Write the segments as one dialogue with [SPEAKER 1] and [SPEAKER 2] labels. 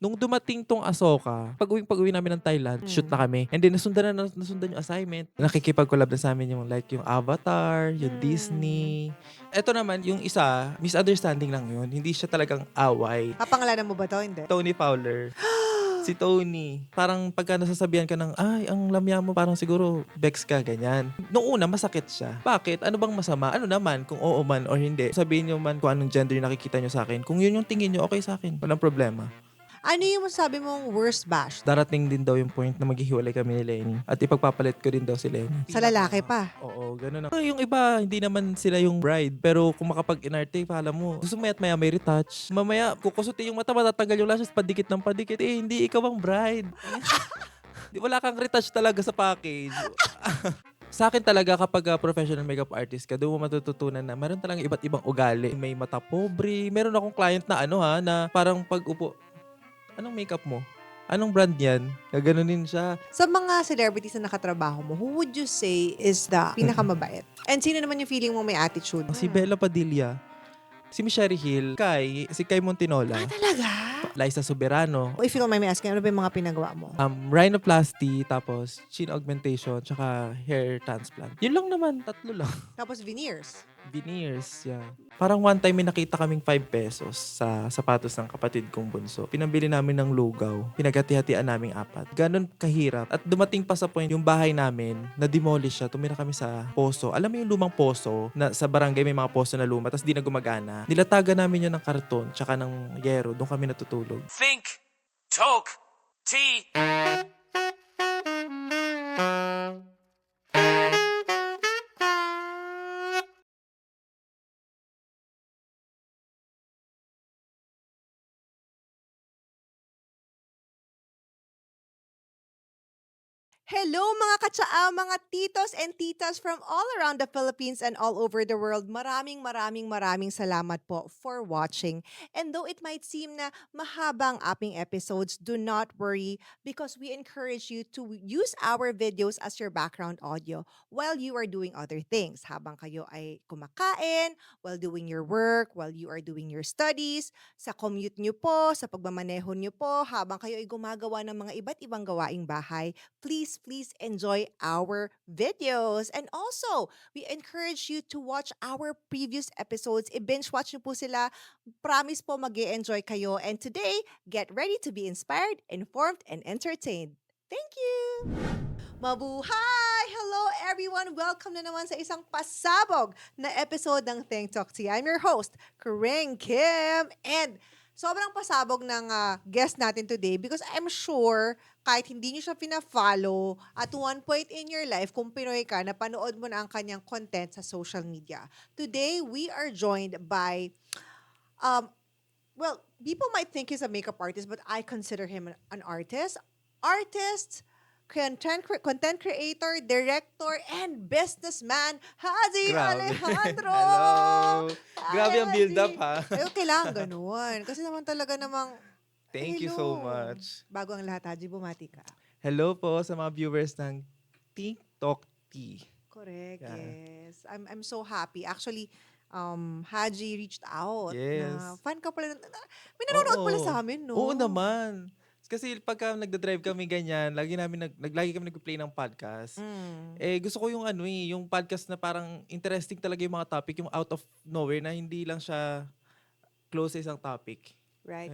[SPEAKER 1] Nung dumating 'tong Ahsoka, pag-uwi namin ng Thailand, shoot
[SPEAKER 2] Hmm.
[SPEAKER 1] na kami. And then nasundan yung assignment. Nakikipag-collab na sa'min yung Avatar, yung
[SPEAKER 2] Hmm.
[SPEAKER 1] Disney. Eto naman, yung isa, misunderstanding lang yun. Hindi siya talagang away.
[SPEAKER 2] Kapangalanan mo ba 'to? Hindi?
[SPEAKER 1] Tony Fowler. Si Tony. Parang pagka nasasabihan ka ng, "Ay, ang lamya mo, parang siguro vex ka," ganyan. Nung una, masakit siya. Bakit? Ano bang masama? Ano naman, kung oo man or hindi. Sabihin niyo man kung anong gender yung nakikita niyo sa'kin. Kung yun yung tingin niyo, okey sa'kin. Walang problema.
[SPEAKER 2] Ano yung masasabi mong worst bash?
[SPEAKER 1] Darating din daw yung point na maghihiwalay kami ni Lenny at ipagpapalit ko din daw si Lenny.
[SPEAKER 2] Sa lalaki pa?
[SPEAKER 1] Oo, gano'n na. Yung iba, hindi naman sila yung bride. Pero kung makapag-inarte, akala mo, gusto mo maya't maya may retouch. Mamaya, kukusutin yung mata, matatanggal yung lashes, padikit ng padikit. Eh, hindi ikaw ang bride. Wala kang retouch talaga sa package. Sa akin talaga kapag professional makeup artist ka, doon mo matututunan na meron talagang iba't ibang ugali. May mata pobre. Meron akong client na na parang pag upo, anong makeup mo? Anong brand yan? Gaganunin siya.
[SPEAKER 2] Sa mga celebrities na nakatrabaho mo, who would you say is the pinakamabait? And sino naman yung feeling mo may attitude?
[SPEAKER 1] Si Bella Padilla, si Michelle Hill, si Kai Montinola,
[SPEAKER 2] Talaga?
[SPEAKER 1] Liza Soberano,
[SPEAKER 2] If you don't mind me asking, ano ba yung mga pinagawa mo?
[SPEAKER 1] rhinoplasty, tapos chin augmentation, tsaka hair transplant. Yun lang naman, tatlo lang.
[SPEAKER 2] Tapos veneers.
[SPEAKER 1] Veneers, yeah. Parang one time may nakita kaming 5 pesos sa sapatos ng kapatid kong bunso. Pinambili namin ng lugaw. Pinaghati-hatian naming 4. Ganon kahirap. At dumating pa sa point yung bahay namin, na-demolish siya. Tumira kami sa poso. Alam mo yung lumang poso na sa barangay may mga poso na luma tapos di na gumagana. Nilatagan namin yun ng karton tsaka ng yero. Doon kami natutulog.
[SPEAKER 3] Think, talk, tea.
[SPEAKER 2] Hello mga katsaa, mga titos and titas from all around the Philippines and all over the world. Maraming salamat po for watching. And though it might seem na mahaba ang aping episodes, do not worry because we encourage you to use our videos as your background audio while you are doing other things. Habang kayo ay kumakain, while doing your work, while you are doing your studies, sa commute nyo po, sa pagmamaneho nyo po, habang kayo ay gumagawa ng mga iba't ibang gawaing bahay, please enjoy our videos. And also, we encourage you to watch our previous episodes. I-binge watch nyo po sila. Promise po mag enjoy kayo. And today, get ready to be inspired, informed, and entertained. Thank you! Mabuhay! Hello everyone! Welcome na naman sa isang pasabog na episode ng Think Talk Tea. I'm your host, Kring Kim. And sobrang pasabog ng guest natin today because I'm sure kahit hindi nyo siya pina-follow, at one point in your life, kung Pinoy ka, napanood mo na ang kanyang content sa social media. Today, we are joined by, well, people might think he's a makeup artist, but I consider him an artist. Artist, content creator, director, and businessman, Haji
[SPEAKER 1] Grabe.
[SPEAKER 2] Alejandro!
[SPEAKER 1] Hello.
[SPEAKER 2] Hi,
[SPEAKER 1] Grabe ang build-up,
[SPEAKER 2] Haji.
[SPEAKER 1] ha?
[SPEAKER 2] Ay, kailangan ganun. Kasi naman talaga namang,
[SPEAKER 1] Thank you so
[SPEAKER 2] hello.
[SPEAKER 1] much.
[SPEAKER 2] Bago ang lahat, Haji, bumati ka.
[SPEAKER 1] Hello po sa mga viewers ng TikTok Tea.
[SPEAKER 2] Correct,
[SPEAKER 1] Yeah.
[SPEAKER 2] yes. I'm so happy. Actually, Haji reached out na
[SPEAKER 1] Yes.
[SPEAKER 2] fan ka pala. May nanonood pala
[SPEAKER 1] Oo.
[SPEAKER 2] sa amin, no?
[SPEAKER 1] Oo naman. Kasi pagka nagda-drive kami ganyan, lagi kami nagpe-play ng podcast.
[SPEAKER 2] Mm.
[SPEAKER 1] Eh gusto ko yung yung podcast na parang interesting talaga yung mga topic, yung out of nowhere na hindi lang siya close sa isang topic.
[SPEAKER 2] Right.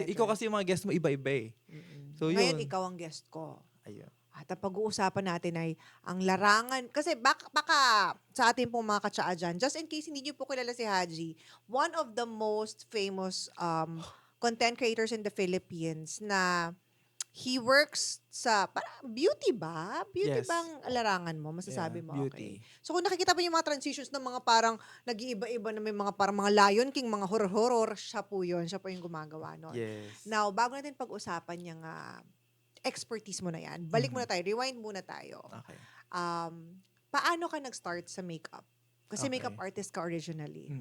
[SPEAKER 1] Ikaw kasi yung mga guest mo iba-iba eh.
[SPEAKER 2] Mm-mm.
[SPEAKER 1] So
[SPEAKER 2] Ngayon,
[SPEAKER 1] yun.
[SPEAKER 2] ikaw ang guest ko.
[SPEAKER 1] Ayun.
[SPEAKER 2] At ang pag-uusapan natin ay ang larangan. Kasi baka sa ating pong mga katsaa dyan, just in case hindi niyo po kilala si Haji, one of the most famous content creators in the Philippines na he works sa beauty ba? Beauty
[SPEAKER 1] Yes.
[SPEAKER 2] bang larangan mo? Masasabi
[SPEAKER 1] Yeah,
[SPEAKER 2] mo,
[SPEAKER 1] beauty.
[SPEAKER 2] okay. So kung nakikita mo yung mga transitions ng mga parang nag-iiba-iba na may mga parang mga Lion King, mga horror-horror, siya po yun. Siya po yung gumagawa nun.
[SPEAKER 1] Yes.
[SPEAKER 2] Now, bago natin pag-usapan yung expertise mo na yan, balik muna tayo, rewind muna tayo.
[SPEAKER 1] Okay.
[SPEAKER 2] Paano ka nag-start sa makeup? Kasi
[SPEAKER 1] Okay.
[SPEAKER 2] makeup artist ka originally.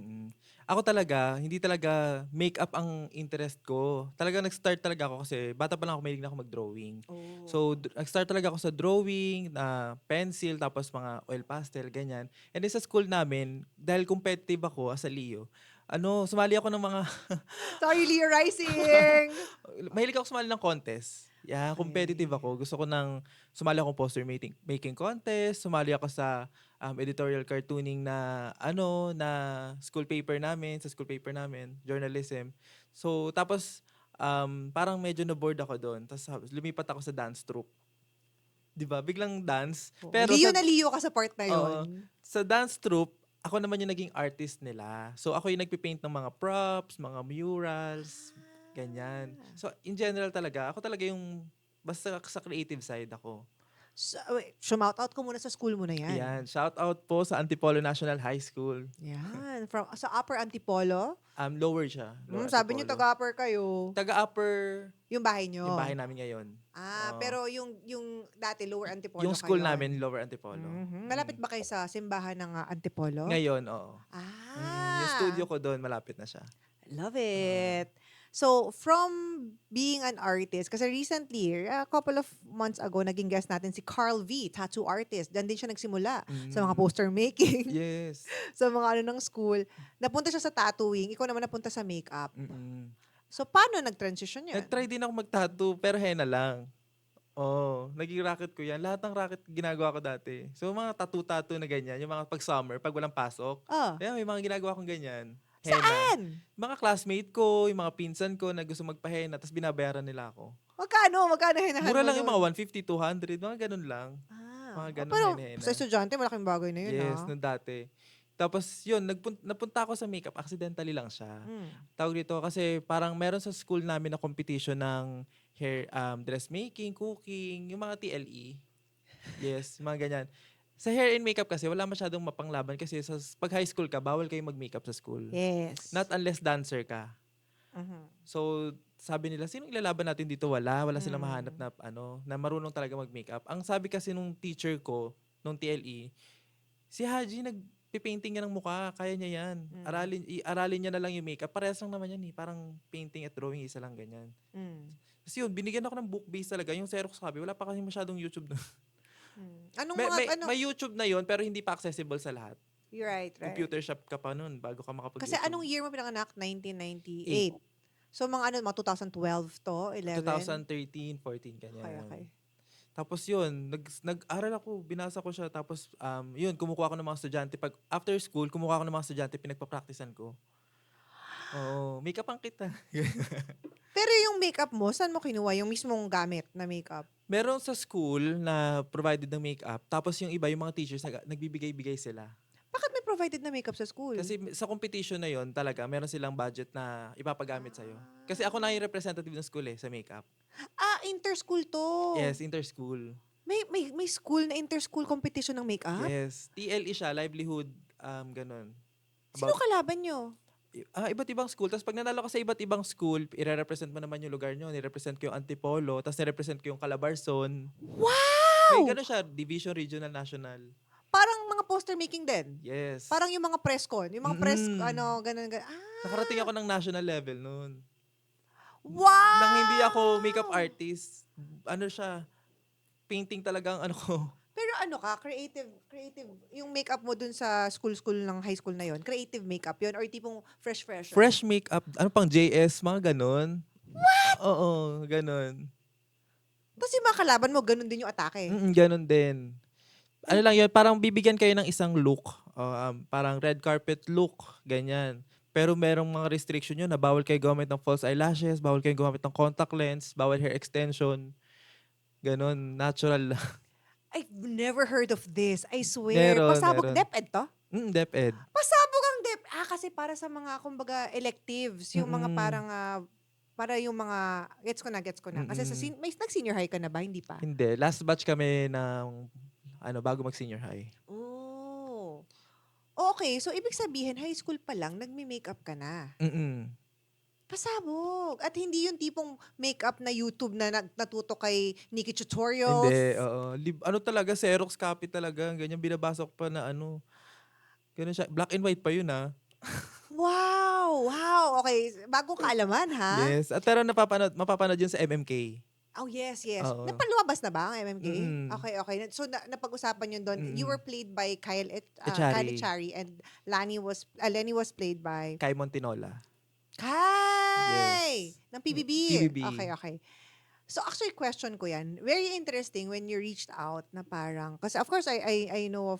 [SPEAKER 1] Ako talaga, hindi talaga makeup ang interest ko. Talaga nag-start talaga ako kasi bata pa lang ako, mahilig na ako mag-drawing.
[SPEAKER 2] Oh.
[SPEAKER 1] So, nag-start talaga ako sa drawing, na pencil, tapos mga oil pastel, ganyan. And then sa school namin, dahil competitive ako as a Leo, Sumali ako ng mga
[SPEAKER 2] Sorry, Leo Rising!
[SPEAKER 1] mahilig ako sumali ng contest. Yeah, competitive ako. Gusto ko sumali akong poster making contest, sumali ako sa editorial cartooning na school paper namin, journalism. So, tapos parang medyo na-bored ako doon. Tapos lumipat ako sa dance troupe. 'Di ba? Biglang dance. Pero
[SPEAKER 2] Leo na Leo ka sa part na
[SPEAKER 1] Oo.
[SPEAKER 2] yon.
[SPEAKER 1] sa dance troupe, ako naman yung naging artist nila. So ako yung nagpipaint ng mga props, mga murals, ganyan. So in general talaga, ako talaga yung basta sa creative side ako.
[SPEAKER 2] Shout out ko muna sa school mo na yan.
[SPEAKER 1] Ayan, shout out po sa Antipolo National High School.
[SPEAKER 2] Yan. Sa Upper Antipolo.
[SPEAKER 1] Lower siya. Lower
[SPEAKER 2] Sabi niyo
[SPEAKER 1] Antipolo.
[SPEAKER 2] taga-upper kayo.
[SPEAKER 1] Taga-upper
[SPEAKER 2] Yung bahay niyo.
[SPEAKER 1] yung bahay namin ngayon. Oo.
[SPEAKER 2] Pero yung dati Lower Antipolo
[SPEAKER 1] Yung school
[SPEAKER 2] kayo.
[SPEAKER 1] namin, Lower Antipolo.
[SPEAKER 2] Malapit ba kayo sa simbahan ng Antipolo?
[SPEAKER 1] Ngayon, oo. Yung studio ko doon, malapit na siya.
[SPEAKER 2] Love it. So, from being an artist, kasi recently, a couple of months ago, naging guest natin si Carl V, tattoo artist. Diyan din siya nagsimula sa mga poster making,
[SPEAKER 1] Yes.
[SPEAKER 2] sa mga ng school. Napunta siya sa tattooing, ikaw naman napunta sa makeup.
[SPEAKER 1] Mm-mm.
[SPEAKER 2] So, paano nag-transition yan?
[SPEAKER 1] Nag-try din ako mag-tattoo, pero henna lang. Naging racket ko yan. Lahat ng racket ginagawa ko dati. So, mga tattoo-tattoo na ganyan, yung mga pag-summer, pag walang pasok, kaya may mga ginagawa kong ganyan. Henna.
[SPEAKER 2] Saan?
[SPEAKER 1] Mga classmate ko, yung mga pinsan ko na gusto magpa-henna, tapos binabayaran nila ako.
[SPEAKER 2] Magkano hinahan
[SPEAKER 1] Mura
[SPEAKER 2] mo
[SPEAKER 1] lang yung
[SPEAKER 2] nun?
[SPEAKER 1] mga 150, 200, mga ganun lang. Mga ganun
[SPEAKER 2] Pero
[SPEAKER 1] henna-henna.
[SPEAKER 2] sa estudyante, malaking bagay na yun.
[SPEAKER 1] Yes, nung dati. Tapos yun, napunta ako sa makeup, accidentally lang siya. Tawag dito kasi parang meron sa school namin na competition ng hair dressmaking, cooking, yung mga TLE. Yes, mga ganyan. Sa hair and makeup kasi wala masyadong mapanglaban kasi pag high school ka, bawal kayo mag-makeup sa school.
[SPEAKER 2] Yes.
[SPEAKER 1] Not unless dancer ka. So, sabi nila, sinong ilalaban natin dito? Wala silang mahanap na marunong talaga mag-makeup. Ang sabi kasi nung teacher ko, nung TLE, si Haji nagpipainting niya ng mukha, kaya niya yan. Aralin niya na lang yung makeup. Parehas lang naman yan parang painting at drawing, isa lang ganyan. Kasi yun, binigyan ako ng book base talaga. Yung Xerox copy, wala pa kasi masyadong YouTube na. May YouTube na yun, pero hindi pa accessible sa lahat.
[SPEAKER 2] You're right.
[SPEAKER 1] Computer shop ka pa nun bago ka makapag-YouTube.
[SPEAKER 2] Kasi anong year mo pinanganak? 1998. So mga 2012 to, 11?
[SPEAKER 1] 2013, 14, ganyan.
[SPEAKER 2] Okay.
[SPEAKER 1] Tapos yun, nag-aral ako, binasa ko siya. Tapos yun, kumukuha ako ng mga estudyante. After school, kumukuha ako ng mga estudyante, pinagpa-practicean ko. Oo, makeup ang kita.
[SPEAKER 2] Pero yung makeup mo, saan mo kinuha? Yung mismong gamit na makeup?
[SPEAKER 1] Meron sa school na provided ng makeup. Tapos yung iba, yung mga teachers, nagbibigay-bigay sila.
[SPEAKER 2] Bakit may provided na makeup sa school?
[SPEAKER 1] Kasi sa competition na yon talaga, meron silang budget na ipapagamit sa'yo. Kasi ako na yung representative ng school sa makeup.
[SPEAKER 2] Inter-school to.
[SPEAKER 1] Yes, inter-school.
[SPEAKER 2] May school na inter-school competition ng makeup?
[SPEAKER 1] Yes. TLE siya, livelihood, ganun.
[SPEAKER 2] Sino kalaban nyo?
[SPEAKER 1] Iba't ibang school. Tapos pag nanalo ka sa iba't ibang school, i-represent mo naman yung lugar nyo. Ni-represent ko yung Antipolo, tapos ni-represent ko yung Calabarzon.
[SPEAKER 2] Wow!
[SPEAKER 1] May ganun siya, division, regional, national.
[SPEAKER 2] Parang mga poster making din.
[SPEAKER 1] Yes.
[SPEAKER 2] Parang yung mga press con. Yung mga press, ganun.
[SPEAKER 1] Nakarating ako ng national level noon.
[SPEAKER 2] Wow!
[SPEAKER 1] Nang hindi ako makeup artist, siya, painting talagang ko.
[SPEAKER 2] Pero creative, yung makeup mo dun sa school ng high school na yon, creative makeup yon or tipong fresh?
[SPEAKER 1] Fresh makeup, pang JS, mga ganun. What? Oo, ganun.
[SPEAKER 2] Tapos yung mga kalaban mo, ganun din yung atake.
[SPEAKER 1] Ganun din. Lang yun, parang bibigyan kayo ng isang look. Parang red carpet look, ganyan. Pero merong mga restriction yun na bawal kayo gumamit ng false eyelashes, bawal kayo gumamit ng contact lens, bawal hair extension. Ganon, natural lang.
[SPEAKER 2] I've never heard of this. I swear. Pasabog
[SPEAKER 1] meron.
[SPEAKER 2] DepEd to?
[SPEAKER 1] DepEd.
[SPEAKER 2] Pasabog ang kasi para sa mga, kumbaga, electives, yung mga parang, para yung mga, gets ko na. Kasi nag-senior high ka na ba? Hindi pa?
[SPEAKER 1] Hindi. Last batch kami ng, bago mag-senior high.
[SPEAKER 2] Oh. Okay, so ibig sabihin, high school pa lang, nagme-makeup ka na. Pasabog. At hindi yung tipong makeup na YouTube na natuto kay Nikki Tutorials.
[SPEAKER 1] Hindi, oo. Talaga, Xerox copy talaga. Ganyan, binabasa ko pa na Ganun siya. Black and white pa yun,
[SPEAKER 2] Wow! Okay. Bagong kaalaman, ha?
[SPEAKER 1] Yes. At pero mapapanood yun sa MMK.
[SPEAKER 2] Oh, yes, yes.
[SPEAKER 1] Oo.
[SPEAKER 2] Napalumabas na ba ang MMK?
[SPEAKER 1] Mm.
[SPEAKER 2] Okay, okay. So, napag-usapan yun doon. You
[SPEAKER 1] Mm.
[SPEAKER 2] were played by Kyle
[SPEAKER 1] Echari.
[SPEAKER 2] Echari and Lenny was played by
[SPEAKER 1] Kay Montinola.
[SPEAKER 2] Kai!
[SPEAKER 1] Yes.
[SPEAKER 2] Ng PBB.
[SPEAKER 1] PBB.
[SPEAKER 2] Okay, okay. So, actually, question ko yan. Very interesting when you reached out na parang, kasi of course, I know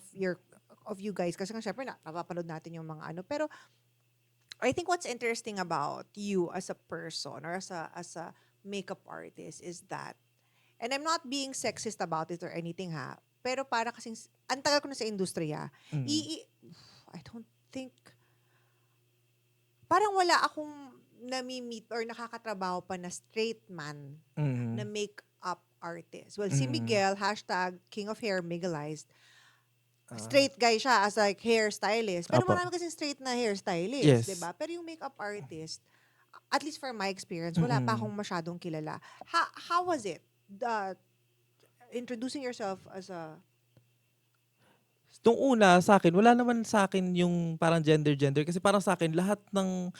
[SPEAKER 2] of you guys kasi nga syempre napapanood natin yung mga ano. Pero I think what's interesting about you as a person or as a makeup artist is that, and I'm not being sexist about it or anything ha, pero para kasing, ang tagal ko na sa industriya,
[SPEAKER 1] Mm.
[SPEAKER 2] I don't think, parang wala akong nami-meet or nakakatrabaho pa na straight man na
[SPEAKER 1] Mm.
[SPEAKER 2] makeup artist. Well, si
[SPEAKER 1] Mm.
[SPEAKER 2] Miguel, hashtag King of Hair, Miguelized,
[SPEAKER 1] Ah.
[SPEAKER 2] straight guy siya as like hairstylist. Pero
[SPEAKER 1] Opo.
[SPEAKER 2] marami kasing straight na hairstylist,
[SPEAKER 1] Yes.
[SPEAKER 2] 'di ba? Pero yung makeup artist, at least for my experience, wala pa akong masyadong kilala. How was it? Introducing yourself as a
[SPEAKER 1] Nung una sa akin, wala naman sa akin yung parang gender kasi parang sa akin lahat ng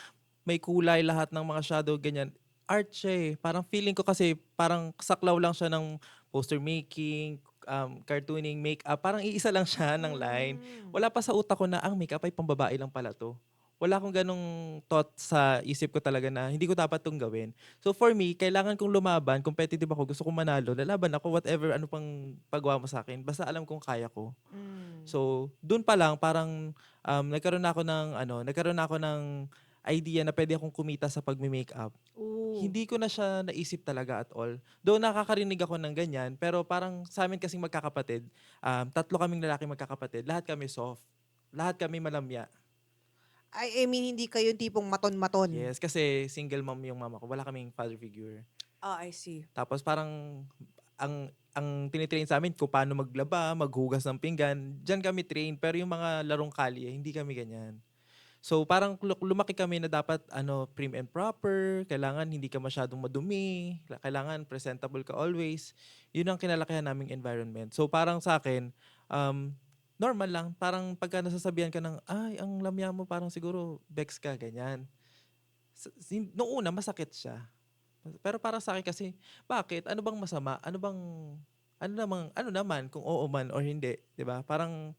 [SPEAKER 1] may kulay, lahat ng mga shadow ganyan, art siya eh. Parang feeling ko kasi parang saklaw lang siya ng poster making, cartooning, makeup, parang iisa lang siya ng line. Wala pa sa utak ko na ang makeup ay pambabae lang pala 'to. Wala akong ganong thought sa isip ko talaga na hindi ko dapat 'tong gawin. So for me, kailangan kong lumaban, competitive ako, gusto kong manalo, lalaban ako whatever ano pang pagawa mo sa akin, basta alam kong kaya ko. So, dun pa lang parang nagkaroon na ako ng idea na pwede akong kumita sa pagme-makeup. Hindi ko na siya naisip talaga at all. Though nakakarinig ako ng ganyan, pero parang sa amin kasing magkakapatid, 3 kaming lalaki magkakapatid, lahat kami soft. Lahat kami malamya.
[SPEAKER 2] I mean, hindi kayo yung tipong maton-maton.
[SPEAKER 1] Yes, kasi single mom yung mama ko. Wala kaming father figure.
[SPEAKER 2] I see.
[SPEAKER 1] Tapos parang ang tinitrain sa amin kung paano maglaba, maghugas ng pinggan, diyan kami train. Pero yung mga larong kalye, hindi kami ganyan. So parang lumaki kami na dapat prim and proper, kailangan hindi ka masyadong madumi, kailangan presentable ka always. Yun ang kinalakihan naming environment. So parang sa akin, normal lang. Parang pagka nasasabihan ka ng, ay, ang lamya mo parang siguro bex ka, ganyan. Noong una, masakit siya. Pero para sa akin kasi, bakit? Ano bang masama? Ano naman kung oo man or hindi, 'di ba? Parang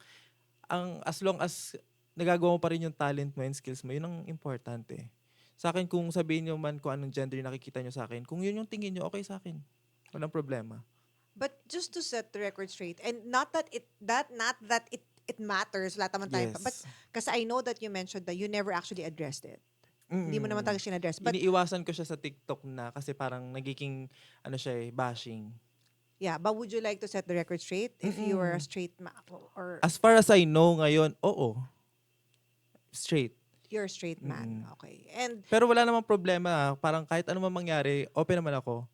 [SPEAKER 1] as long as nagagawa mo pa rin yung talent mo and skills mo, yun ang importante. Sa akin kung sabihin niyo man kung anong gender yung nakikita niyo sa akin, kung yun yung tingin niyo, okay sa akin. Walang problema.
[SPEAKER 2] But just to set the record straight, and not that it matters, wala naman tayo,
[SPEAKER 1] Yes.
[SPEAKER 2] but kasi I know that you mentioned that you never actually addressed it. Hindi mo naman talaga sinadress. But
[SPEAKER 1] Iniiwasan ko siya sa TikTok na kasi parang nagiging bashing.
[SPEAKER 2] yeah, but would you like to set the record straight if you were a straight or
[SPEAKER 1] As far as I know ngayon, oo. Straight.
[SPEAKER 2] you're a straight man? Okay. And
[SPEAKER 1] Pero wala namang problema. Parang kahit ano man mangyari, open naman ako.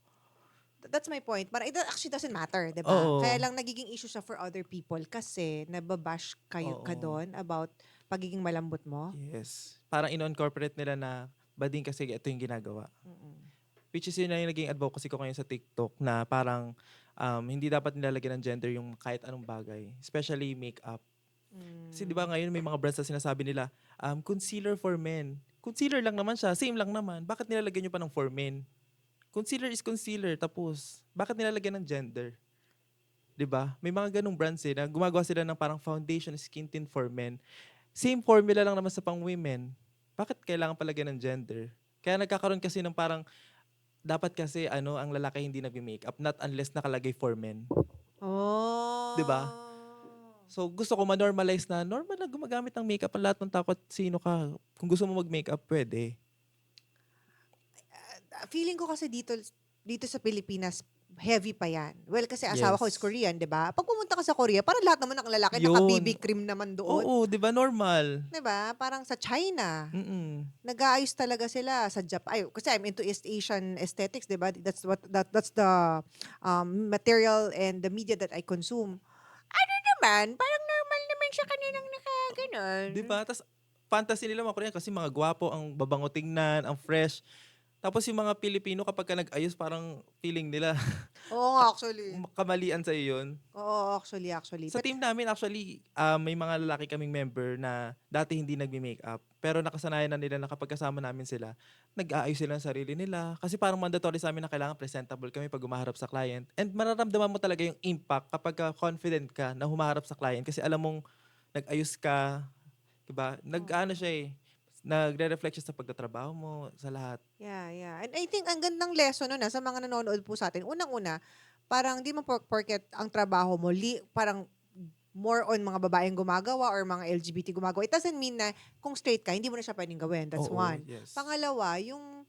[SPEAKER 2] that's my point. But it actually doesn't matter, di ba?
[SPEAKER 1] Oo.
[SPEAKER 2] Kaya lang nagiging issue siya for other people kasi nababash ka
[SPEAKER 1] Oo.
[SPEAKER 2] doon about pagiging malambot mo.
[SPEAKER 1] Yes. Parang in-incorporate nila na bading kasi ito yung ginagawa. Which is yun na yung naging advocacy ko ngayon sa TikTok na parang hindi dapat nilalagyan ng gender yung kahit anong bagay. Especially makeup. Kasi di ba ngayon may mga brands na sinasabi nila, concealer for men. Concealer lang naman siya. Same lang naman. Bakit nilalagyan nyo pa ng for men? Concealer is concealer. Tapos, bakit nilalagyan ng gender? 'Di ba? May mga ganung brands na gumagawa sila ng parang foundation skin tint for men. Same formula lang naman sa pang women. Bakit kailangan palagyan ng gender? Kaya nagkakaroon kasi ng parang dapat kasi ang lalaki hindi nagme-makeup not unless nakalagay for men.
[SPEAKER 2] Oh.
[SPEAKER 1] Di ba? So gusto ko ma-normalize na normal na gumagamit ng makeup ang lahat ng tao at sino ka. Kung gusto mo mag-makeup, pwede.
[SPEAKER 2] Feeling ko kasi dito sa Pilipinas, heavy pa yan. Well, kasi asawa ko is
[SPEAKER 1] Yes.
[SPEAKER 2] Korean, di ba? Pag pumunta ka sa Korea, parang lahat naman ng lalaki
[SPEAKER 1] Yun.
[SPEAKER 2] naka-BB cream naman doon.
[SPEAKER 1] Oo, di ba normal?
[SPEAKER 2] Di ba? Parang sa China,
[SPEAKER 1] Mm-mm.
[SPEAKER 2] nag-aayos talaga sila sa Japan. Ay, kasi I'm into East Asian aesthetics, di ba? That's the material and the media that I consume. Ano naman? Parang normal naman siya kaninang nakaganon.
[SPEAKER 1] Di ba? Tapos fantasy nila mga Korean kasi mga gwapo, ang babango tingnan, ang fresh. Tapos yung mga Pilipino kapag ka nag-ayos parang feeling nila
[SPEAKER 2] Oo nga, actually.
[SPEAKER 1] kamalian sa'yo yun.
[SPEAKER 2] Oo, actually.
[SPEAKER 1] Sa
[SPEAKER 2] But,
[SPEAKER 1] team namin actually, may mga lalaki kaming member na dati hindi nagme-makeup. Pero nakasanayan na nila na kapag kasama namin sila, nag-aayos sila ng sarili nila. Kasi parang mandatory sa amin na kailangan presentable kami pag humaharap sa client. And mararamdaman mo talaga yung impact kapag ka confident ka na humaharap sa client. Kasi alam mong nag-ayos ka, diba? Nag-ano
[SPEAKER 2] Oo.
[SPEAKER 1] siya eh, nagre-reflect siya sa pagtatrabaho mo, sa lahat.
[SPEAKER 2] Yeah. And I think ang gandang lesson nun sa mga nanonood po sa atin. Unang-una, parang di mo porket ang trabaho mo, parang more on mga babaeng gumagawa or mga LGBT gumagawa. It doesn't mean na kung straight ka, hindi mo na siya pwedeng gawin. That's
[SPEAKER 1] Oo,
[SPEAKER 2] one.
[SPEAKER 1] yes.
[SPEAKER 2] Pangalawa, yung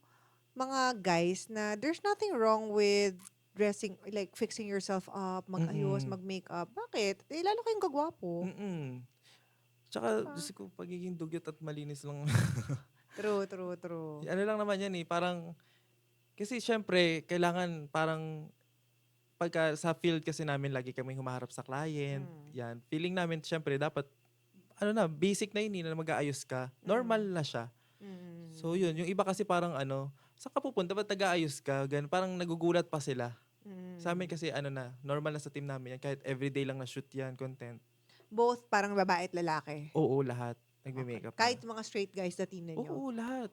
[SPEAKER 2] mga guys na there's nothing wrong with dressing, like fixing yourself up, mag-ayos,
[SPEAKER 1] Mm-mm.
[SPEAKER 2] mag-makeup. Bakit? Eh, lalo kayong kagwapo.
[SPEAKER 1] Mm-mm. Tsaka,
[SPEAKER 2] Diba?
[SPEAKER 1] Diyos ko, pagiging dugyot at malinis lang.
[SPEAKER 2] True.
[SPEAKER 1] Ano lang naman yan eh, parang, kasi syempre, kailangan parang, pagka sa field kasi namin lagi kami humaharap sa client,
[SPEAKER 2] Mm.
[SPEAKER 1] yan. Feeling namin, syempre, dapat, basic na yun, na mag-aayos ka. Normal
[SPEAKER 2] Mm.
[SPEAKER 1] na siya. So
[SPEAKER 2] Mm.
[SPEAKER 1] yun, yung iba kasi parang saan ka pupunta, ba't nag-aayos ka? Ganun, parang nagugulat pa sila. Sa amin
[SPEAKER 2] Mm.
[SPEAKER 1] kasi normal na sa team namin yan. Kahit everyday lang na shoot yan, content.
[SPEAKER 2] Both parang babae at lalaki.
[SPEAKER 1] Oo, lahat.
[SPEAKER 2] Okay.
[SPEAKER 1] Nagme-makeup
[SPEAKER 2] Kahit
[SPEAKER 1] na.
[SPEAKER 2] mga straight guys na team ninyo.
[SPEAKER 1] Oo, lahat.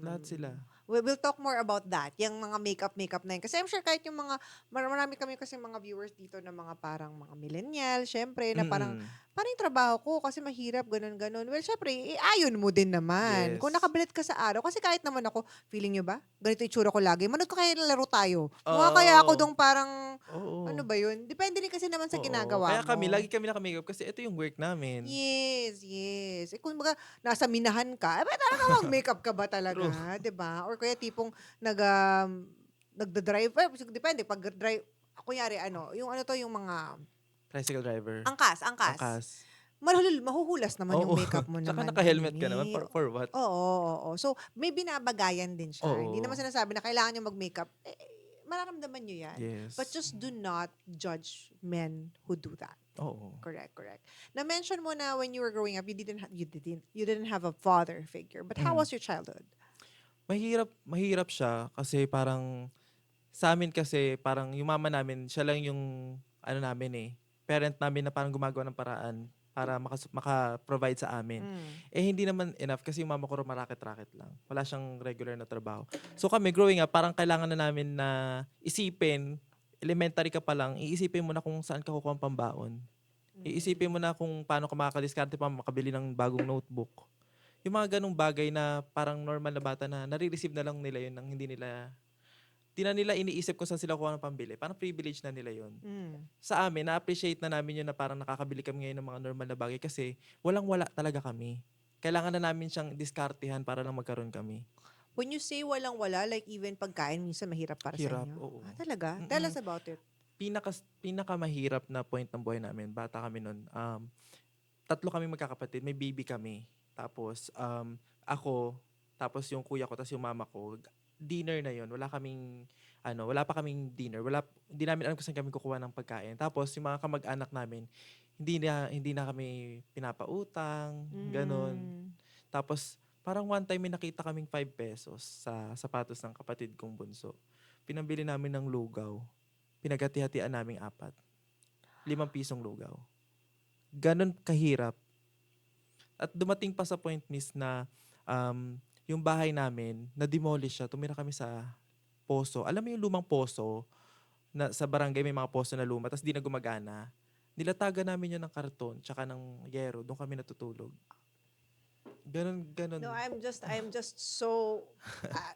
[SPEAKER 1] Lahat
[SPEAKER 2] Mm.
[SPEAKER 1] sila.
[SPEAKER 2] We'll talk more about that. Yung mga makeup na yun. Kasi I'm sure kahit yung mga, marami kami kasi mga viewers dito na mga parang mga millennial, syempre, na parang
[SPEAKER 1] Mm.
[SPEAKER 2] yung trabaho ko kasi mahirap, ganun. Well, syempre, ayon mo din naman. Kung
[SPEAKER 1] Yes.
[SPEAKER 2] nakabilit ka sa araw, kasi kahit naman ako, feeling nyo ba? Ganito yung itsura ko lagi. Manood ko kaya ng laro tayo. Mukha kaya ako
[SPEAKER 1] Oo.
[SPEAKER 2] dong parang, ano
[SPEAKER 1] Oo.
[SPEAKER 2] ba yun? Depende din kasi naman sa
[SPEAKER 1] Oo.
[SPEAKER 2] ginagawa
[SPEAKER 1] Kaya
[SPEAKER 2] mo.
[SPEAKER 1] lagi kami naka-makeup kasi ito yung work namin.
[SPEAKER 2] Yes. Eh, kung baga, nasa minahan ka, talaga mag-makeup ka ba
[SPEAKER 1] True.
[SPEAKER 2] talaga? 'Di ba? Or kaya tipong nagda-drive, depende, pag drive, kunyari yung yung mga,
[SPEAKER 1] Tricycle driver.
[SPEAKER 2] angkas.
[SPEAKER 1] Angkas.
[SPEAKER 2] Mahuhulas naman yung
[SPEAKER 1] Oo.
[SPEAKER 2] makeup mo
[SPEAKER 1] Tsaka
[SPEAKER 2] naman,
[SPEAKER 1] naka-helmet ka naman.
[SPEAKER 2] anime.
[SPEAKER 1] For what?
[SPEAKER 2] Oo. So, may binabagayan din siya. Hindi naman
[SPEAKER 1] Oo.
[SPEAKER 2] sinasabi na kailangan niyo mag-makeup. Mararamdaman niyo yan. But
[SPEAKER 1] Yes.
[SPEAKER 2] just do not judge men who do that.
[SPEAKER 1] Oo.
[SPEAKER 2] Correct. Na-mention mo na when you were growing up, you didn't have a father figure. But how was your childhood?
[SPEAKER 1] Mahirap siya kasi parang sa amin kasi parang yung mama namin, siya lang yung namin eh, parent namin na parang gumagawa ng paraan para maka-provide sa amin.
[SPEAKER 2] Mm.
[SPEAKER 1] Eh hindi naman enough kasi yung mama ko raket-raket lang. Wala siyang regular na trabaho. So kami growing up, parang kailangan na namin na isipin, elementary ka pa lang, iisipin mo na kung saan ka kukuha ng pambaon. Iisipin mo na kung paano ka makakadiskarte pa makabili ng bagong notebook. Yung mga ganong bagay na parang normal na bata na nare-receive na lang nila yun nang di na nila iniisip kung saan sila kuha ng pambili. Parang privilege na nila yun.
[SPEAKER 2] Mm.
[SPEAKER 1] Sa amin, na-appreciate na namin yun na parang nakakabili kami ngayon ng mga normal na bagay kasi walang-wala talaga kami. Kailangan na namin siyang diskartehan para lang magkaroon kami.
[SPEAKER 2] When you say walang-wala, like even pagkain, minsan mahirap para sa
[SPEAKER 1] Hirap,
[SPEAKER 2] inyo?
[SPEAKER 1] oo.
[SPEAKER 2] Talaga? Tell
[SPEAKER 1] Mm-mm.
[SPEAKER 2] us about it.
[SPEAKER 1] Pinakamahirap na point ng buhay namin, bata kami nun, 3 kami magkakapatid, may baby kami. Tapos, ako, tapos yung kuya ko, tapos yung mama ko, dinner na yun. Wala pa kaming dinner. Hindi namin alam kung saan kami kukuha ng pagkain. Tapos, yung mga kamag-anak namin, hindi na kami pinapautang, ganun.
[SPEAKER 2] Mm.
[SPEAKER 1] Tapos, parang one time may nakita kaming 5 pesos sa sapatos ng kapatid kong bunso. Pinambili namin ng lugaw. Pinaghati-hatian naming 4. 5 pisong lugaw. Ganon kahirap. At dumating pa sa point, miss, na yung bahay namin, na-demolish siya. Tumira kami sa poso. Alam mo yung lumang poso, na sa barangay may mga poso na luma, tapos di na gumagana. Nilatagan namin yun ng karton, tsaka ng yero. Doon kami natutulog. Ganon.
[SPEAKER 2] No, I'm just so uh,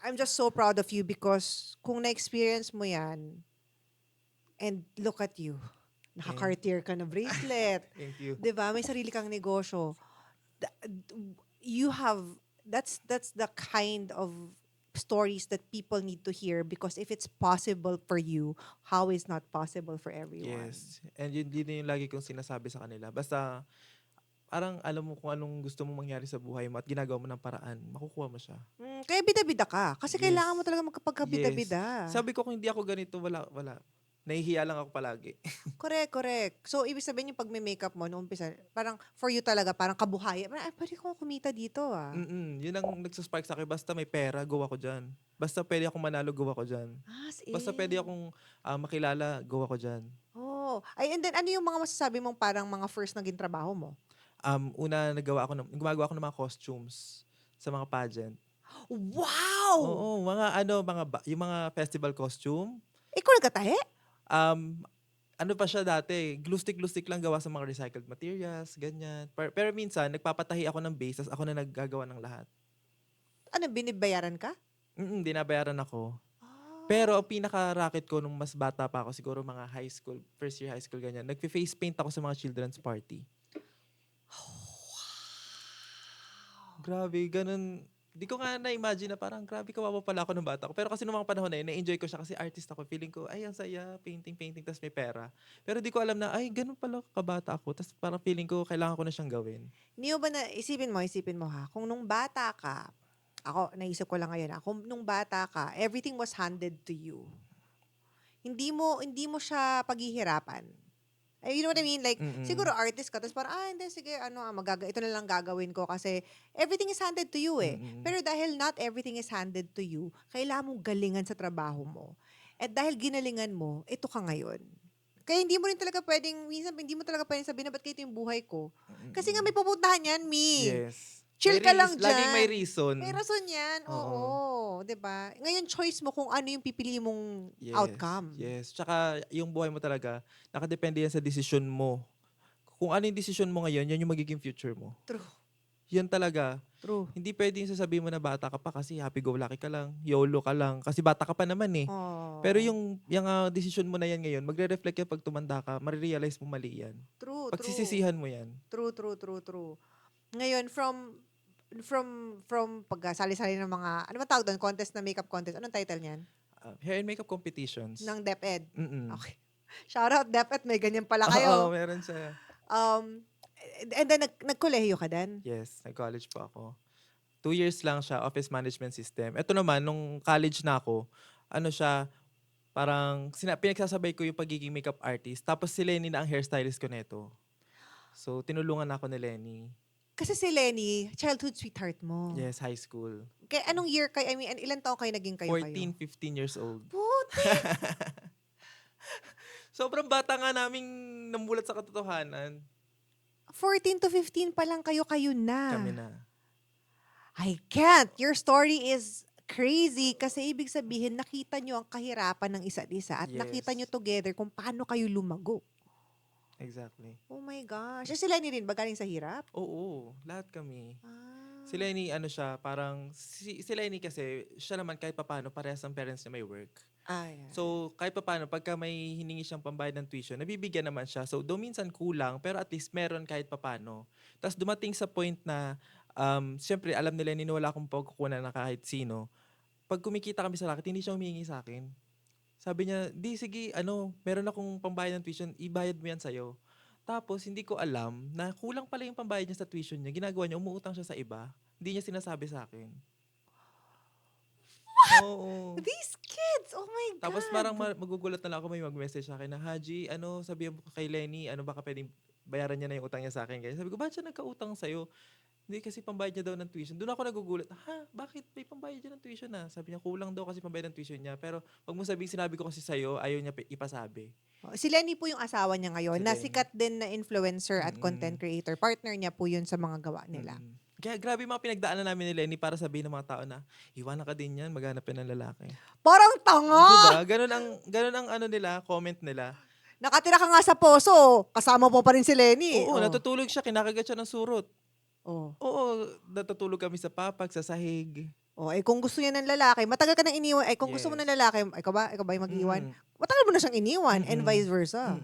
[SPEAKER 2] I'm just so proud of you because kung na-experience mo yan, and look at you, naka-Cartier ka na bracelet,
[SPEAKER 1] Thank you.
[SPEAKER 2] 'di ba? May sarili kang negosyo. You have, that's the kind of stories that people need to hear because if it's possible for you, how is not possible for everyone?
[SPEAKER 1] Yes. And yun din yung lagi kong sinasabi sa kanila. Basta, parang alam mo kung anong gusto mong mangyari sa buhay mo at ginagawa mo ng paraan, makukuha mo siya.
[SPEAKER 2] Kaya bida-bida ka. Kasi
[SPEAKER 1] Yes.
[SPEAKER 2] kailangan mo talaga magkapagkabida-bida.
[SPEAKER 1] Sabi ko kung hindi ako ganito, wala. Nahihiya lang ako palagi.
[SPEAKER 2] Correct. So, ibig sabihin yung pag may makeup mo, noong umpisa, parang for you talaga, parang kabuhayan. Ay, pwede ko kumita dito ah.
[SPEAKER 1] Yun ang nagsuspark sa akin. Basta may pera, go ako dyan. Basta pwede akong manalo, go ako dyan.
[SPEAKER 2] As
[SPEAKER 1] Basta pwede
[SPEAKER 2] in.
[SPEAKER 1] akong makilala, go ako dyan.
[SPEAKER 2] Oh. Ay, and then ano yung mga masasabi mong parang mga first naging trabaho mo?
[SPEAKER 1] Una, gumagawa ako ng mga costumes sa mga pageant.
[SPEAKER 2] Wow!
[SPEAKER 1] Oo, yung mga festival costume.
[SPEAKER 2] Ikaw nagkatahe?
[SPEAKER 1] Um, ano pa siya dati, glue-stick lang gawa sa mga recycled materials, ganyan. Pero minsan, nagpapatahi ako ng base, tas ako na naggagawa ng lahat.
[SPEAKER 2] Ano, binibayaran ka?
[SPEAKER 1] Dinabayaran ako.
[SPEAKER 2] Ah.
[SPEAKER 1] Pero ang pinaka-racket ko nung mas bata pa ako, siguro mga high school, first year high school, ganyan. Nagpe-face paint ako sa mga children's party. Grabe, ganun. Di ko nga na-imagine na parang grabe kawawa pala ako ng bata ko. Pero kasi nung mga panahon na yun, na-enjoy ko siya kasi artist ako. Feeling ko, ay, ang saya, painting, tas may pera. Pero di ko alam na, ay, ganun pala kabata ako. Tapos parang feeling ko, kailangan ko na siyang gawin.
[SPEAKER 2] Hindi mo ba na, isipin mo ha, kung nung bata ka, ako, naisip ko lang ngayon, kung nung bata ka, everything was handed to you. Hindi mo siya paghihirapan. Ay, you know what I mean? Like, siguro artist ka, tapos parang, hindi, sige, ito na lang gagawin ko kasi everything is handed to you eh. Pero dahil not everything is handed to you, kailangan mong galingan sa trabaho mo. At dahil ginalingan mo, ito ka ngayon. Kaya hindi mo rin talaga pwedeng, minsan hindi mo talaga pwedeng sabihin na ba't kayo ito yung buhay ko. Kasi nga may pupuntahan yan, Mi.
[SPEAKER 1] Yes.
[SPEAKER 2] Chill ka lang dyan.
[SPEAKER 1] Laging may reason.
[SPEAKER 2] May rason yan, oo. 'Di ba? Ngayon, choice mo kung ano yung pipili mong outcome.
[SPEAKER 1] Yes. Tsaka yung buhay mo talaga, nakadepende yan sa desisyon mo. Kung ano yung desisyon mo ngayon, yan yung magiging future mo.
[SPEAKER 2] True.
[SPEAKER 1] Yan talaga.
[SPEAKER 2] True.
[SPEAKER 1] Hindi pwede yung sasabihin mo na bata ka pa kasi happy-go-lucky ka lang, YOLO ka lang, kasi bata ka pa naman eh.
[SPEAKER 2] Oh.
[SPEAKER 1] Pero yung desisyon mo na yan ngayon, magre-reflect yan pag tumanda ka, marirealize mo mali yan.
[SPEAKER 2] True.
[SPEAKER 1] Pagsisisihan mo yan.
[SPEAKER 2] True. Ngayon, from pagkasali-sali ng mga, ano ba tawag doon? Contest na makeup contest. Anong title niyan?
[SPEAKER 1] Hair and makeup competitions.
[SPEAKER 2] Ng DepEd.
[SPEAKER 1] Mm-mm.
[SPEAKER 2] Okay. Shout out DepEd, may ganyan pala
[SPEAKER 1] Oo,
[SPEAKER 2] kayo.
[SPEAKER 1] meron siya.
[SPEAKER 2] And then, nagkolehiyo ka din?
[SPEAKER 1] Yes, nag-college po ako. 2 years lang siya, office management system. Ito naman, nung college na ako, ano siya, parang pinagsasabay ko yung pagiging makeup artist. Tapos si Lenny na ang hairstylist ko neto. So, tinulungan ako ni Lenny.
[SPEAKER 2] Kasi si Lenny, childhood sweetheart mo.
[SPEAKER 1] Yes, high school.
[SPEAKER 2] Kaya anong year kayo? I mean, ilan taon kayo naging kayo?
[SPEAKER 1] 14, 15 years old.
[SPEAKER 2] Puti!
[SPEAKER 1] Sobrang bata nga naming namulat sa katotohanan.
[SPEAKER 2] 14 to 15 pa lang kayo na.
[SPEAKER 1] Kami na.
[SPEAKER 2] I can't. Your story is crazy kasi ibig sabihin nakita nyo ang kahirapan ng isa't isa at
[SPEAKER 1] Yes.
[SPEAKER 2] nakita nyo together kung paano kayo lumago.
[SPEAKER 1] Exactly.
[SPEAKER 2] Oh my gosh. Si Lenny rin ba galing sa hirap?
[SPEAKER 1] Oo, lahat kami.
[SPEAKER 2] Ah.
[SPEAKER 1] Si Lenny, si Lenny kasi, siya naman kahit papano, parehas ang parents niya may work.
[SPEAKER 2] Ay.
[SPEAKER 1] So, kahit papano, pagka may hiningi siyang pambayad ng tuition, nabibigyan naman siya. So, though minsan kulang, pero at least meron kahit papano. Tapos dumating sa point na, siyempre, alam nila, wala akong pagkukunan na kahit sino. Pag kumikita kami sa racket, hindi siya humihingi sa akin. Sabi niya, sige, meron akong pambayad ng tuition, ibayad mo yan sa'yo. Tapos, hindi ko alam na kulang pala yung pambayad niya sa tuition niya. Ginagawa niya, umuutang siya sa iba. Hindi niya sinasabi sa akin. Oo.
[SPEAKER 2] These kids! Oh my God!
[SPEAKER 1] Tapos parang magugulat na lang ako, may mag-message sa akin na, Haji, sabihan mo kay Lenny, baka pwedeng bayaran niya na yung utang niya sa akin. Kaya sabi ko, bakit siya nagka-utang sa'yo? Hindi kasi pambayad niya daw ng tuition. Doon ako nagugulat, bakit may pambayad niya ng tuition na? Sabi niya, kulang daw kasi pambayad ng tuition niya. Pero pag mo sabihin, sinabi ko kasi sa'yo, ayaw niya ipasabi.
[SPEAKER 2] Si Lenny po yung asawa niya ngayon,
[SPEAKER 1] Si
[SPEAKER 2] na
[SPEAKER 1] Lenny.
[SPEAKER 2] sikat din na influencer at content creator. Partner niya po yun sa mga gawa nila.
[SPEAKER 1] Kaya grabe mga pinagdaanan namin ni Lenny para sabihin ng mga tao na, iwanan ka din yan, maghanap yan ng lalaki.
[SPEAKER 2] Parang tanga!
[SPEAKER 1] Diba? Ganun ang nila, comment nila.
[SPEAKER 2] Nakatira ka nga sa poso, kasama mo pa rin si Lenny.
[SPEAKER 1] Oo, natutulog siya, kinakagat siya ng surot.
[SPEAKER 2] Oh.
[SPEAKER 1] Oo, natutulog kami sa papag, sa sahig.
[SPEAKER 2] Oh, kung gusto niya ng lalaki, matagal ka nang iniwan. Kung gusto mo
[SPEAKER 1] Yes.
[SPEAKER 2] ng lalaki, ikaw ba yung mag-iwan? Matagal mo na siyang iniwan and vice versa.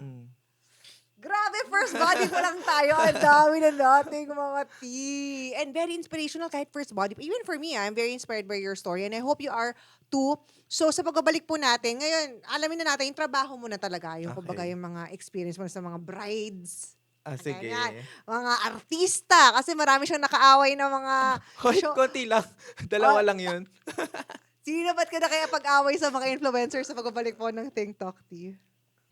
[SPEAKER 2] Grabe, first body pa lang tayo. Ang dami na nating mga tea. And very inspirational kahit first body. Even for me, I'm very inspired by your story and I hope you are too. So sa pagbabalik po natin, ngayon, alamin na natin yung trabaho mo na talaga. Yung
[SPEAKER 1] Okay.
[SPEAKER 2] kumbaga yung mga experience mo sa mga brides.
[SPEAKER 1] Sige.
[SPEAKER 2] Ganyan. Mga artista. Kasi marami siyang nakaaway na mga
[SPEAKER 1] Hoy,
[SPEAKER 2] show.
[SPEAKER 1] konti lang. Dalawa lang yun.
[SPEAKER 2] Sino ba't ka na kaya pag-away sa mga influencers sa pagbabalik po ng Think Talk Tea?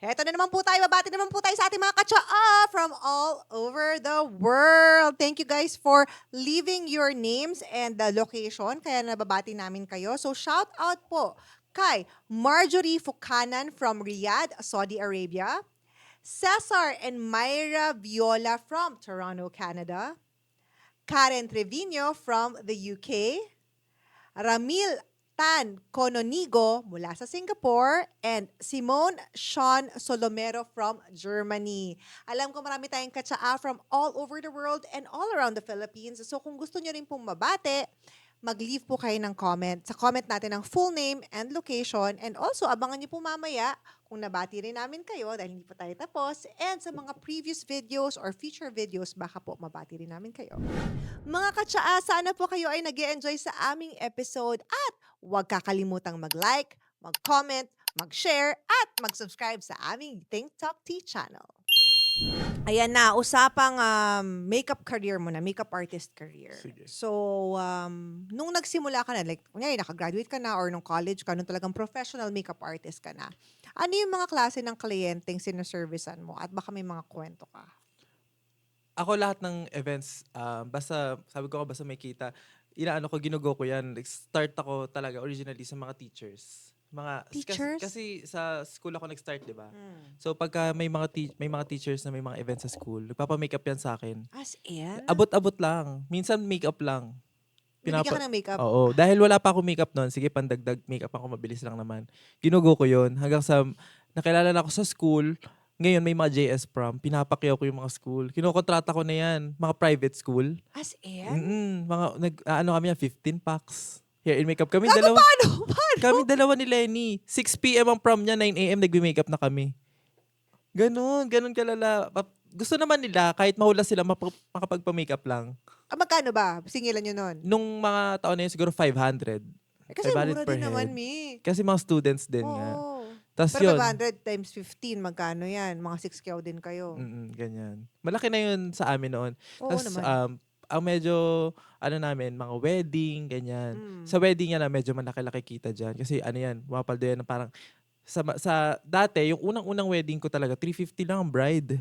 [SPEAKER 2] Heto na naman po tayo, babati naman po tayo sa ating mga katsaa from all over the world. Thank you guys for leaving your names and the location, kaya nababati namin kayo. So shout out po kay Marjorie Fukanan from Riyadh, Saudi Arabia. Cesar and Myra Viola from Toronto, Canada. Karen Trevino from the UK. Ramil Tan Cononigo mula sa Singapore, and Simone Sean Solomero from Germany. Alam ko marami tayong katsaa from all over the world and all around the Philippines. So kung gusto nyo rin pong mabate, mag-leave po kayo ng comment. Sa comment natin ng full name and location, and also abangan nyo po mamaya kung nabati rin namin kayo dahil hindi pa tayo tapos, and sa mga previous videos or future videos, baka po mabati rin namin kayo. Mga katsaa, sana po kayo ay nag-enjoy sa aming episode at huwag kakalimutang mag-like, mag-comment, mag-share at mag-subscribe sa aming Think Talk Tea channel. Ayan na, usapang makeup career mo na, makeup artist career.
[SPEAKER 1] Sige.
[SPEAKER 2] So, nung nagsimula ka na, like, kunyari, nakagraduate ka na or nung college ka, nung talagang professional makeup artist ka na, ano yung mga klase ng kliyenteng sinaservicean mo at baka may mga kwento ka?
[SPEAKER 1] Ako lahat ng events, basta, sabi ko basta may kita, inaano ko, ginugo ko yan. Start ako talaga originally sa mga teachers.
[SPEAKER 2] Teachers?
[SPEAKER 1] Kasi sa school ako nag-start, di ba? So pagka may mga teachers na may mga events sa school, nagpapa-makeup yan sa akin.
[SPEAKER 2] As in?
[SPEAKER 1] Abot-abot lang. Minsan makeup lang.
[SPEAKER 2] Bibigyan ka ng makeup?
[SPEAKER 1] Oo. Dahil wala pa ako makeup noon, sige, pandagdag makeup ako, mabilis lang naman. Ginugo ko yun. Hanggang sa nakilala na ako sa school, ngayon may mga JS prom, pinapakyaw ko yung mga school. Kinokontrata ko na yan, mga private school.
[SPEAKER 2] As in?
[SPEAKER 1] Ano kami yan, 15 packs. Here in makeup. Kami
[SPEAKER 2] Gago,
[SPEAKER 1] dalawa.
[SPEAKER 2] paano?
[SPEAKER 1] Kami dalawa ni Lenny. 6 p.m. ang prom niya, 9 a.m. nagbe-makeup na kami. Ganun kalala. Gusto naman nila, kahit mahula sila, makapagpa-makeup lang.
[SPEAKER 2] Magkano ba? Singilan nyo nun?
[SPEAKER 1] Nung mga taon na yun, siguro 500.
[SPEAKER 2] Kasi
[SPEAKER 1] 500
[SPEAKER 2] mura
[SPEAKER 1] per
[SPEAKER 2] din naman,
[SPEAKER 1] head.
[SPEAKER 2] Mi.
[SPEAKER 1] Kasi mga students din nga.
[SPEAKER 2] Oo.
[SPEAKER 1] Tapos
[SPEAKER 2] Pero
[SPEAKER 1] yun.
[SPEAKER 2] 500 times 15, magkano yan? Mga 6 kyaw din kayo.
[SPEAKER 1] Ganyan. Malaki na yun sa amin noon.
[SPEAKER 2] Oo
[SPEAKER 1] Tapos,
[SPEAKER 2] naman.
[SPEAKER 1] ang medyo, namin, mga wedding, ganyan. Sa wedding yan na medyo malaki-laki kita dyan. Kasi yan, mapaldo yan na parang, sa dati, yung unang-unang wedding ko talaga, 350 lang ang bride.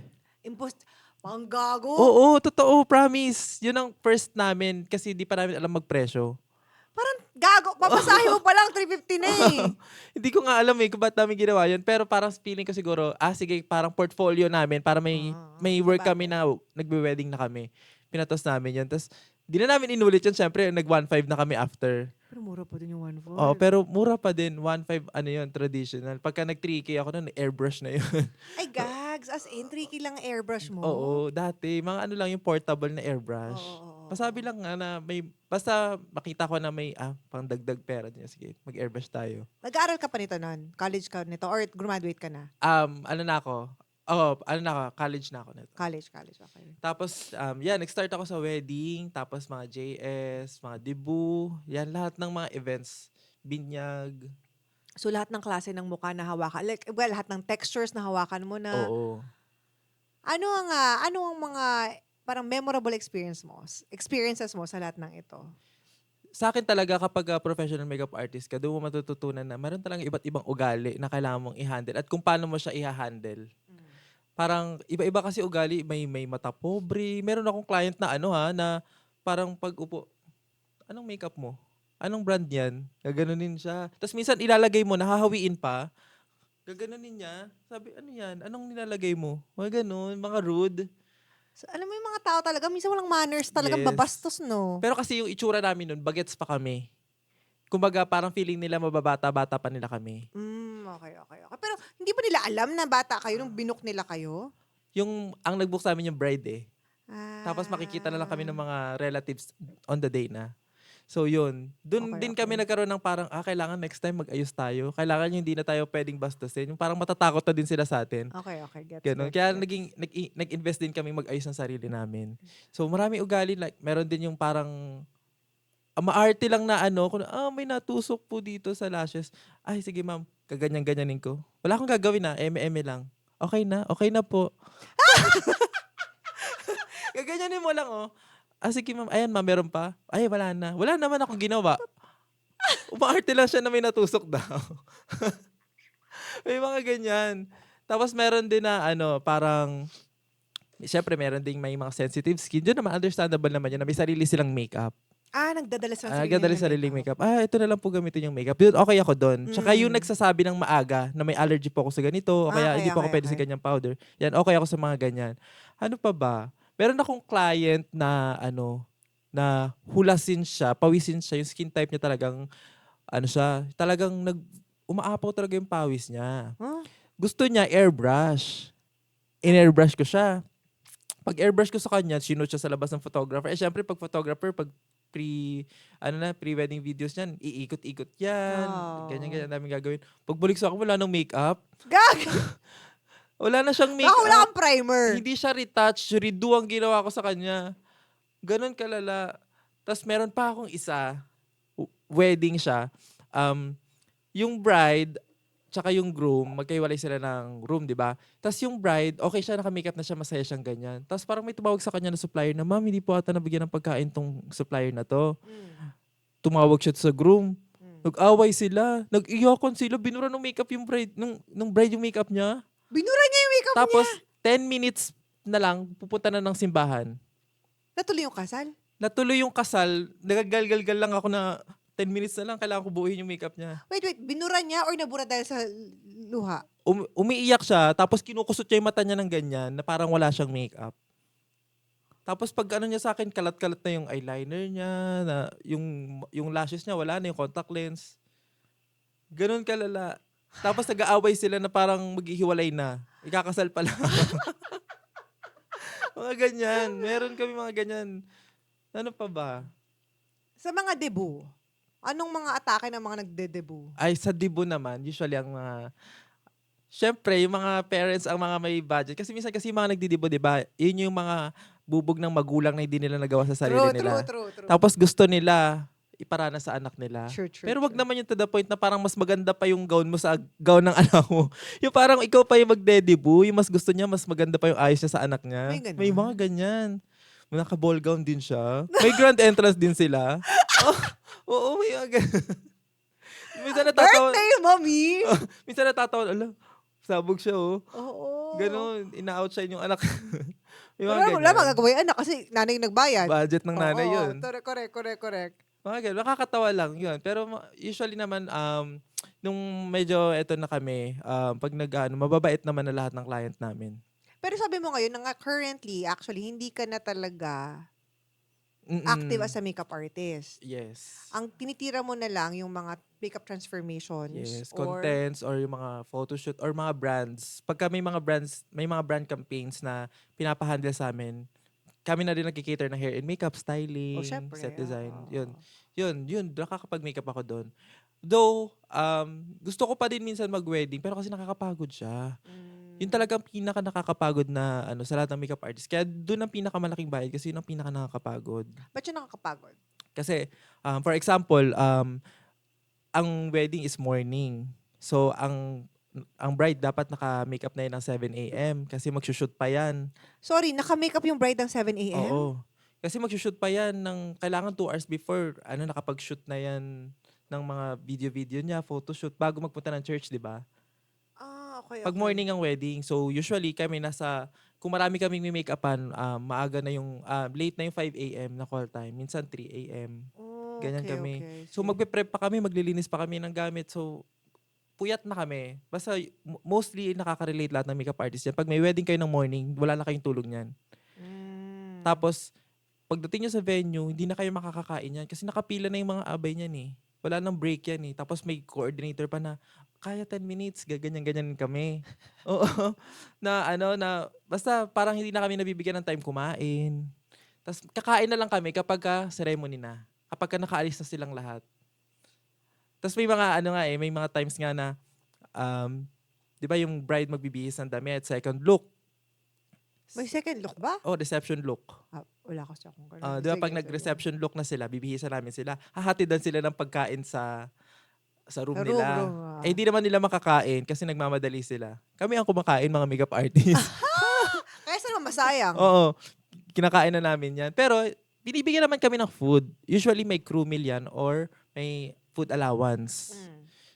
[SPEAKER 2] Pang gago.
[SPEAKER 1] Oo, totoo, promise. Yun ang first namin kasi di pa namin alam magpresyo.
[SPEAKER 2] Parang gago. Papasahe mo pa lang, 350 na eh.
[SPEAKER 1] Hindi ko nga alam kung ba't namin ginawa yun. Pero parang feeling ko siguro, sige, parang portfolio namin para may work kami na nagbe-wedding na kami. Pinatos namin yun. Tapos, di na namin inulit yun. Siyempre, nag-1.5 na kami after.
[SPEAKER 2] Pero mura pa din yung 1.4.
[SPEAKER 1] Oo, pero mura pa din. 1.5, yun, traditional. Pagka nag-3K ako nun, airbrush na yun.
[SPEAKER 2] Ay, gags. As in, tricky lang ang airbrush mo.
[SPEAKER 1] Oo, dati. Mga lang yung portable na airbrush.
[SPEAKER 2] Oo.
[SPEAKER 1] Pasabi lang nga na basta makita ko na may, pang dagdag pera niya. Sige, mag-airbrush tayo.
[SPEAKER 2] Nag-aaral ka pa nito nun? College ka nito? Or graduate ka na?
[SPEAKER 1] College na ako nito.
[SPEAKER 2] College, okay.
[SPEAKER 1] Tapos, nag-start ako sa wedding, tapos mga JS, mga debut, yan, lahat ng mga events, binyag.
[SPEAKER 2] So, lahat ng klase ng mukha na hawakan, lahat ng textures na hawakan mo na.
[SPEAKER 1] Oo.
[SPEAKER 2] Ano ang mga parang memorable experiences mo sa lahat ng ito?
[SPEAKER 1] Sa akin talaga, kapag professional makeup artist ka, doon mo matututunan na meron talagang iba't ibang ugali na kailangan mong i-handle at kung paano mo siya i-handle. Parang iba-iba kasi ugali, may mata pobre. Meron akong client na na parang pag-upo, anong makeup mo? Anong brand yan? Gaganunin siya. Tapos minsan ilalagay mo, nahahawiin pa. Gaganunin niya. Sabi, ano yan? Anong nilalagay mo? Mga ganun, mga rude.
[SPEAKER 2] So, alam mo yung mga tao talaga, minsan walang manners talaga,
[SPEAKER 1] Yes.
[SPEAKER 2] babastos, no?
[SPEAKER 1] Pero kasi yung itsura namin nun, bagets pa kami. Kumbaga, parang feeling nila mababata-bata pa nila kami.
[SPEAKER 2] Okay. Pero hindi ba nila alam na bata kayo nung binook nila kayo?
[SPEAKER 1] Ang nag-book sa amin yung bride eh.
[SPEAKER 2] Ah.
[SPEAKER 1] Tapos makikita na lang kami ng mga relatives on the day na. So yun, dun din kami nagkaroon ng parang, kailangan next time mag-ayos tayo. Kailangan yung hindi na tayo pwedeng bastusin. Yung parang matatakot na din sila sa atin.
[SPEAKER 2] Okay. Gets.
[SPEAKER 1] Ganun. Kaya nag-invest din kami mag-ayos ng sarili namin. So marami ugali, like meron din yung parang maarte lang na may natusok po dito sa lashes. Ay, sige ma'am, kaganyan-ganyanin ko. Wala akong gagawin eme lang. Okay na po. Gaganyanin mo lang sige ma'am, ayan ma'am, meron pa? Ay, wala na. Wala naman akong ginawa. Umaarte lang siya na may natusok daw. May mga ganyan. Tapos meron din na parang syempre meron ding may mga sensitive skin. Diyan naman understandable naman yun na may sarili silang makeup.
[SPEAKER 2] Nagdadala sa sarili
[SPEAKER 1] Gadali
[SPEAKER 2] nila
[SPEAKER 1] sariling
[SPEAKER 2] makeup.
[SPEAKER 1] makeup. Ito na lang po gamitin yung makeup. Yun, okay ako doon. Tsaka yung
[SPEAKER 2] Mm.
[SPEAKER 1] nagsasabi ng maaga na may allergy po ako sa ganito o kaya
[SPEAKER 2] Okay,
[SPEAKER 1] hindi po ako
[SPEAKER 2] okay,
[SPEAKER 1] pwede sa
[SPEAKER 2] okay.
[SPEAKER 1] ganyang powder. Yan, okay ako sa mga ganyan. Ano pa ba? Meron akong client na na hulasin siya, pawisin siya, yung skin type niya talagang siya, talagang umaapaw talaga yung pawis niya.
[SPEAKER 2] Huh?
[SPEAKER 1] Gusto niya airbrush. In-airbrush ko siya. Pag airbrush ko sa kanya, sinut siya sa labas ng photographer. Syempre pag photographer, pag pre-wedding videos niyan, iikot-ikot yan. Ganyan,
[SPEAKER 2] Oh.
[SPEAKER 1] daming gagawin. Pagbalik sa akin, wala nang makeup.
[SPEAKER 2] Gag!
[SPEAKER 1] Wala na siyang
[SPEAKER 2] Baka wala
[SPEAKER 1] makeup.
[SPEAKER 2] kang primer.
[SPEAKER 1] Hindi siya retouch, redo ang ginawa ko sa kanya. Ganon kalala. Tapos meron pa akong isa, wedding siya. Yung bride, tsaka yung groom, magkaiwalay sila ng room, di ba? Tapos yung bride, okay siya, naka-makeup na siya, masaya siyang ganyan. Tapos parang may tumawag sa kanya na supplier na, ma'am, hindi po ata nabigyan ng pagkain tong supplier na to.
[SPEAKER 2] Mm.
[SPEAKER 1] Tumawag siya sa groom.
[SPEAKER 2] Mm.
[SPEAKER 1] Nag-away sila. Nag-iyakan sila. Binura ng makeup yung bride. Nung bride yung makeup niya.
[SPEAKER 2] Binura niya yung makeup
[SPEAKER 1] Tapos,
[SPEAKER 2] niya.
[SPEAKER 1] 10 minutes na lang, pupunta na ng simbahan.
[SPEAKER 2] Natuloy yung kasal.
[SPEAKER 1] Natuloy yung kasal. Nagagalgal lang ako na 10 minutes na lang, kailangan ko buuhin yung makeup niya.
[SPEAKER 2] Wait. Binura niya or nabura dahil sa luha?
[SPEAKER 1] Umiiyak siya, tapos kinukusot niya yung mata niya ng ganyan, na parang wala siyang makeup. Tapos pag niya sa akin, kalat-kalat na yung eyeliner niya, na yung lashes niya, wala na yung contact lens. Ganun kalala. Tapos nag-aaway sila na parang maghihiwalay na. Ikakasal pa lang. Mga ganyan. Meron kami mga ganyan. Ano pa ba?
[SPEAKER 2] Sa mga debut, anong mga atake ng mga nagde-debut?
[SPEAKER 1] Ay, sa debut naman, usually ang mga... Siyempre, yung mga parents ang mga may budget. Kasi minsan kasi yung mga nagdidibo, di ba? Yun yung mga bubog ng magulang na hindi nila nagawa sa sarili nila.
[SPEAKER 2] True.
[SPEAKER 1] Tapos gusto nila iparana sa anak nila.
[SPEAKER 2] True.
[SPEAKER 1] Pero wag naman yung to the point na parang mas maganda pa yung gown mo sa gown ng anak mo. Yung parang ikaw pa yung magde-debut, yung mas gusto niya, mas maganda pa yung ayos niya sa anak niya.
[SPEAKER 2] May ganon?
[SPEAKER 1] May mga ganyan. Naka-ball gown din siya. May grand entrance din sila. Oo, may mga ganyan. Minsan natatawa.
[SPEAKER 2] Birthday, mommy!
[SPEAKER 1] Minsan natatawa. Ala, sabog siya
[SPEAKER 2] Oo.
[SPEAKER 1] Ganon, ina-outshine yung anak. Yung mga
[SPEAKER 2] Wala
[SPEAKER 1] ganyan.
[SPEAKER 2] magagawa yung anak kasi nanay yung nagbayad.
[SPEAKER 1] Budget ng nanay
[SPEAKER 2] Oo,
[SPEAKER 1] yun.
[SPEAKER 2] Correct.
[SPEAKER 1] Mga ganun, nakakatawa lang yun. Pero usually naman, nung medyo eto na kami, pag mababait naman na lahat ng client namin.
[SPEAKER 2] Pero sabi mo ngayon na nga currently, actually, hindi ka na talaga
[SPEAKER 1] Mm-mm.
[SPEAKER 2] active as a makeup artist.
[SPEAKER 1] Yes.
[SPEAKER 2] Ang tinitira mo na lang yung mga makeup transformations.
[SPEAKER 1] Yes,
[SPEAKER 2] or
[SPEAKER 1] contents or yung mga photoshoot or mga brands. Pagka may mga brand campaigns na pinapahandle sa amin, kami na rin nagkikater ng hair and makeup, styling,
[SPEAKER 2] syempre,
[SPEAKER 1] set design.
[SPEAKER 2] oo.
[SPEAKER 1] Yun, nakakapag-makeup ako doon. Though, gusto ko pa din minsan mag-wedding, pero kasi nakakapagod siya. Yun talagang pinaka nakakapagod na sa lahat ng makeup artist. Kaya doon ang pinakamalaking bayad kasi yun ang pinaka nakakapagod.
[SPEAKER 2] Ba't yun nakakapagod?
[SPEAKER 1] Kasi, for example, ang wedding is morning. So, ang bride dapat naka-makeup na yun ng 7 a.m. kasi magsushoot pa yan.
[SPEAKER 2] Sorry, naka-makeup yung bride ng 7 a.m.?
[SPEAKER 1] Oo. Kasi magsushoot pa yan ng kailangan 2 hours before nakapag-shoot na yan ng mga video-video niya, photoshoot bago magpunta ng church, di ba?
[SPEAKER 2] Okay.
[SPEAKER 1] Pag morning ang wedding, so usually kami kung marami kaming may make-upan, maaga na yung, late na yung 5 a.m. na call time. Minsan 3 a.m. Ganyan kami. So magpe-prep pa kami, maglilinis pa kami ng gamit. So puyat na kami. Basta mostly nakaka-relate lahat ng makeup artist yan. Pag may wedding kayo ng morning, wala na kayong tulog niyan. Tapos, pagdating nyo sa venue, hindi na kayo makakakain yan. Kasi nakapila na yung mga abay niyan eh. Wala nang break yan eh. Tapos may coordinator pa na, kaya 10 minutes, gaganyan-ganyan kami. Oo. Basta parang hindi na kami nabibigyan ng time kumain. Tapos kakain na lang kami kapag ceremony na. Kapag nakaalis na silang lahat. Tapos may mga may mga times nga na, di ba yung bride magbibihis ng damit, second look.
[SPEAKER 2] May second look ba?
[SPEAKER 1] Oh, reception look.
[SPEAKER 2] Wala kasi akong ganun.
[SPEAKER 1] Di ba
[SPEAKER 2] Sige,
[SPEAKER 1] pag
[SPEAKER 2] sige.
[SPEAKER 1] nag-reception look na sila, bibihisan namin sila. Hahatidan sila ng pagkain sa room
[SPEAKER 2] Sa
[SPEAKER 1] nila.
[SPEAKER 2] room,
[SPEAKER 1] Hindi naman nila makakain kasi nagmamadali sila. Kami ang kumakain, mga makeup artists.
[SPEAKER 2] Kaya saan naman masayang?
[SPEAKER 1] Oo. Kinakain na namin yan. Pero binibigyan naman kami ng food. Usually may crew meal yan or may food allowance.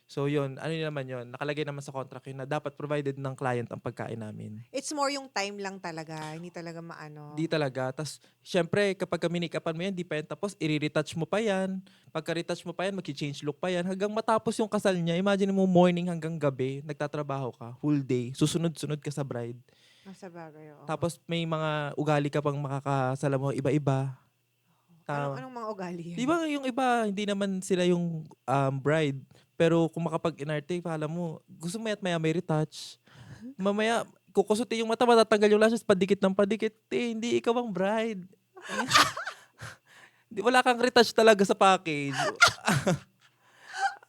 [SPEAKER 1] So yun, ano yun naman yun, nakalagay naman sa contract yun na dapat provided ng client ang pagkain namin.
[SPEAKER 2] It's more yung time lang talaga, hindi talaga maano.
[SPEAKER 1] Di talaga. Tapos, syempre, kapag minake-upan mo yan, di pa yan tapos, i-retouch mo pa yan. Pagka-retouch mo pa yan, mag-change look pa yan. Hanggang matapos yung kasal niya, imagine mo morning hanggang gabi, nagtatrabaho ka, whole day, susunod-sunod ka sa bride.
[SPEAKER 2] Nasa bagay, oo.
[SPEAKER 1] Tapos, may mga ugali ka pang makakasala mo, iba-iba.
[SPEAKER 2] Anong mga ugali yan?
[SPEAKER 1] Di ba yung iba, hindi naman sila yung bride. Pero kung makapag-inarte, alam mo, gusto mo maya may retouch. Mamaya, kukusutin yung mata, matatanggal yung lashes, padikit ng padikit. Hindi ikaw ang bride. Wala kang retouch talaga sa package.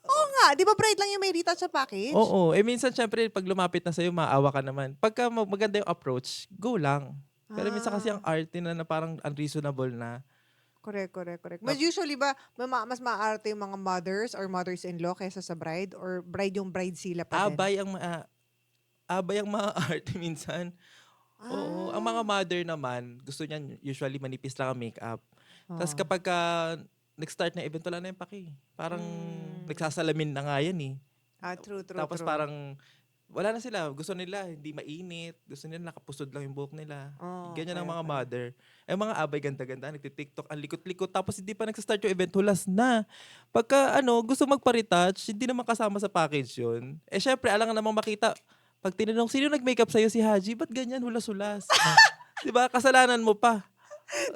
[SPEAKER 2] Oo nga, di ba bride lang yung may retouch sa package?
[SPEAKER 1] Oo. Minsan, syempre, pag lumapit na sa'yo, maawa ka naman. Pagka maganda yung approach, go lang. Pero minsan kasi ang arte na parang unreasonable na.
[SPEAKER 2] Correct. Mas usually ba, mas maarte yung mga mothers or mothers-in-law kaysa sa bride? Or bride yung bride sila pa din?
[SPEAKER 1] Abay ang mga arte minsan. Oo. Ang mga mother naman, gusto niyan usually manipis lang ang makeup. Tapos kapag nag-start na event, wala na yung paki. Parang nagsasalamin na nga yan eh.
[SPEAKER 2] True.
[SPEAKER 1] Tapos parang wala na sila. Gusto nila hindi mainit. Gusto nila nakapusod lang yung buhok nila. Ganyan ang mga mother. Mga abay ganda-ganda, nagtitiktok, ang likot-likot. Tapos hindi pa nagsastart yung event, hulas na. Pagka gusto magpa-retouch, hindi naman kasama sa package yun. Syempre, alang namang makita. Pag tinanong, sino nag-makeup sa'yo? Si Haji? Ba't ganyan? Hulas-hulas. Diba? Kasalanan mo pa.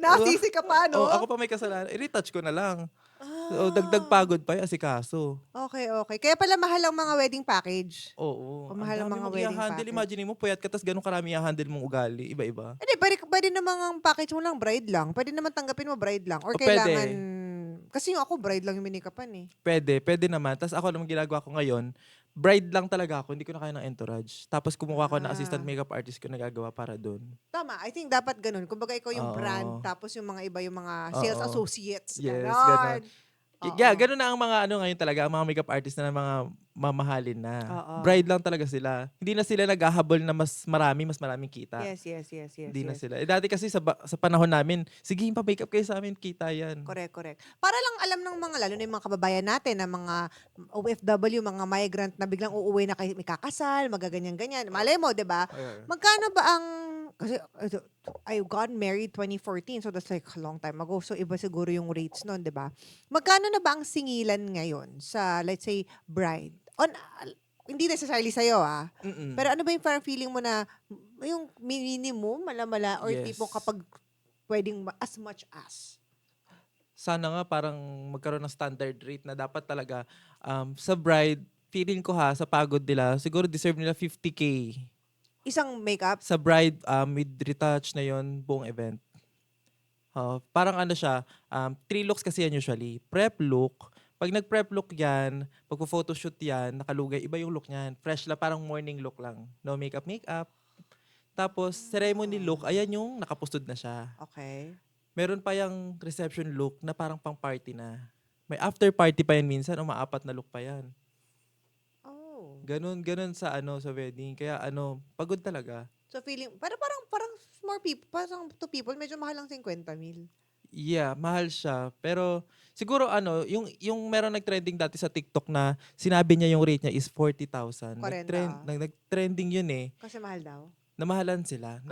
[SPEAKER 2] Nasisi ka pa, no?
[SPEAKER 1] Ako pa may kasalanan. I-retouch ko na lang. So, dagdag pagod pa yung asikaso.
[SPEAKER 2] Okay. Kaya pala mahal ang mga wedding package.
[SPEAKER 1] Oo.
[SPEAKER 2] Mahal ang mga wedding
[SPEAKER 1] handle.
[SPEAKER 2] package.
[SPEAKER 1] Imagine mo, puyat ka, tapos ganun karami i-handle mong ugali. Iba-iba.
[SPEAKER 2] Hindi, pwede namang ang package mo lang bride lang. Pwede naman tanggapin mo bride lang. Or
[SPEAKER 1] Pwede.
[SPEAKER 2] kailangan... Kasi yung ako, bride lang yung minikapan eh.
[SPEAKER 1] Pwede naman. Tapos ako naman ginagawa ko ngayon, bride lang talaga ako, hindi ko na kaya ng entourage. Tapos kumuha ko ng assistant makeup artist ko nagagawa para doon.
[SPEAKER 2] Tama. I think dapat ganun. Kumbaga ikaw yung
[SPEAKER 1] Oo.
[SPEAKER 2] brand, tapos yung mga iba yung mga sales
[SPEAKER 1] Oo.
[SPEAKER 2] associates.
[SPEAKER 1] Yes,
[SPEAKER 2] Ganon.
[SPEAKER 1] ganun.
[SPEAKER 2] Oo.
[SPEAKER 1] Ganun na ang mga ngayon talaga, ang mga makeup artist na mga mamahalin na.
[SPEAKER 2] Oo.
[SPEAKER 1] Bride lang talaga sila. Hindi na sila naghahabol na mas maraming kita.
[SPEAKER 2] Yes.
[SPEAKER 1] Hindi na sila. Dati kasi sa panahon namin, sige, pa-makeup kayo sa amin, kita yan.
[SPEAKER 2] Correct. Para lang alam ng mga, lalo na yung mga kababayan natin, na mga OFW, mga migrant na biglang uuwi na may kakasal, magaganyan-ganyan. Malay mo, di ba? Magkano ba ang... Kasi I got married 2014, so that's like a long time ago. So iba siguro yung rates nun, di ba? Magkano na ba ang singilan ngayon sa, let's say, bride? Hindi necessarily sa'yo,
[SPEAKER 1] Mm-mm.
[SPEAKER 2] Pero ano ba yung parang feeling mo na yung minimum, mala or
[SPEAKER 1] Yes.
[SPEAKER 2] tipo kapag pwedeng as much as?
[SPEAKER 1] Sana nga parang magkaroon ng standard rate na dapat talaga sa bride, feeling ko sa pagod nila, siguro deserve nila 50K.
[SPEAKER 2] Isang makeup?
[SPEAKER 1] Sa bride, with retouch na yon buong event. Parang siya, 3 looks kasi yan usually. Prep look, pag nag-prep look yan, pag-photoshoot yan, nakalugay, iba yung look niyan. Fresh lang, parang morning look lang. No makeup. Tapos, ceremony look, ayan yung nakapustod na siya.
[SPEAKER 2] Okay.
[SPEAKER 1] Meron pa yung reception look na parang pang party na. May after party pa yan minsan, umaapat na look pa yan.
[SPEAKER 2] Oh.
[SPEAKER 1] Ganun sa sa wedding. Kaya pagod talaga.
[SPEAKER 2] So feeling, parang more people, parang to people, medyo mahal ang 50,000.
[SPEAKER 1] Yeah, mahal siya. Pero siguro yung meron nag-trending dati sa TikTok na sinabi niya yung rate niya is 40,000.
[SPEAKER 2] 40.
[SPEAKER 1] Nag-trending yun eh.
[SPEAKER 2] Kasi mahal daw.
[SPEAKER 1] Namahalan sila.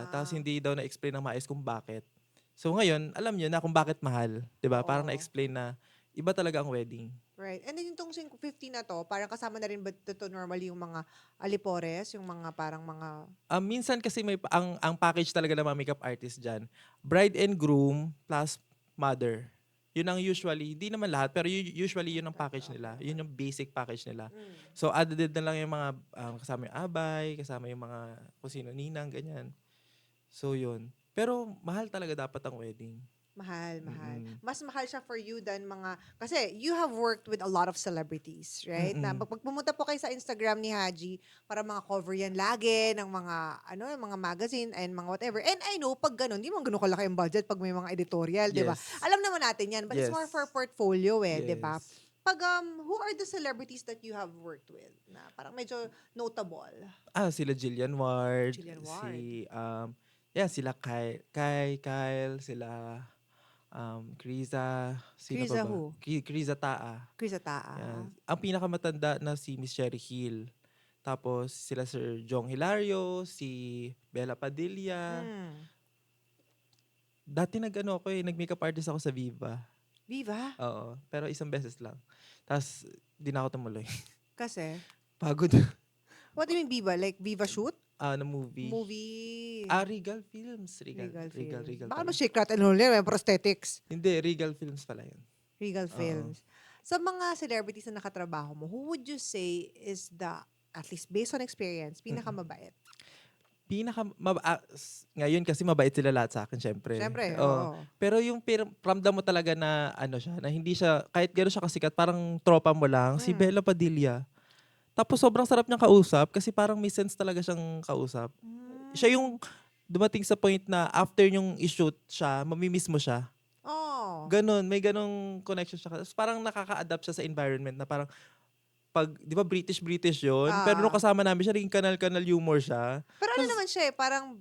[SPEAKER 1] Tapos hindi daw na-explain ng maayos kung bakit. So ngayon, alam niyo na kung bakit mahal. 'Di ba? Parang
[SPEAKER 2] Oo.
[SPEAKER 1] na-explain na iba talaga ang wedding.
[SPEAKER 2] Right. And then yung tong 50 na to, parang kasama na rin ba ito normally yung mga alipores, yung mga parang mga...
[SPEAKER 1] Minsan kasi may ang package talaga ng mga makeup artist diyan. Bride and groom plus mother. Yun ang usually, hindi naman lahat, pero usually yun ang package nila. Yun yung basic package nila. So added na lang yung mga kasama yung abay, kasama yung mga kung sino ninang, ganyan. So yun. Pero mahal talaga dapat ang wedding.
[SPEAKER 2] Mahal.
[SPEAKER 1] Mm-mm.
[SPEAKER 2] Mas mahal siya for you than mga... Kasi you have worked with a lot of celebrities, right? Na
[SPEAKER 1] Mm-mm.
[SPEAKER 2] pag pumunta po kayo sa Instagram ni Haji, para mga cover yan lagi ng mga, mga magazine and mga whatever. And I know, pag ganun, di mo ganun kalaki ang budget pag may mga editorial, di ba?
[SPEAKER 1] Yes.
[SPEAKER 2] Alam naman natin yan, but it's
[SPEAKER 1] Yes.
[SPEAKER 2] more for portfolio di ba?
[SPEAKER 1] Yes.
[SPEAKER 2] Pag, who are the celebrities that you have worked with? Na parang medyo notable.
[SPEAKER 1] Sila Jillian Ward.
[SPEAKER 2] Jillian Ward.
[SPEAKER 1] Sila Kyle, sila Kriza, sino
[SPEAKER 2] Kriza
[SPEAKER 1] pa ba?
[SPEAKER 2] who?
[SPEAKER 1] Kriza Taa.
[SPEAKER 2] Chris Ataa.
[SPEAKER 1] Yan. Ang pinakamatanda na si Miss Cherry Hill. Tapos sila Sir Jong Hilario, si Bella Padilla.
[SPEAKER 2] Hmm.
[SPEAKER 1] Dati nag-makeup artist ako sa Viva.
[SPEAKER 2] Viva?
[SPEAKER 1] Oo, pero isang beses lang. Tapos di na ako tumuloy.
[SPEAKER 2] Kasi?
[SPEAKER 1] Pagod.
[SPEAKER 2] What do you mean Viva? Like Viva Shoot?
[SPEAKER 1] Na movie.
[SPEAKER 2] Movie.
[SPEAKER 1] Regal Films. Regal
[SPEAKER 2] Films. Baka
[SPEAKER 1] pala.
[SPEAKER 2] no Shake, Rat, and Roll yan, may prosthetics.
[SPEAKER 1] Hindi, Regal Films pala yun.
[SPEAKER 2] Regal
[SPEAKER 1] Oo.
[SPEAKER 2] Films. Sa mga celebrities na nakatrabaho mo, who would you say is the, at least based on experience, pinakamabait?
[SPEAKER 1] Ngayon kasi mabait sila lahat sa akin, syempre.
[SPEAKER 2] Siyempre,
[SPEAKER 1] Oo.
[SPEAKER 2] oo.
[SPEAKER 1] Pero yung ramdam mo talaga na na hindi siya, kahit gano'n siya kasikat, parang tropa mo lang, si
[SPEAKER 2] Mm.
[SPEAKER 1] Bella Padilla. Tapos sobrang sarap niyang kausap kasi parang may sense talaga siyang kausap. Siya yung dumating sa point na after yung i-shoot siya, mamimiss mo siya.
[SPEAKER 2] Oh.
[SPEAKER 1] Ganon, may ganong connection siya. Tapos parang nakaka-adapt siya sa environment na parang di ba British yun? Pero nung
[SPEAKER 2] Ah.
[SPEAKER 1] kasama namin siya, naging kanal humor siya.
[SPEAKER 2] Pero ano
[SPEAKER 1] Tas-
[SPEAKER 2] naman siya eh, parang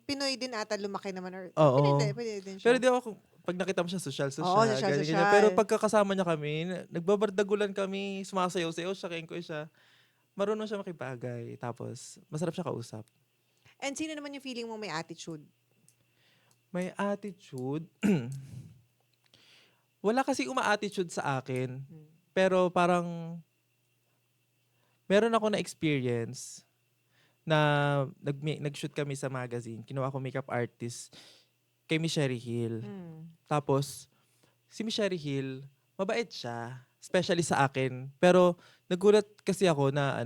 [SPEAKER 2] Pinoy din ata lumaki naman. Or,
[SPEAKER 1] Oo.
[SPEAKER 2] pwede din siya.
[SPEAKER 1] Pero di ako, pag nakita mo siya, social.
[SPEAKER 2] Oo, social.
[SPEAKER 1] Ganyan. Pero pagkakasama niya kami, nagbabardagulan kami, sumasayaw-sayaw siya, kengkoy siya. Marunong siya makibagay. Tapos, masarap siya kausap.
[SPEAKER 2] And sino naman yung feeling mo may attitude?
[SPEAKER 1] May attitude. Wala kasi uma-attitude sa akin. Pero parang, meron ako na experience na nag-shoot kami sa magazine. Kinuha ko makeup artist kay Miss Cherry Hill. Tapos, si Miss Cherry Hill, mabait siya. Especially sa akin. Pero, nagulat kasi ako na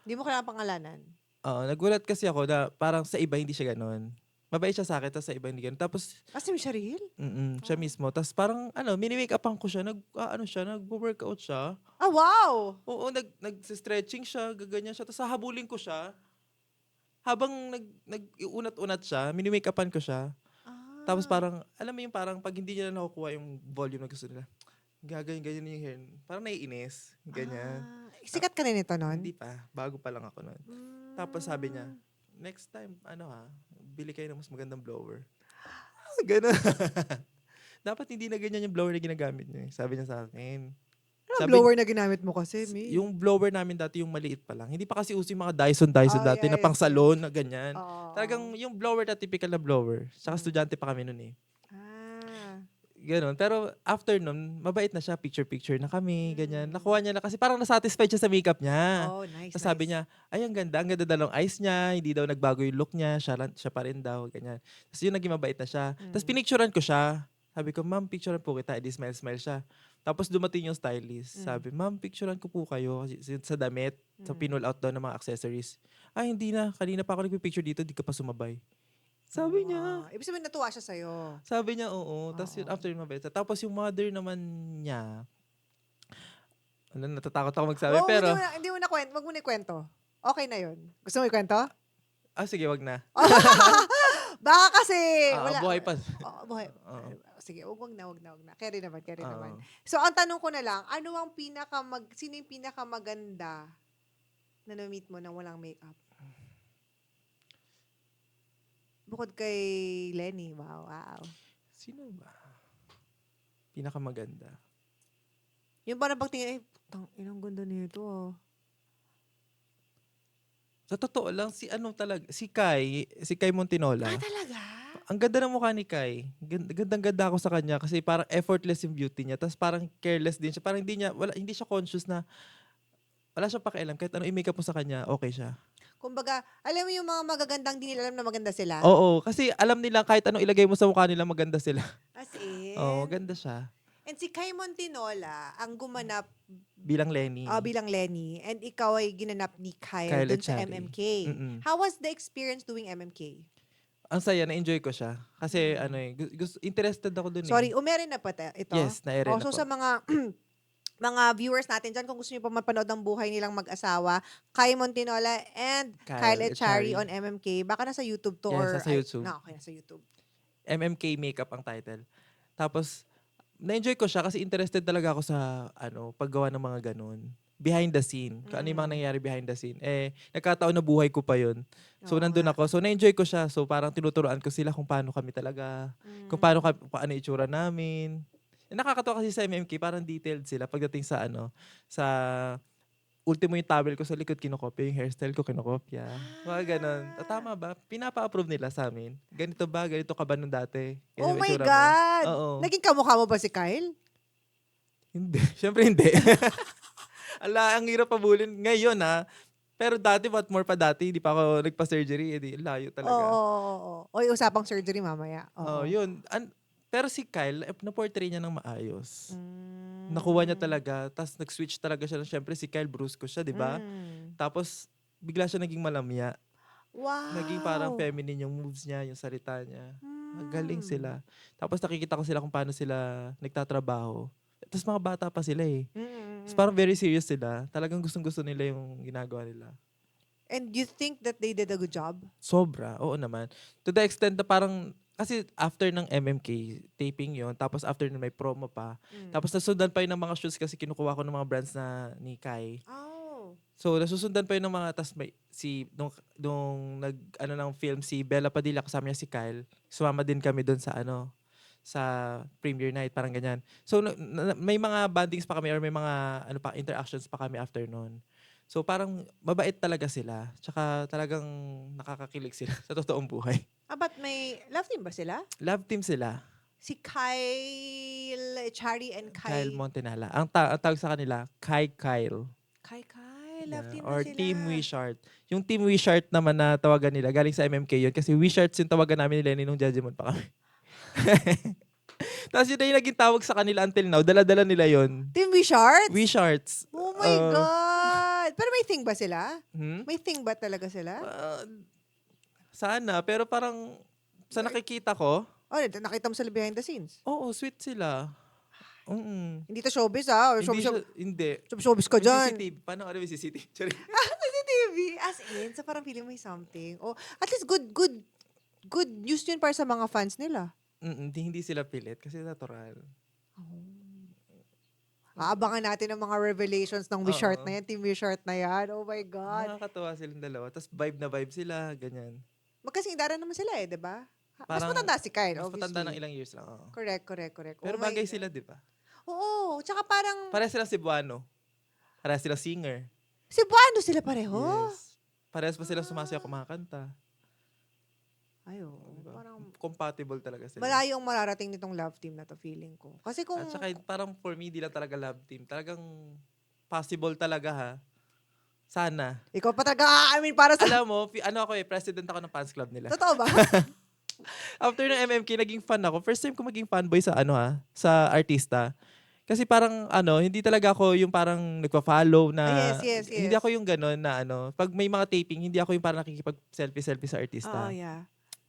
[SPEAKER 2] Hindi mo kailangan pangalanan.
[SPEAKER 1] nagulat kasi ako na parang sa iba hindi siya ganun. Mabait siya sa akin, tapos sa iba hindi ganun. Tapos,
[SPEAKER 2] Si Miss Cheryl?
[SPEAKER 1] siya mismo. Tapos parang, mini-make-upan ko siya. Nag-workout siya.
[SPEAKER 2] Ah, wow!
[SPEAKER 1] Oo, nag-stretching siya, gaganyan siya. Tapos hahabulin ko siya. Habang nag-unat-unat siya, mini-make-upan ko siya. Tapos parang, alam mo yung parang pag hindi nila nakukuha yung volume na gusto nila, gaganyan yung hair. Parang naiinis. Ganyan.
[SPEAKER 2] Sikat ka na nito nun?
[SPEAKER 1] Hindi pa. Bago pa lang ako nun. Tapos sabi niya, next time, bili kayo ng mas magandang blower. Ganun. Dapat hindi na ganyan yung blower na ginagamit niya. Sabi niya sa akin.
[SPEAKER 2] Ano blower na ginamit mo kasi, May?
[SPEAKER 1] Yung blower namin dati, yung maliit pa lang. Hindi pa kasi uso yung mga Dyson dati na pang salon na ganyan. Talagang yung blower na typical na blower. Saka estudyante pa kami nun eh. Ganon. Pero after nun, mabait na siya. Picture-picture na kami. Ganyan. Nakuha niya na kasi parang nasatisfied siya sa makeup niya.
[SPEAKER 2] Oh, nice.
[SPEAKER 1] Tapos sabi niya, ay ang ganda daw ng eyes niya. Hindi daw nagbago yung look niya. Siya pa rin daw. Ganyan. Tapos yun, naging mabait na siya. Tapos pinicturean ko siya. Sabi ko, ma'am, picturean po kita. Edi smile siya. Tapos dumating yung stylist. Sabi, ma'am, picturean ko po kayo. Kasi sa damit, sa pinull out daw ng mga accessories. Ay, hindi na. Kanina pa ako nagpipicture dito. Di ka pa sumabay. Sabi niya.
[SPEAKER 2] Ibig sabihin natuwa siya sa'yo.
[SPEAKER 1] Sabi niya, oo. Tapos yun, after yun, mabait. Tapos yung mother naman niya, natatakot ako magsabi, pero...
[SPEAKER 2] Hindi mo na kwento. Wag mo na ikwento. Okay na yun. Gusto mo ikwento?
[SPEAKER 1] Sige, wag na.
[SPEAKER 2] Baka kasi...
[SPEAKER 1] Buhay pa.
[SPEAKER 2] Buhay.
[SPEAKER 1] Oo.
[SPEAKER 2] Sige, wag na. Carry naman.
[SPEAKER 1] Oo.
[SPEAKER 2] So, ang tanong ko na lang, sino yung pinakamaganda na na-meet mo nang walang makeup? Bukod kay Lenny. Wow.
[SPEAKER 1] Sino ba? Pinakamaganda.
[SPEAKER 2] Yung parang pagtingin, inang ganda nito ah.
[SPEAKER 1] Sa totoo lang, si Kai Montinola.
[SPEAKER 2] Talaga?
[SPEAKER 1] Ang ganda ng mukha ni Kai. Gandang-ganda ako sa kanya kasi parang effortless yung beauty niya. Tapos parang careless din siya. Parang hindi siya conscious na wala siyang pakialam. Kahit ano i-makeup mo sa kanya, okay siya.
[SPEAKER 2] Kumbaga, alam mo yung mga magagandang di nila alam na maganda sila?
[SPEAKER 1] Oo, kasi alam nila kahit anong ilagay mo sa mukha nila, maganda sila.
[SPEAKER 2] As in?
[SPEAKER 1] Oo, maganda siya.
[SPEAKER 2] And si Kai Montinola, ang gumanap
[SPEAKER 1] Bilang Lenny.
[SPEAKER 2] bilang Lenny, and ikaw ay ginanap ni Kyle dun sa
[SPEAKER 1] Echari.
[SPEAKER 2] MMK.
[SPEAKER 1] Mm-mm.
[SPEAKER 2] How was the experience doing MMK?
[SPEAKER 1] Ang saya, na-enjoy ko siya. Kasi interested ako dun
[SPEAKER 2] Sorry, umerin na pa ito?
[SPEAKER 1] Yes, na-ere na
[SPEAKER 2] So
[SPEAKER 1] po.
[SPEAKER 2] sa mga mga viewers natin dyan, kung gusto niyo pa mapanood ang buhay nilang mag-asawa, Kai Montinola and Kyle Echari on MMK, baka nasa YouTube to
[SPEAKER 1] Yes,
[SPEAKER 2] or...
[SPEAKER 1] nasa YouTube.
[SPEAKER 2] Okay, nasa YouTube.
[SPEAKER 1] MMK Makeup ang title. Tapos, na-enjoy ko siya kasi interested talaga ako sa paggawa ng mga ganun. behind the scene. Kung ano yung mga
[SPEAKER 2] Mm.
[SPEAKER 1] nangyayari behind the scene. Nagkataon na buhay ko pa yun. So,
[SPEAKER 2] Oo
[SPEAKER 1] nandun
[SPEAKER 2] nga.
[SPEAKER 1] ako. So, na-enjoy ko siya. So, parang tinuturuan ko sila kung paano kami talaga, kung paano, kung ano yung itsura namin. Nakakatawa kasi sa MMK, parang detailed sila pagdating sa sa ultimo yung towel ko sa likod, kinokopya yung hairstyle ko, kinokopya. Mga ganon. Tama ba? Pinapa-approve nila sa amin. Ganito ba? Ganito ka ba nung dati?
[SPEAKER 2] Oh
[SPEAKER 1] Ganyan ba
[SPEAKER 2] my
[SPEAKER 1] itsura mo?
[SPEAKER 2] God!
[SPEAKER 1] Oo.
[SPEAKER 2] Naging kamukha mo ba si Kyle?
[SPEAKER 1] Hindi. Siyempre hindi. Ala, ang hirap pabulin. Ngayon pero dati, what more pa dati, hindi pa ako nagpa-surgery. Layo
[SPEAKER 2] Oo, oo,
[SPEAKER 1] talaga.
[SPEAKER 2] oo. O, yung usapang surgery mamaya.
[SPEAKER 1] Oh,
[SPEAKER 2] Oo.
[SPEAKER 1] yun. Pero si Kyle, na-portray niya ng maayos.
[SPEAKER 2] Mm.
[SPEAKER 1] Nakuha niya talaga. Tapos nag-switch talaga siya. Siyempre si Kyle, brusco siya, di ba?
[SPEAKER 2] Mm.
[SPEAKER 1] Tapos, bigla siya naging malamya.
[SPEAKER 2] Wow!
[SPEAKER 1] Naging parang feminine yung moves niya, yung salita niya. Magaling
[SPEAKER 2] Mm.
[SPEAKER 1] sila. Tapos nakikita ko sila kung paano sila nagtatrabaho. Tapos mga bata pa sila eh.
[SPEAKER 2] Mm.
[SPEAKER 1] Tapos parang very serious sila. Talagang gustong-gusto nila yung ginagawa nila.
[SPEAKER 2] And you think that they did a good job?
[SPEAKER 1] Sobra, oo naman. To the extent na parang, kasi after ng MMK, taping yon, tapos after nun may promo pa. Tapos nasundan pa yun ng mga shoots kasi kinukuha ko ng mga brands na ni Kai.
[SPEAKER 2] Oh.
[SPEAKER 1] So, nasusundan pa yun ng mga, tas may, nung ng film, si Bella Padilla, kasama niya si Kyle, sumama din kami doon sa premiere night, parang ganyan. So, may mga bandings pa kami or may mga, interactions pa kami after nun. So, parang mabait talaga sila. Tsaka talagang nakakakilig sila sa totoong buhay.
[SPEAKER 2] But may love team ba sila?
[SPEAKER 1] Love team sila.
[SPEAKER 2] Si Kyle Chari and
[SPEAKER 1] Kyle
[SPEAKER 2] Kai.
[SPEAKER 1] Montenala. Ang tawag sa kanila, Kyle.
[SPEAKER 2] Kai. Love team
[SPEAKER 1] Or
[SPEAKER 2] na sila.
[SPEAKER 1] Team Wishart. Yung Team Wishart naman na tawagan nila, galing sa MMK yun. Kasi Wisharts yung tawagan namin ni Lenny nung Judgment pa kami. Tapos yun na yung naging tawag sa kanila until now. Dala-dala nila yun.
[SPEAKER 2] Team Wisharts?
[SPEAKER 1] Wisharts.
[SPEAKER 2] Oh my God! Pero may thing ba sila?
[SPEAKER 1] Hmm?
[SPEAKER 2] May thing ba talaga sila?
[SPEAKER 1] Sana. Pero parang sa nakikita ko,
[SPEAKER 2] Oh, nakita mo sila behind the scenes.
[SPEAKER 1] oo, sweet sila.
[SPEAKER 2] Hindi to showbiz ah.
[SPEAKER 1] Hindi.
[SPEAKER 2] Showbiz ka
[SPEAKER 1] May
[SPEAKER 2] dyan.
[SPEAKER 1] CCTV. Paano may CCTV? Sorry.
[SPEAKER 2] CCTV. As in, so parang feeling may something. Oh, at least good news yun para sa mga fans nila.
[SPEAKER 1] Hindi sila pilit kasi natural.
[SPEAKER 2] Aabangan natin ang mga revelations ng Wishart
[SPEAKER 1] Oo.
[SPEAKER 2] na yan, Team Wishart na yan. Oh my God.
[SPEAKER 1] Nakakatawa silang dalawa. Tapos vibe na vibe sila, ganyan.
[SPEAKER 2] Magkasingdaran naman sila eh, di ba? Mas
[SPEAKER 1] Parang-
[SPEAKER 2] matanda si Kyle,
[SPEAKER 1] Mas
[SPEAKER 2] obviously.
[SPEAKER 1] matanda ng ilang years lang. Oo.
[SPEAKER 2] Correct.
[SPEAKER 1] Pero
[SPEAKER 2] Oh my
[SPEAKER 1] bagay
[SPEAKER 2] God.
[SPEAKER 1] sila, di ba?
[SPEAKER 2] Oo. Tsaka parang,
[SPEAKER 1] Pareha sila Cebuano. Pareha sila singer.
[SPEAKER 2] Cebuano sila pareho.
[SPEAKER 1] Yes. Parehas pa sila sumasayaw kumakanta.
[SPEAKER 2] Ay, oo.
[SPEAKER 1] Diba?
[SPEAKER 2] Parang
[SPEAKER 1] Compatible talaga sila.
[SPEAKER 2] malayo ang mararating nitong love team na to, feeling ko. Kasi kung,
[SPEAKER 1] At saka parang for me, di lang talaga love team. Talagang possible talaga ha. Sana.
[SPEAKER 2] ikaw pa talaga aamin para sa...
[SPEAKER 1] Alam mo, president ako ng fans club nila.
[SPEAKER 2] Totoo ba?
[SPEAKER 1] After ng MMK, naging fan ako. First time ko maging fanboy sa sa artista. Kasi parang hindi talaga ako yung parang nagpa-follow na
[SPEAKER 2] Yes.
[SPEAKER 1] hindi ako yung gano'n na pag may mga taping, hindi ako yung parang nakikipag-selfie sa artista.
[SPEAKER 2] Oo, yeah.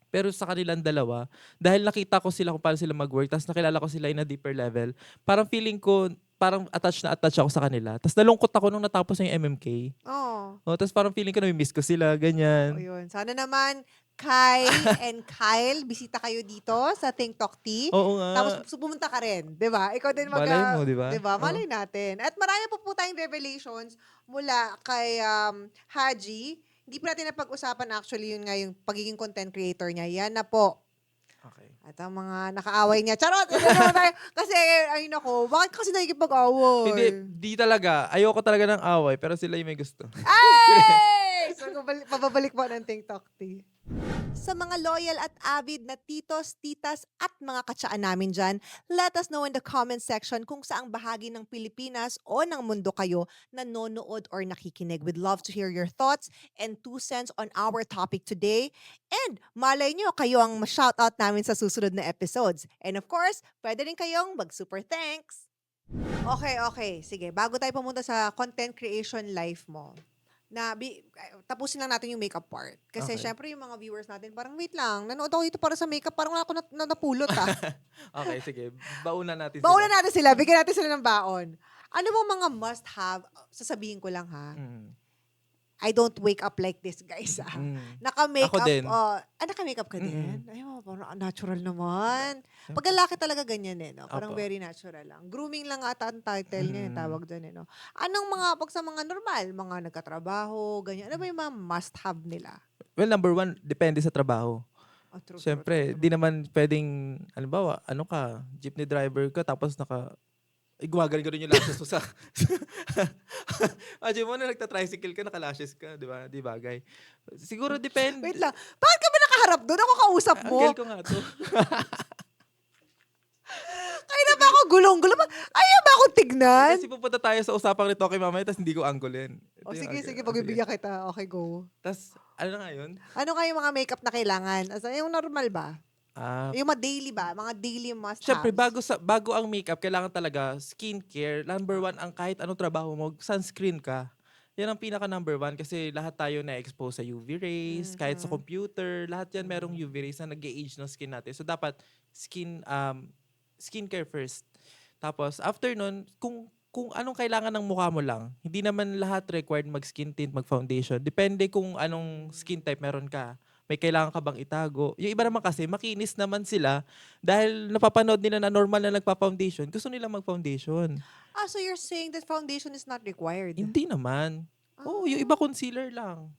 [SPEAKER 1] Pero sa kanilang dalawa, dahil nakita ko sila kung paano sila mag-work, tapos nakilala ko sila in a deeper level, parang feeling ko, parang attached ako sa kanila. Tapos nalungkot ako nung natapos na yung MMK.
[SPEAKER 2] Oo.
[SPEAKER 1] Tapos parang feeling ko na miss ko sila,
[SPEAKER 2] Oh,
[SPEAKER 1] ganyan.
[SPEAKER 2] yun. Sana naman, Kai and Kyle, bisita kayo dito sa Think Talk Tea.
[SPEAKER 1] Oo nga.
[SPEAKER 2] Tapos pumunta ka rin, 'di ba? Ikaw din
[SPEAKER 1] Malay mo, di ba?
[SPEAKER 2] 'di ba? Malay natin. At marami po tayong revelations mula kay Haji. Hindi pa natin napag-usapan actually yun nga yung pagiging content creator niya. Yan na po.
[SPEAKER 1] Okay.
[SPEAKER 2] At ang mga nakaaway niya. Charot! Ito naman tayo. Kasi, ay nako, bakit kasi nakikipag-away?
[SPEAKER 1] Hindi talaga. Ayoko talaga ng away, pero sila yung may gusto.
[SPEAKER 2] Ay! So, pababalik po ng Think Talk Tea. Sa mga loyal at avid na titos, titas at mga katsaan namin dyan, let us know in the comment section kung saang bahagi ng Pilipinas o ng mundo kayo nanonood or nakikinig. We'd love to hear your thoughts and 2 cents on our topic today. And malay nyo, kayo ang ma-shoutout namin sa susunod na episodes. And of course, pwede rin kayong mag-super thanks. Okay. Sige, bago tayo pumunta sa content creation life mo, tapusin lang natin yung makeup part. Kasi
[SPEAKER 1] Okay.
[SPEAKER 2] syempre yung mga viewers natin, parang wait lang, nanood ako dito para sa makeup, parang wala ako napulot ah.
[SPEAKER 1] Okay, sige. Baunan natin
[SPEAKER 2] Baunan
[SPEAKER 1] sila.
[SPEAKER 2] natin sila, bigyan natin sila ng baon. Ano bang mga must have, sasabihin ko lang ha,
[SPEAKER 1] Mm.
[SPEAKER 2] I don't wake up like this, guys.
[SPEAKER 1] Mm.
[SPEAKER 2] Naka-makeup.
[SPEAKER 1] Ako din.
[SPEAKER 2] Naka-makeup ka din?
[SPEAKER 1] Mm-mm.
[SPEAKER 2] Ay, parang natural naman.
[SPEAKER 1] Siyempre.
[SPEAKER 2] Pag lalaki talaga ganyan no? Parang
[SPEAKER 1] Opo.
[SPEAKER 2] very natural lang. Grooming lang ata ang title niya, yung
[SPEAKER 1] Mm.
[SPEAKER 2] tawag doon, no? Anong pag sa mga normal, mga nagkatrabaho, ganyan, ano ba yung mga must-have nila?
[SPEAKER 1] Well, number one, depende sa trabaho.
[SPEAKER 2] Oh, true, true, true,
[SPEAKER 1] Siyempre, di
[SPEAKER 2] true.
[SPEAKER 1] naman pwedeng, halimbawa, jeepney driver ka, tapos gumagaling yung lashes mo sa... Imagine mo na nagta-tricycle ka, naka-lashes ka, di ba? Di bagay. Siguro depende.
[SPEAKER 2] Wait lang. Bakit ka ba nakaharap doon? Ako kausap mo.
[SPEAKER 1] Angle ko nga to.
[SPEAKER 2] Kaya na ba ako gulong-gulo? Ayaw ba akong tignan?
[SPEAKER 1] Kasi pupunta tayo sa usapang nito kay mamaya, tapos hindi ko anggulin.
[SPEAKER 2] O sige, pagbibigyan kita. Okay, go.
[SPEAKER 1] Tapos, ano na nga yun?
[SPEAKER 2] Ano kayo mga makeup na kailangan? Yung normal ba? Yung mga daily ba? Mga daily must-haves?
[SPEAKER 1] Siyempre, bago ang makeup, kailangan talaga skincare. Number one, ang kahit anong trabaho mo, sunscreen ka. Yan ang pinaka number one kasi lahat tayo na-expose sa UV rays, kahit sa computer, lahat yan merong UV rays na nag-age ng skin natin. So, dapat skincare first. Tapos, after nun, kung anong kailangan ng mukha mo lang, hindi naman lahat required mag-skin tint, mag-foundation. Depende kung anong skin type meron ka. May kailangan ka bang itago. Yung iba naman kasi, makinis naman sila dahil napapanood nila na normal na nagpa-foundation. Gusto nila mag-foundation.
[SPEAKER 2] So you're saying that foundation is not required?
[SPEAKER 1] Hindi naman. Oo, yung iba concealer lang.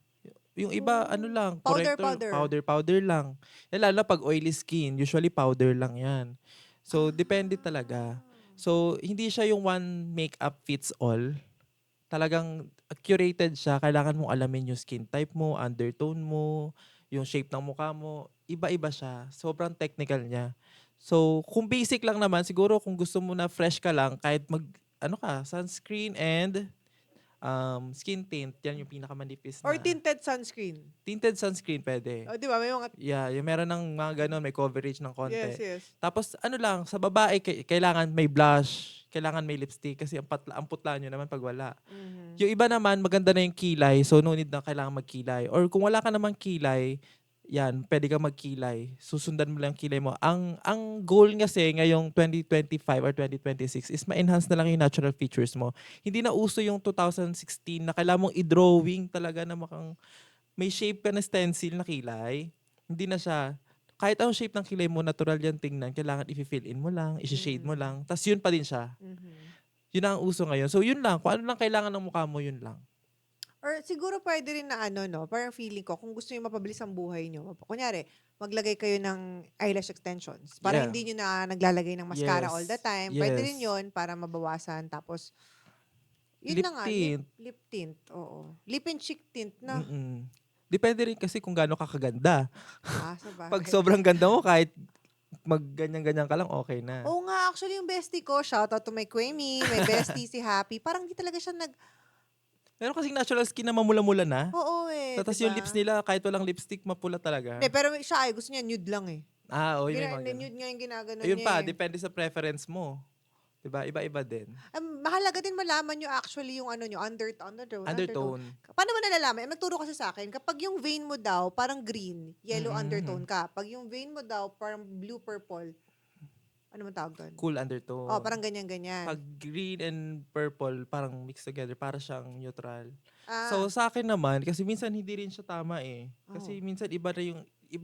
[SPEAKER 1] Yung iba, ano lang, corrector, powder lang. Yan, lalo na pag oily skin, usually powder lang yan. So, depende talaga. So, hindi siya yung one makeup fits all. Talagang curated siya. Kailangan mong alamin yung skin type mo, undertone mo, yung shape ng mukha mo. Iba-iba siya. Sobrang technical niya. So, kung basic lang naman, siguro kung gusto mo na fresh ka lang, kahit sunscreen and skin tint, yan yung pinakamanipis na.
[SPEAKER 2] Or tinted sunscreen?
[SPEAKER 1] Tinted sunscreen, pwede.
[SPEAKER 2] Di ba? May mga...
[SPEAKER 1] Yeah, yung meron ng mga ganun, may coverage ng konti.
[SPEAKER 2] Yes.
[SPEAKER 1] Tapos sa babae, kailangan may blush, kailangan may lipstick kasi ang putla nyo naman pag wala. Yung iba naman, maganda na yung kilay, so no need na kailangan magkilay. Or kung wala ka namang kilay, yan, pwede kang magkilay. Susundan mo lang yung kilay mo. Ang goal kasi ngayong 2025 or 2026 is ma-enhance na lang yung natural features mo. Hindi na uso yung 2016 na kailangan mong i-drawing talaga na may shape ka na stencil na kilay. Hindi na siya. Kahit anong shape ng kilay mo, natural yan tingnan. Kailangan i-fill in mo lang, i-shade mo lang. Tapos yun pa din siya. Yun ang uso ngayon. So yun lang. Kung ano lang kailangan ng mukha mo, yun lang.
[SPEAKER 2] Or siguro pwede rin na parang feeling ko, kung gusto nyo mapabilis ang buhay nyo, kunyari, maglagay kayo ng eyelash extensions. Para
[SPEAKER 1] Yeah.
[SPEAKER 2] hindi nyo na naglalagay ng mascara
[SPEAKER 1] Yes.
[SPEAKER 2] all the time.
[SPEAKER 1] Yes.
[SPEAKER 2] Pwede rin yun para mabawasan. Tapos, yun
[SPEAKER 1] Lip
[SPEAKER 2] na nga.
[SPEAKER 1] tint.
[SPEAKER 2] Lip tint, oo. Lip and cheek tint na.
[SPEAKER 1] Depende rin kasi kung gaano ka kaganda.
[SPEAKER 2] Sabagay.
[SPEAKER 1] Pag sobrang ganda mo, kahit magganyan-ganyan ka lang, okay na.
[SPEAKER 2] Oo nga, actually yung bestie ko, shout out to my Quemi, my bestie si Happy, parang di talaga siya
[SPEAKER 1] Meron kasing natural skin na mamula-mula na.
[SPEAKER 2] Oo
[SPEAKER 1] Tapos
[SPEAKER 2] diba?
[SPEAKER 1] yung lips nila, kahit walang lipstick, mapula talaga.
[SPEAKER 2] Hindi, pero siya gusto niya nude lang eh.
[SPEAKER 1] May mga ganun.
[SPEAKER 2] Nude nga yung ginagano
[SPEAKER 1] Ayun
[SPEAKER 2] niya
[SPEAKER 1] pa,
[SPEAKER 2] eh.
[SPEAKER 1] depende sa preference mo. Diba? Iba-iba din.
[SPEAKER 2] Mahalaga din malaman nyo actually yung nyo, undertone.
[SPEAKER 1] Undertone.
[SPEAKER 2] Paano mo nalalaman? Nagturo kasi sa akin, kapag yung vein mo daw parang green, yellow undertone ka. Pag yung vein mo daw parang blue-purple, ano man tawag doon?
[SPEAKER 1] Cool undertone.
[SPEAKER 2] Parang ganyan-ganyan.
[SPEAKER 1] Pag green and purple, parang mixed together, para siyang neutral.
[SPEAKER 2] Ah.
[SPEAKER 1] So, sa akin naman, kasi minsan hindi rin siya tama eh. Kasi minsan iba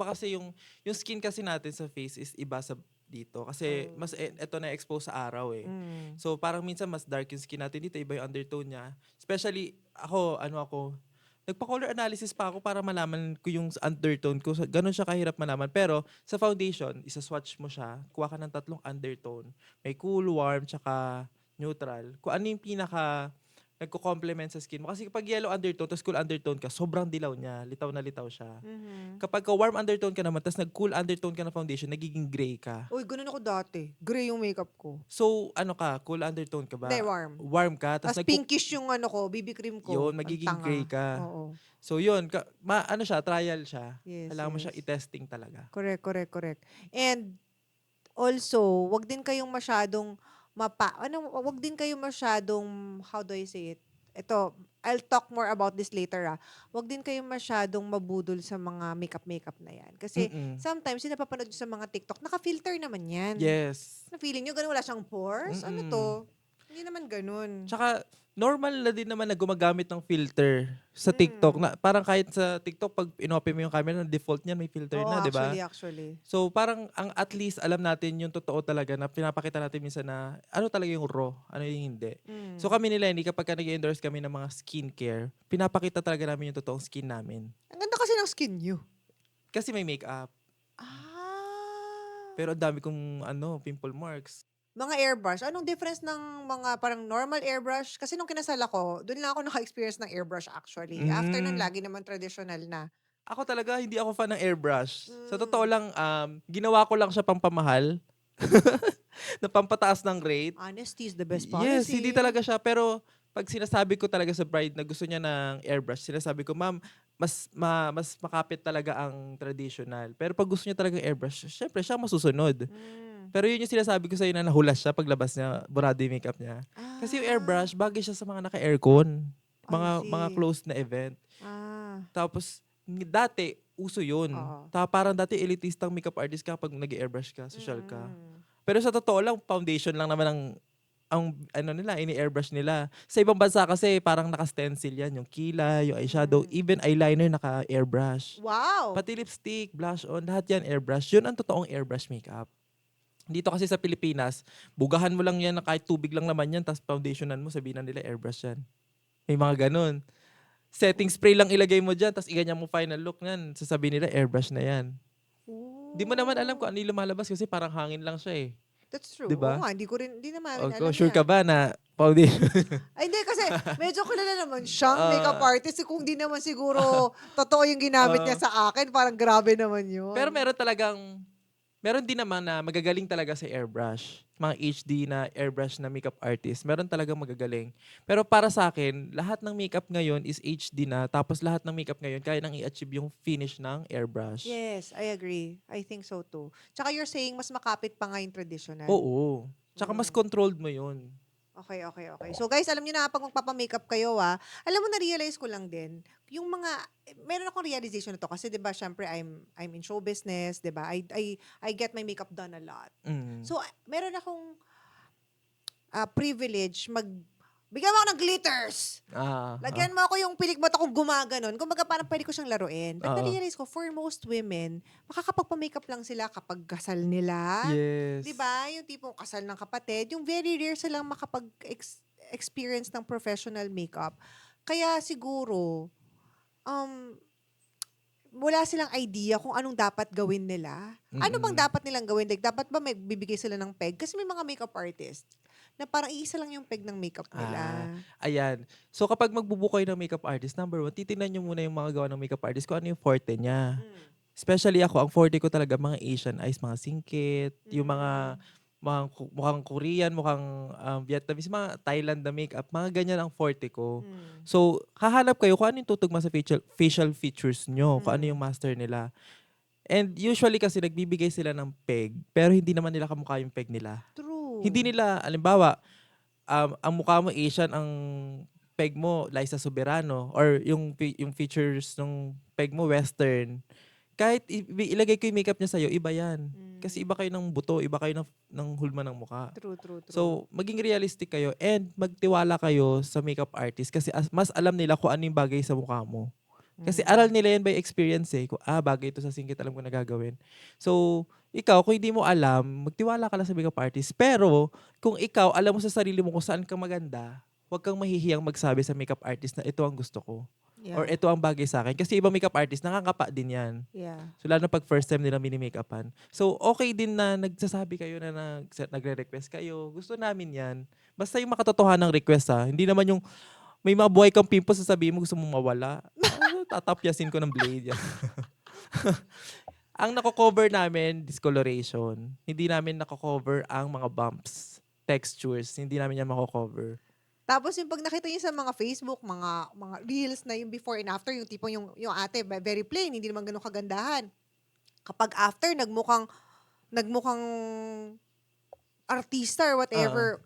[SPEAKER 1] kasi yung skin kasi natin sa face is iba sa dito. Kasi mas ito na-expose sa araw eh. So, parang minsan mas dark yung skin natin dito, iba yung undertone niya. Especially, ako, nagpa-color analysis pa ako para malaman ko yung undertone ko. So, ganun siya kahirap malaman. Pero sa foundation, isa-swatch mo siya. Kuha ka ng 3 undertone. May cool, warm, tsaka neutral. Kung ano yung nagko-complement sa skin mo. Kasi kapag yellow undertone, tapos cool undertone ka, sobrang dilaw niya. Litaw na litaw siya. Kapag warm undertone ka naman, tapos nag-cool undertone ka na foundation, nagiging gray ka.
[SPEAKER 2] Uy, ganun ako dati. Gray yung makeup ko.
[SPEAKER 1] So, cool undertone ka ba?
[SPEAKER 2] Hindi, warm.
[SPEAKER 1] Warm ka.
[SPEAKER 2] Tapos pinkish yung BB cream ko.
[SPEAKER 1] Yun, magiging gray ka.
[SPEAKER 2] Oo.
[SPEAKER 1] So, yun. Trial siya.
[SPEAKER 2] Yes,
[SPEAKER 1] Kailangan mo siya
[SPEAKER 2] yes.
[SPEAKER 1] i-testing talaga.
[SPEAKER 2] Correct. And also, wag din kayong masyadong wag din kayong masyadong, how do I say it? Ito, I'll talk more about this later. Wag din kayong masyadong mabudol sa mga makeup na yan. Kasi sometimes, yung napapanood nyo sa mga TikTok, naka-filter naman yan.
[SPEAKER 1] Yes.
[SPEAKER 2] Na feeling nyo, ganun wala siyang pores? Ano to? Hindi naman ganun.
[SPEAKER 1] Tsaka, normal na din naman na gumagamit ng filter sa TikTok. Na, parang kahit sa TikTok, pag inopen mo yung camera, default niyan may filter
[SPEAKER 2] Oo,
[SPEAKER 1] na, di ba?
[SPEAKER 2] actually.
[SPEAKER 1] So parang at least alam natin yung totoo talaga na pinapakita natin minsan na ano talaga yung raw, ano yung hindi. So kami ni Lenny, kapag nag-endorse kami ng mga skincare, pinapakita talaga namin yung totoong skin namin.
[SPEAKER 2] Ang ganda kasi ng skin niyo.
[SPEAKER 1] Kasi may makeup.
[SPEAKER 2] Ah.
[SPEAKER 1] Pero ang dami kong pimple marks.
[SPEAKER 2] Mga airbrush, anong difference ng mga parang normal airbrush? Kasi nung kinasal ako, doon lang ako naka-experience ng airbrush actually. After nun,
[SPEAKER 1] Mm.
[SPEAKER 2] lagi naman traditional na.
[SPEAKER 1] Ako talaga, hindi ako fan ng airbrush. Sa totoo
[SPEAKER 2] Mm.
[SPEAKER 1] lang, ginawa ko lang siya pampamahal. Na pampataas ng rate.
[SPEAKER 2] Honesty is the best
[SPEAKER 1] Yes,
[SPEAKER 2] policy.
[SPEAKER 1] hindi talaga siya. Pero pag sinasabi ko talaga sa bride na gusto niya ng airbrush, sinasabi ko, ma'am, mas makapit talaga ang traditional. Pero pag gusto niya talaga ng airbrush, syempre siya masusunod. Pero yun yung sinasabi ko sa'yo na nahulas siya paglabas niya, burado yung makeup niya. Kasi yung airbrush, bagay siya sa mga naka-aircon.
[SPEAKER 2] I
[SPEAKER 1] Mga
[SPEAKER 2] see.
[SPEAKER 1] closed na event. Tapos, dati, uso yun.
[SPEAKER 2] Oo.
[SPEAKER 1] Parang dati elitistang makeup artist ka pag nag-airbrush ka, social ka.
[SPEAKER 2] Mm.
[SPEAKER 1] Pero sa totoo lang, foundation lang naman ang nila, ini-airbrush nila. Sa ibang bansa kasi, parang naka-stencil yan. Yung kilay, yung eyeshadow, even eyeliner naka-airbrush.
[SPEAKER 2] Wow!
[SPEAKER 1] Pati lipstick, blush on, lahat yan airbrush. Yun ang totoong airbrush makeup. Dito kasi sa Pilipinas, bugahan mo lang yan na kahit tubig lang naman yan, tapos foundationan mo, sabihin na nila airbrush yan. May mga ganun. Setting spray lang ilagay mo dyan, tapos iganyan mo final look yan, sasabihin nila airbrush na yan. Di mo naman alam kung ano yung lumalabas kasi parang hangin lang siya eh.
[SPEAKER 2] That's true.
[SPEAKER 1] Diba?
[SPEAKER 2] Oo nga, hindi naman rin
[SPEAKER 1] Okay,
[SPEAKER 2] alam
[SPEAKER 1] sure
[SPEAKER 2] yan.
[SPEAKER 1] ka ba na foundation?
[SPEAKER 2] Ay, hindi, kasi medyo kilala naman siyang
[SPEAKER 1] Ah.
[SPEAKER 2] makeup artist. Kung di naman siguro totoo yung ginamit niya sa akin, parang grabe naman yun.
[SPEAKER 1] Pero meron din naman na magagaling talaga sa airbrush. Mga HD na airbrush na makeup artist. Meron talagang magagaling. Pero para sa akin, lahat ng makeup ngayon is HD na. Tapos lahat ng makeup ngayon, kaya nang i-achieve yung finish ng airbrush.
[SPEAKER 2] Yes, I agree. I think so too. Tsaka you're saying mas makapit pa nga yung traditional.
[SPEAKER 1] Oo. Tsaka mas controlled mo yun.
[SPEAKER 2] Okay. So guys, alam niyo na pag magpapa-makeup kayo alam mo na-realize ko lang din, yung mga meron akong realization na to kasi 'di ba syempre I'm in show business, 'di ba? I get my makeup done a lot.
[SPEAKER 1] Mm.
[SPEAKER 2] So meron akong privilege bigyan mo ako ng glitters. Lagyan mo ako yung pilik mata kong gumaganon. Kumbaga parang pwede ko siyang laruin. But na-realize ko, for most women, makakapagpa-makeup lang sila kapag kasal nila.
[SPEAKER 1] Yes.
[SPEAKER 2] Di ba? Yung tipong kasal ng kapatid. Yung very rare silang makapag-experience ng professional makeup. Kaya siguro, wala silang idea kung anong dapat gawin nila. Ano bang dapat nilang gawin? Like, dapat ba may bibigay sila ng peg? Kasi may mga makeup artist na parang iisa lang yung peg ng makeup nila.
[SPEAKER 1] Ayan. So kapag magbubuko kayo ng makeup artist, number 1, titingnan nyo muna yung mga gawa ng makeup artist kung ano yung forte niya. Especially ako, ang forte ko talaga mga Asian eyes, mga singkit, yung mga mukhang Korean, mukhang Vietnamese, mga Thailand na makeup, mga ganyan ang forte ko. So, hahanap kayo kung ano yung tutugma sa facial features nyo, kung ano yung master nila. And usually kasi nagbibigay sila ng peg, pero hindi naman nila kamukha yung peg nila.
[SPEAKER 2] True.
[SPEAKER 1] Hindi nila, alimbawa, ang mukha mo Asian, ang peg mo Liza Soberano, or yung features ng peg mo Western. Kahit ilagay ko yung makeup niya sa'yo, iba yan. Kasi iba kayo ng buto, iba kayo ng hulma ng mukha.
[SPEAKER 2] True.
[SPEAKER 1] So, maging realistic kayo and magtiwala kayo sa makeup artist kasi mas alam nila kung ano yung bagay sa mukha mo. Kasi aral nila yan by experience eh. Kung bagay ito sa singkit, alam ko na gagawin. So, ikaw, kung hindi mo alam, magtiwala ka lang sa makeup artist. Pero, kung ikaw, alam mo sa sarili mo kung saan ka maganda, huwag kang mahihiyang magsabi sa makeup artist na ito ang gusto ko.
[SPEAKER 2] Yeah.
[SPEAKER 1] Or ito ang bagay sa akin. Kasi ibang makeup artist, nakakapa din yan.
[SPEAKER 2] Yeah.
[SPEAKER 1] So, lalo na pag first time nila mini-makeupan. So, okay din na nagsasabi kayo na nagre-request kayo. Gusto namin yan. Basta yung makatotohanan ng request Hindi naman yung may mga buhay kang pimples, sasabihin mo gusto mong mawala. Tatapyasin ko ng blade yan. Ang nako-cover namin, discoloration. Hindi namin nako-cover ang mga bumps, textures. Hindi namin yan mako-cover.
[SPEAKER 2] Tapos yung pag nakita niyo sa mga Facebook, mga reels na yung before and after, yung tipong yung ate, very plain, hindi naman ganun kagandahan. Kapag after, nagmukhang artista or whatever,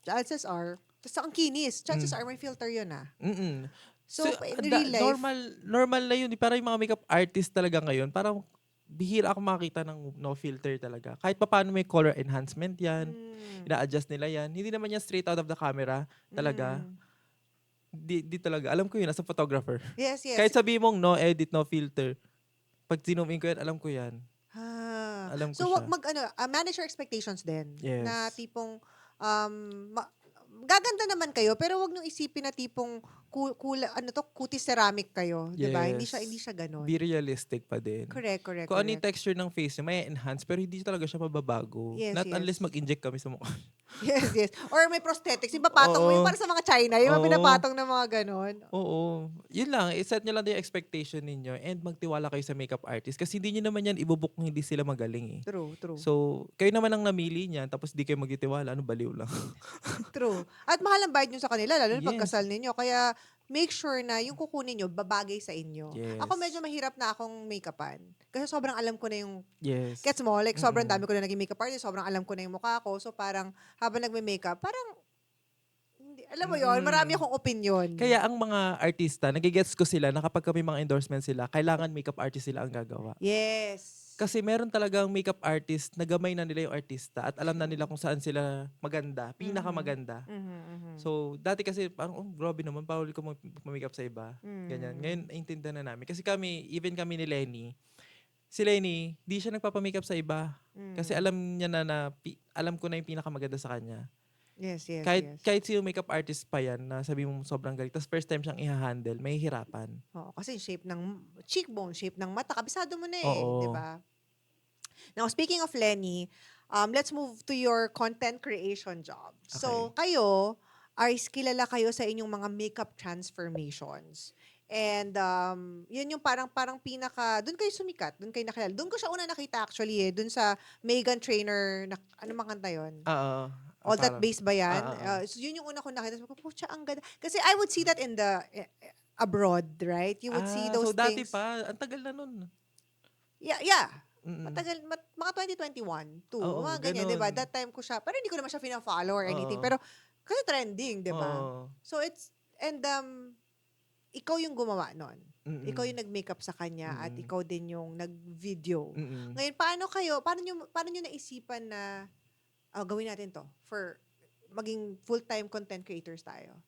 [SPEAKER 2] chances are, tapos ang kinis, chances are may filter yun So, in real life,
[SPEAKER 1] normal na yun. Parang yung mga makeup artist talaga ngayon, parang bihira ako makita ng no filter talaga. Kahit pa paano may color enhancement yan, ina-adjust nila yan. Hindi naman yan straight out of the camera talaga. Di talaga. Alam ko yun, as a photographer.
[SPEAKER 2] Yes, yes.
[SPEAKER 1] Kahit sabihin mong no edit, no filter, pag zoom in ko yan, alam ko yan. Alam ko
[SPEAKER 2] So, wag
[SPEAKER 1] siya.
[SPEAKER 2] manage your expectations din. Na
[SPEAKER 1] Yes.
[SPEAKER 2] tipong, um, gaganda naman kayo, pero wag nyo isipin na tipong, cutis ceramic kayo. Diba? Hindi
[SPEAKER 1] Yes.
[SPEAKER 2] siya ganon.
[SPEAKER 1] Be realistic pa din.
[SPEAKER 2] Correct.
[SPEAKER 1] Kung ano yung texture ng face niya, may enhance, pero hindi talaga siya mababago.
[SPEAKER 2] Yes,
[SPEAKER 1] Not unless
[SPEAKER 2] yes.
[SPEAKER 1] mag-inject kami sa mukha.
[SPEAKER 2] Yes. Or may prosthetics. Yung papatong mo, yung
[SPEAKER 1] Oo.
[SPEAKER 2] para sa mga China, yung mga
[SPEAKER 1] Oo.
[SPEAKER 2] pinapatong ng mga ganon.
[SPEAKER 1] Oo. Yun lang, i-set nyo lang din yung expectation ninyo and magtiwala kayo sa makeup artist kasi hindi nyo naman yan ibubuk kung hindi sila magaling eh.
[SPEAKER 2] True.
[SPEAKER 1] So, kayo naman ang namili niyan tapos di kayo magtitiwala, ano baliw lang.
[SPEAKER 2] True. At mahal ang bayad nyo sa kanila, lalo na
[SPEAKER 1] Yes.
[SPEAKER 2] pagkasal ninyo. Kaya, make sure na yung kukunin nyo, babagay sa inyo.
[SPEAKER 1] Yes.
[SPEAKER 2] Ako medyo mahirap na akong make-upan. Kasi sobrang alam ko na yung,
[SPEAKER 1] Yes.
[SPEAKER 2] gets mo? Like, sobrang
[SPEAKER 1] Mm-mm.
[SPEAKER 2] dami ko na naging makeup artist, sobrang alam ko na yung mukha ko. So, parang, habang nagme-makeup, parang, alam mo yon, marami akong opinion.
[SPEAKER 1] Kaya ang mga artista, nagigets ko sila na kapag kami mga endorsement sila, kailangan makeup artist sila ang gagawa.
[SPEAKER 2] Yes.
[SPEAKER 1] Kasi meron talagang makeup artist na gamay na nila yung artista at alam na nila kung saan sila maganda, pinakamaganda. So, dati kasi parang, grabe naman, bawal ko mag-makeup sa iba. Ganyan. Ngayon, naintindihan na namin. Kasi kami, even kami ni Lenny, si Lenny, di siya nagpapamakeup sa iba. Kasi alam niya alam ko na yung pinakamaganda sa kanya.
[SPEAKER 2] Yes.
[SPEAKER 1] Kahit sino makeup artist pa yan, na sabi mo sobrang galing, tapos first time siyang i-handle, may hirapan.
[SPEAKER 2] Oo, kasi shape ng cheekbone, shape ng mata, kabisado mo na eh,
[SPEAKER 1] Oo.
[SPEAKER 2] di ba? Now, speaking of Lenny, let's move to your content creation job. So, kayo, kilala kayo sa inyong mga makeup transformations. And yun yung parang doon kayo sumikat, doon kayo nakilala. Doon ko siya una nakita actually dun sa Meghan Trainor, ano mang kanta yun?
[SPEAKER 1] Oo.
[SPEAKER 2] All That
[SPEAKER 1] Parang-
[SPEAKER 2] Bass ba yan?
[SPEAKER 1] Oo.
[SPEAKER 2] So yun yung una ko nakita. Sabi ko, pucha, ang ganda. Kasi I would see that in the abroad, right? You would see those
[SPEAKER 1] so dati
[SPEAKER 2] things.
[SPEAKER 1] pa, ang tagal na nun.
[SPEAKER 2] Yeah.
[SPEAKER 1] Mm-mm.
[SPEAKER 2] Matagal, mga 2021,
[SPEAKER 1] Oo,
[SPEAKER 2] mga ganyan, di ba?
[SPEAKER 1] ganun.
[SPEAKER 2] That time ko siya, pero hindi ko naman siya fina-follow or anything.
[SPEAKER 1] Oo.
[SPEAKER 2] Pero, kasi trending, di ba?
[SPEAKER 1] Oo.
[SPEAKER 2] So ikaw yung gumawa nun.
[SPEAKER 1] Mm-mm.
[SPEAKER 2] Ikaw yung nag-makeup sa kanya at ikaw din yung nag-video.
[SPEAKER 1] Mm-mm.
[SPEAKER 2] Ngayon, paano nyo naisipan na, gawin natin to for maging full-time content creators tayo?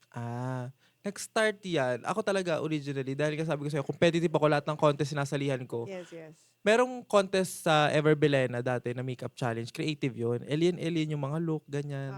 [SPEAKER 1] Nag-start yan. Ako talaga, originally, dahil sabi ko sa'yo, competitive ako lahat ng contest sinasalihan ko.
[SPEAKER 2] Yes.
[SPEAKER 1] Merong contest sa Ever Belena dati na makeup challenge. Creative yun. Alien yung mga look, ganyan.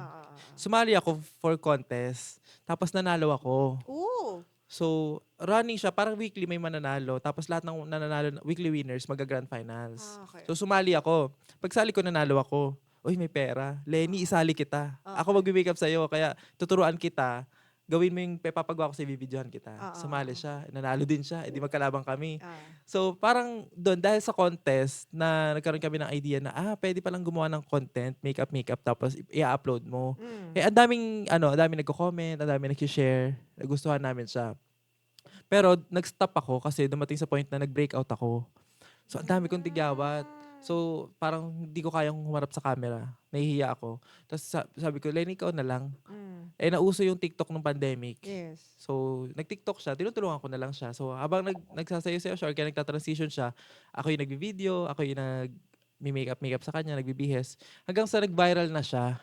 [SPEAKER 1] Sumali ako for contest. Tapos nanalo ako.
[SPEAKER 2] Ooh!
[SPEAKER 1] So, running siya. Parang weekly may mananalo. Tapos lahat ng nananalo, weekly winners, mag-grand finals.
[SPEAKER 2] Okay.
[SPEAKER 1] So, sumali ako. Pagsali ko, nanalo ako. Uy, may pera. Lenny, isali kita. Ako mag-makeup sa'yo. Kaya tuturuan kita. Gawin mo yung papagawa ko sa videohan kita. Sumali siya. Nanalo din siya. Di magkalabang kami. So, parang doon, dahil sa contest, na nagkaroon kami ng idea na, pwede palang gumawa ng content, makeup, tapos i-upload mo. Ang daming nagko-comment, ang daming nag-share. Nagustuhan namin siya. Pero, nag-stop ako kasi dumating sa point na nag-breakout ako. So, ang dami kong tigyawat. So, parang hindi ko kayang humarap sa camera. Nahihiya ako. Tapos sabi ko, Lenny, ikaw na lang. Nauso yung TikTok nung pandemic.
[SPEAKER 2] Yes.
[SPEAKER 1] So, nag-TikTok siya. Tinutulungan ko na lang siya. So, habang nagsasayo-sayo siya or kaya nagta-transition siya, ako yung nag-video, ako yung nag-makeup sa kanya, nagbibihes. Hanggang sa nag-viral na siya.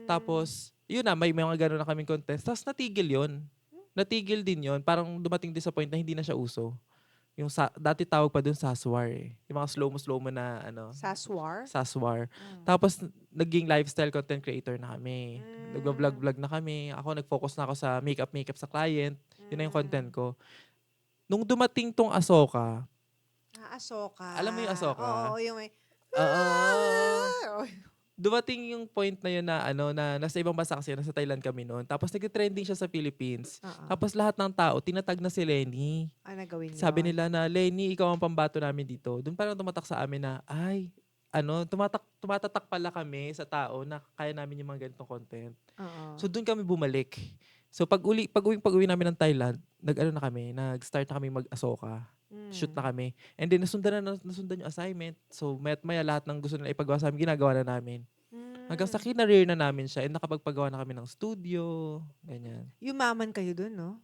[SPEAKER 1] Tapos, yun na, may mga gano'n na kaming contest. Tapos natigil yun. Natigil din yun. Parang dumating din sa point na hindi na siya uso. Yung dati tawag pa dun Saswar eh. Yung mga slow-mo na
[SPEAKER 2] Saswar?
[SPEAKER 1] Saswar. Tapos, naging lifestyle content creator na kami. Nag-vlog na kami. Ako, nag-focus na ako sa makeup sa client. Yun na yung content ko. Nung dumating tong Ahsoka.
[SPEAKER 2] Ahsoka.
[SPEAKER 1] Alam mo yung Ahsoka?
[SPEAKER 2] Oo, yung may...
[SPEAKER 1] Dumating yung point na yun na nasa ibang bansa kasi, nasa Thailand kami noon. Tapos nag-trending siya sa Philippines. Tapos lahat ng tao, tinatag na si Lenny.
[SPEAKER 2] Nagawin yun.
[SPEAKER 1] Sabi nila na, Lenny, ikaw ang pambato namin dito. Doon parang tumatak sa amin na, tumatatak pala kami sa tao na kaya namin yung mga ganitong content. So doon kami bumalik. So pag-uwi namin ng Thailand, nag-start na kami mag-Ahsoka. Shoot na kami. And then nasundan yung assignment. So maya lahat ng gusto nila ipagawa sa amin, ginagawa na namin. Hanggang sa kinareer na namin siya and nakapagpagawa na kami ng studio. Ganyan.
[SPEAKER 2] Yumaman kayo dun, no?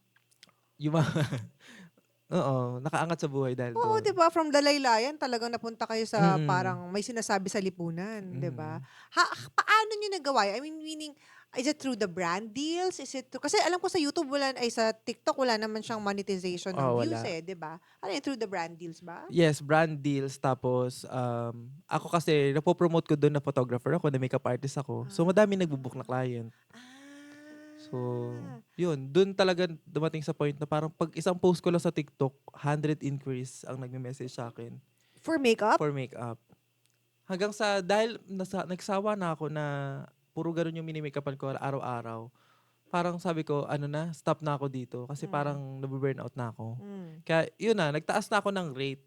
[SPEAKER 1] Oo, nakaangat sa buhay dahil
[SPEAKER 2] Oo,
[SPEAKER 1] doon.
[SPEAKER 2] 'di ba? From Dalaylayan talagang napunta kayo sa
[SPEAKER 1] Mm.
[SPEAKER 2] parang may sinasabi sa lipunan, 'di ba?
[SPEAKER 1] Mm.
[SPEAKER 2] Paano niyo nagawa 'yan? I mean, meaning, is it through the brand deals? Is it kasi alam ko sa YouTube sa TikTok wala naman siyang monetization ng
[SPEAKER 1] Oo,
[SPEAKER 2] views,
[SPEAKER 1] wala.
[SPEAKER 2] 'di ba? Ano yun, through the brand deals ba?
[SPEAKER 1] Yes, brand deals tapos, ako kasi napo-promote ko dun na photographer ako, na makeup artist ako. So, madaming nagbo-book na
[SPEAKER 2] Ah.
[SPEAKER 1] client. So,
[SPEAKER 2] Ah.
[SPEAKER 1] yun, dun talaga dumating sa point na parang 'pag isang post ko lang sa TikTok, 100 inquiries ang nagme-message sa'kin
[SPEAKER 2] For makeup?
[SPEAKER 1] for makeup. Hanggang sa dahil nagsawa na ako na puro gano'n yung mini-makeupan ko araw-araw, parang sabi ko, "Ano na, stop na ako dito." Kasi
[SPEAKER 2] Hmm.
[SPEAKER 1] parang nabu-burnout na ako.
[SPEAKER 2] Hmm.
[SPEAKER 1] Kaya yun na, nagtaas na ako ng rate.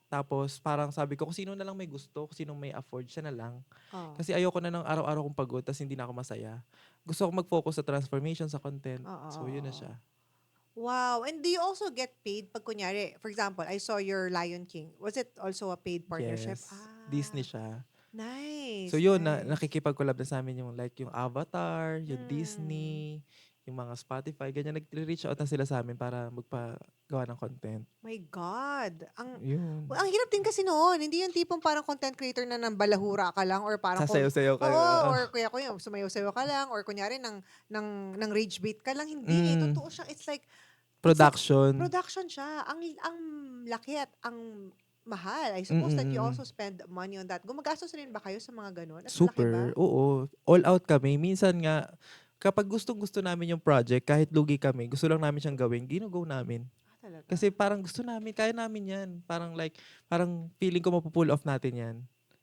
[SPEAKER 1] Tapos parang sabi ko, kung sino na lang may gusto, kung sinong may afford, siya na lang.
[SPEAKER 2] Oh.
[SPEAKER 1] Kasi ayoko na ng araw-araw kong pagod ta's hindi na ako masaya. Gusto ko mag-focus sa transformation, sa content.
[SPEAKER 2] Oo,
[SPEAKER 1] So,
[SPEAKER 2] oo,
[SPEAKER 1] yun na
[SPEAKER 2] oo.
[SPEAKER 1] siya.
[SPEAKER 2] Wow! And do you also get paid 'pag kunyari, for example, I saw your Lion King. Was it also a paid partnership?
[SPEAKER 1] Yes, Disney
[SPEAKER 2] Ah,
[SPEAKER 1] siya. So
[SPEAKER 2] nice,
[SPEAKER 1] yun,
[SPEAKER 2] nice.
[SPEAKER 1] nakikipag-collab na sa'min yung like yung Avatar, yung
[SPEAKER 2] Hmm.
[SPEAKER 1] Disney, yung mga Spotify, ganyan. Nagre-reach out na sila sa'min para magpagawa ng content.
[SPEAKER 2] My God! Ang
[SPEAKER 1] Yun.
[SPEAKER 2] ang hirap din kasi noon. Hindi yung tipong parang content creator na nambalahura ka lang or parang
[SPEAKER 1] Sasayaw-sayaw kayo,
[SPEAKER 2] oo,
[SPEAKER 1] oo.
[SPEAKER 2] or kuya sumayaw-sayaw ka lang or kunyari ng rage bait ka lang. Hindi eh.
[SPEAKER 1] Mm,
[SPEAKER 2] Totoo siya. It's like
[SPEAKER 1] production.
[SPEAKER 2] production siya. Ang laki at ang mahal. I
[SPEAKER 1] Mm,
[SPEAKER 2] suppose that you
[SPEAKER 1] mm.
[SPEAKER 2] also spend money on that. Gumagastos rin ba kayo sa mga gano'n? At malaki
[SPEAKER 1] Super,
[SPEAKER 2] ba?
[SPEAKER 1] oo. All out kami. Minsan nga, kapag gustong-gusto namin yung project, kahit lugi kami, gusto lang namin siyang gawin, gino-go namin.
[SPEAKER 2] Ah, talaga?
[SPEAKER 1] Kasi parang gusto namin, kaya namin yan. Parang feeling ko mapu-pull off natin yan.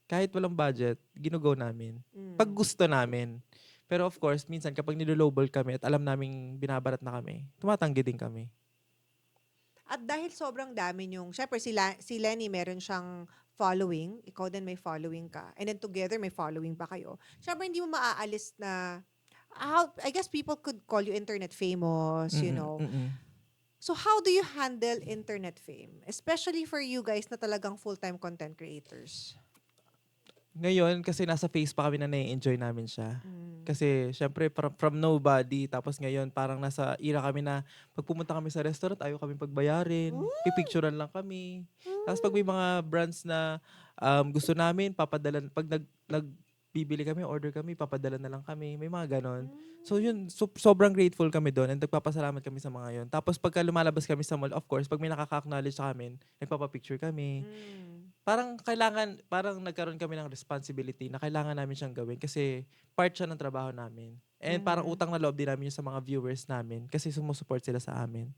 [SPEAKER 1] Kahit walang budget, gino-go namin. Pag
[SPEAKER 2] Mm.
[SPEAKER 1] gusto namin. Pero of course, minsan kapag nilolowball kami at alam naming binabarat na kami, tumatanggi din kami.
[SPEAKER 2] At dahil sobrang dami niyong, syempre si Lenny meron siyang following, ikaw din may following ka, and then together may following pa kayo. Syempre hindi mo maaalis na, I guess people could call you internet famous, you
[SPEAKER 1] Mm,
[SPEAKER 2] know.
[SPEAKER 1] mm.
[SPEAKER 2] So how do you handle internet fame? Especially for you guys na talagang full-time content creators.
[SPEAKER 1] Ngayon, kasi nasa phase pa kami na nai-enjoy namin siya.
[SPEAKER 2] Mm.
[SPEAKER 1] Kasi syempre from nobody, tapos ngayon parang nasa era kami na pag pumunta kami sa restaurant, ayaw kami pagbayarin,
[SPEAKER 2] Mm.
[SPEAKER 1] pipicturean lang kami. Tapos pag
[SPEAKER 2] Mm.
[SPEAKER 1] may mga brands na gusto namin, papadalan, pag nagbibili kami, order kami, papadala na lang kami. May mga ganon. So
[SPEAKER 2] Mm.
[SPEAKER 1] yun, sobrang grateful kami doon and nagpapasalamat kami sa mga yon. Tapos pagka lumalabas kami sa mall, of course, pag may nakaka-acknowledge sa amin, nagpapapicture kami.
[SPEAKER 2] Mm.
[SPEAKER 1] Parang nagkaroon kami ng responsibility na kailangan namin siyang gawin kasi part siya ng trabaho namin. And parang
[SPEAKER 2] Mhm.
[SPEAKER 1] utang na loob din namin yun sa mga viewers namin kasi sumusuport sila sa amin.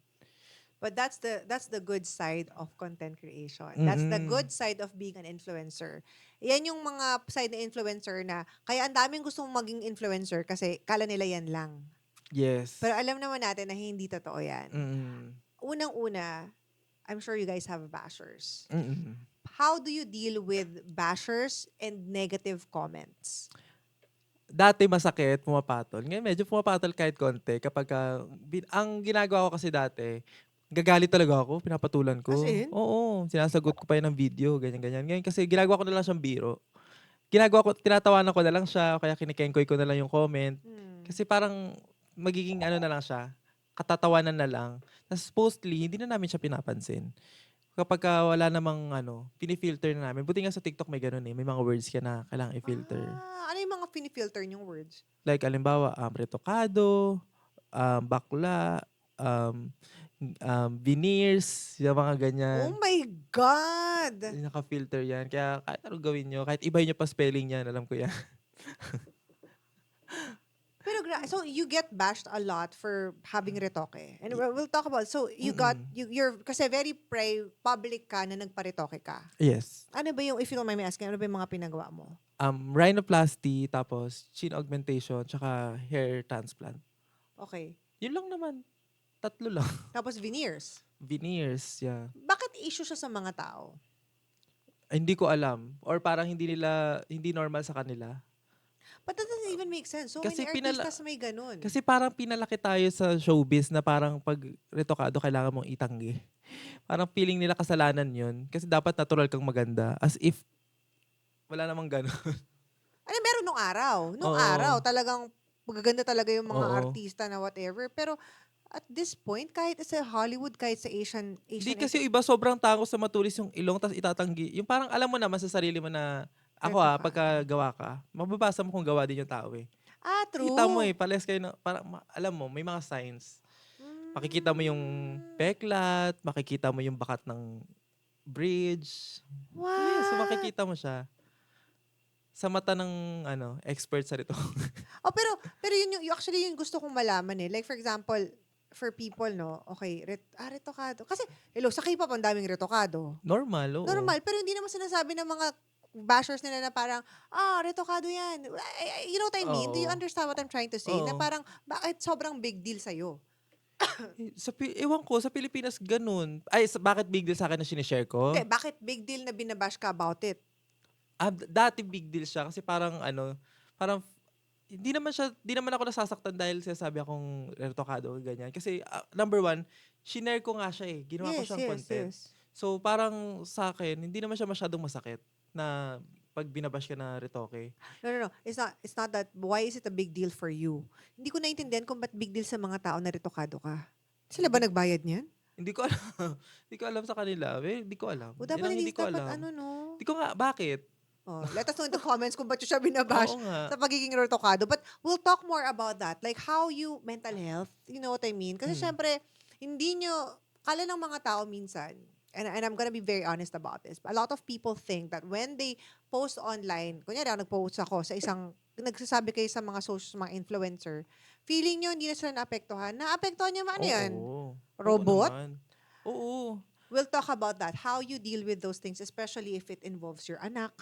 [SPEAKER 2] But that's the good side of content creation. That's the
[SPEAKER 1] Mm.
[SPEAKER 2] good side of being an influencer. Yan yung mga side na influencer na kaya ang daming gustong maging influencer kasi kala nila yan lang.
[SPEAKER 1] Yes.
[SPEAKER 2] Pero alam naman natin na hindi totoo yan.
[SPEAKER 1] Mm.
[SPEAKER 2] Unang-una, I'm sure you guys have bashers.
[SPEAKER 1] Mm.
[SPEAKER 2] How do you deal with bashers and negative comments?
[SPEAKER 1] Dati masakit, pumapatol. Ngayon medyo pumapatol kahit konti kapag ang ginagawa ko kasi dati, gagalit talaga ako, pinapatulan
[SPEAKER 2] As
[SPEAKER 1] ko.
[SPEAKER 2] in?
[SPEAKER 1] Oo, sinasagot ko pa yun ng video, ganyan-ganyan. Ngayon kasi ginagawa ko na lang siyang biro. Tinatawanan ko na lang siya, o kaya kinikengkoy ko na lang yung comment.
[SPEAKER 2] Hmm.
[SPEAKER 1] Kasi parang magiging ano na lang siya, katatawanan na lang. Tapos mostly, hindi na namin siya pinapansin. Kapagka wala namang pini-filter na namin. Buti nga sa TikTok may gano'n eh. May mga words ka na kailangang i-filter.
[SPEAKER 2] Ano yung mga fini-filter niyong words?
[SPEAKER 1] Like, alimbawa, retokado, bakla, veneers, yung mga ganyan.
[SPEAKER 2] Oh my God!
[SPEAKER 1] Naka-filter yan. Kaya kahit anong gawin nyo, kahit ibahin nyo pa spelling yan, alam ko yan.
[SPEAKER 2] Pero so you get bashed a lot for having retoke. And we'll talk about, so
[SPEAKER 1] Mm-mm.
[SPEAKER 2] you're kasi very public ka na nagparetoke ka.
[SPEAKER 1] Yes.
[SPEAKER 2] Ano ba yung, if you don't mind me asking, ano ba yung mga pinagawa mo?
[SPEAKER 1] Rhinoplasty, tapos chin augmentation, tsaka hair transplant.
[SPEAKER 2] Okay.
[SPEAKER 1] Yun lang naman. 3 lang.
[SPEAKER 2] Tapos veneers.
[SPEAKER 1] Veneers, yeah.
[SPEAKER 2] Bakit issue siya sa mga tao?
[SPEAKER 1] Ay, hindi ko alam. Or parang hindi normal sa kanila.
[SPEAKER 2] But that doesn't even make sense. So
[SPEAKER 1] Kasi
[SPEAKER 2] many artistas may ganun.
[SPEAKER 1] Kasi parang pinalaki tayo sa showbiz na parang pag retokado kailangan mong itanggi. Parang feeling nila kasalanan yun. Kasi dapat natural kang maganda. As if wala namang gano'n.
[SPEAKER 2] Ano, meron nung araw. Nung
[SPEAKER 1] Oo.
[SPEAKER 2] araw, talagang magaganda talaga yung mga
[SPEAKER 1] Oo.
[SPEAKER 2] artista na whatever. Pero at this point, kahit sa Hollywood, kahit sa
[SPEAKER 1] Hindi
[SPEAKER 2] Asian
[SPEAKER 1] kasi yung iba sobrang tangos sa matulis yung ilong tas itatanggi. Yung parang alam mo naman sa sarili mo na ako pagka
[SPEAKER 2] retokado.
[SPEAKER 1] gawa ka, mababasa mo kung gawa din yung tao eh. Kita mo
[SPEAKER 2] True.
[SPEAKER 1] parehas kayo na, parang alam mo, may mga signs. Makikita mo yung
[SPEAKER 2] Mm.
[SPEAKER 1] peklat, makikita mo yung bakat ng bridge. Yes, so
[SPEAKER 2] What?
[SPEAKER 1] makikita mo siya. Sa mata ng expert sa rito.
[SPEAKER 2] Oh, pero yun yung actually yung gusto kong malaman eh. Like for example, for people, no? Okay, retokado. Kasi, hello, sa K-pop ang daming retokado.
[SPEAKER 1] Normal, oo.
[SPEAKER 2] Normal, pero hindi naman sinasabi ng mga bashers nila na parang, retokado yan. You know what I mean? Do you
[SPEAKER 1] Oo.
[SPEAKER 2] understand what I'm trying to say? Na
[SPEAKER 1] Oo.
[SPEAKER 2] parang, bakit sobrang big deal sa'yo?
[SPEAKER 1] Ewan ko, sa Pilipinas ganun. Ay, bakit big deal sa akin na sinishare ko?
[SPEAKER 2] Hindi, bakit big deal na binabash ka about it?
[SPEAKER 1] Dati big deal siya kasi parang parang hindi naman ako nasasaktan dahil sinasabi akong retokado ganyan. Kasi number one, shinare ko nga siya eh. Ginawa ko siyang content.
[SPEAKER 2] Yes.
[SPEAKER 1] So parang sa akin, hindi naman siya masyadong masakit na pag binabash ka na retoke.
[SPEAKER 2] No. It's not that, why is it a big deal for you? Hindi ko naintindihan kung ba't big deal sa mga tao na retokado ka. Sila ba nagbayad niyan?
[SPEAKER 1] Hindi ko alam. Hindi ko alam sa kanila. Hindi ko alam.
[SPEAKER 2] O
[SPEAKER 1] Yan
[SPEAKER 2] dapat
[SPEAKER 1] ang hindi ko
[SPEAKER 2] dapat
[SPEAKER 1] alam.
[SPEAKER 2] no?
[SPEAKER 1] Hindi ko nga, bakit?
[SPEAKER 2] Let us know in the comments kung ba't yun siya binabash
[SPEAKER 1] Oo nga.
[SPEAKER 2] sa pagiging retokado. But we'll talk more about that. Like how you, mental health, you know what I mean? Kasi syempre, hindi nyo, kala ng mga tao minsan, and I'm gonna be very honest about this, a lot of people think that when they post online, kunyari nag-post ako sa isang, nagsasabi kayo sa mga social, mga influencer, feeling nyo hindi na sila naapektuhan. Naapektuhan nyo ano yan?
[SPEAKER 1] Oo.
[SPEAKER 2] Robot?
[SPEAKER 1] Oo naman. Oo.
[SPEAKER 2] We'll talk about that. How you deal with those things, especially if it involves your anak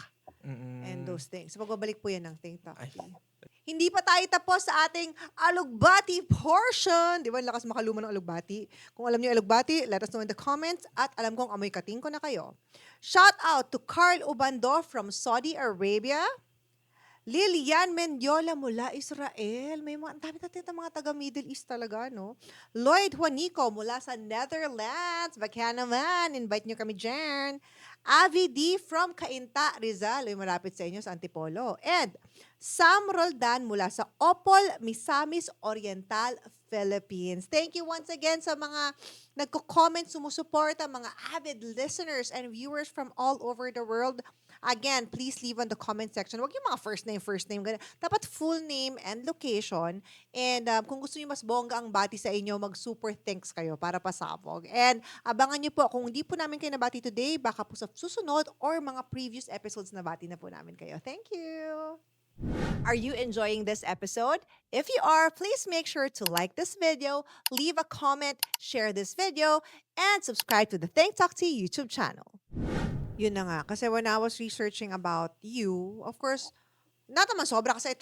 [SPEAKER 2] and those things. So, magbabalik po yan ng Think Talk
[SPEAKER 1] Ay.
[SPEAKER 2] Tea. Hindi pa tayo tapos sa ating alugbati portion. Di ba, lakas makaluma ng alugbati. Kung alam niyo alugbati, let us know in the comments. At alam kong amoy kating ko na kayo. Shout out to Carl Ubando from Saudi Arabia. Lilian Mendiola mula Israel. May mga, ang dami mga taga Middle East talaga, no? Lloyd Juanico mula sa Netherlands. Baka naman, invite nyo kami dyan. Avi D from Cainta, Rizal. Ay, malapit sa inyo sa Antipolo. And Sam Roldan mula sa Opol, Misamis Oriental, Philippines. Thank you once again sa mga nagko-comment, sumusuporta, mga avid listeners and viewers from all over the world. Again, please leave on the comment section. Huwag yung mga first name. Ganun. Dapat full name and location. And kung gusto niyo mas bongga ang bati sa inyo, mag-super thanks kayo para pasabog. And abangan niyo po, kung hindi po namin kayo nabati today, baka po sa susunod or mga previous episodes na bati na po namin kayo. Thank you! Are you enjoying this episode? If you are, please make sure to like this video, leave a comment, share this video, and subscribe to the Think Talk Tea YouTube channel. Yun na nga. Kasi when I was researching about you, of course, not naman sobra kasi I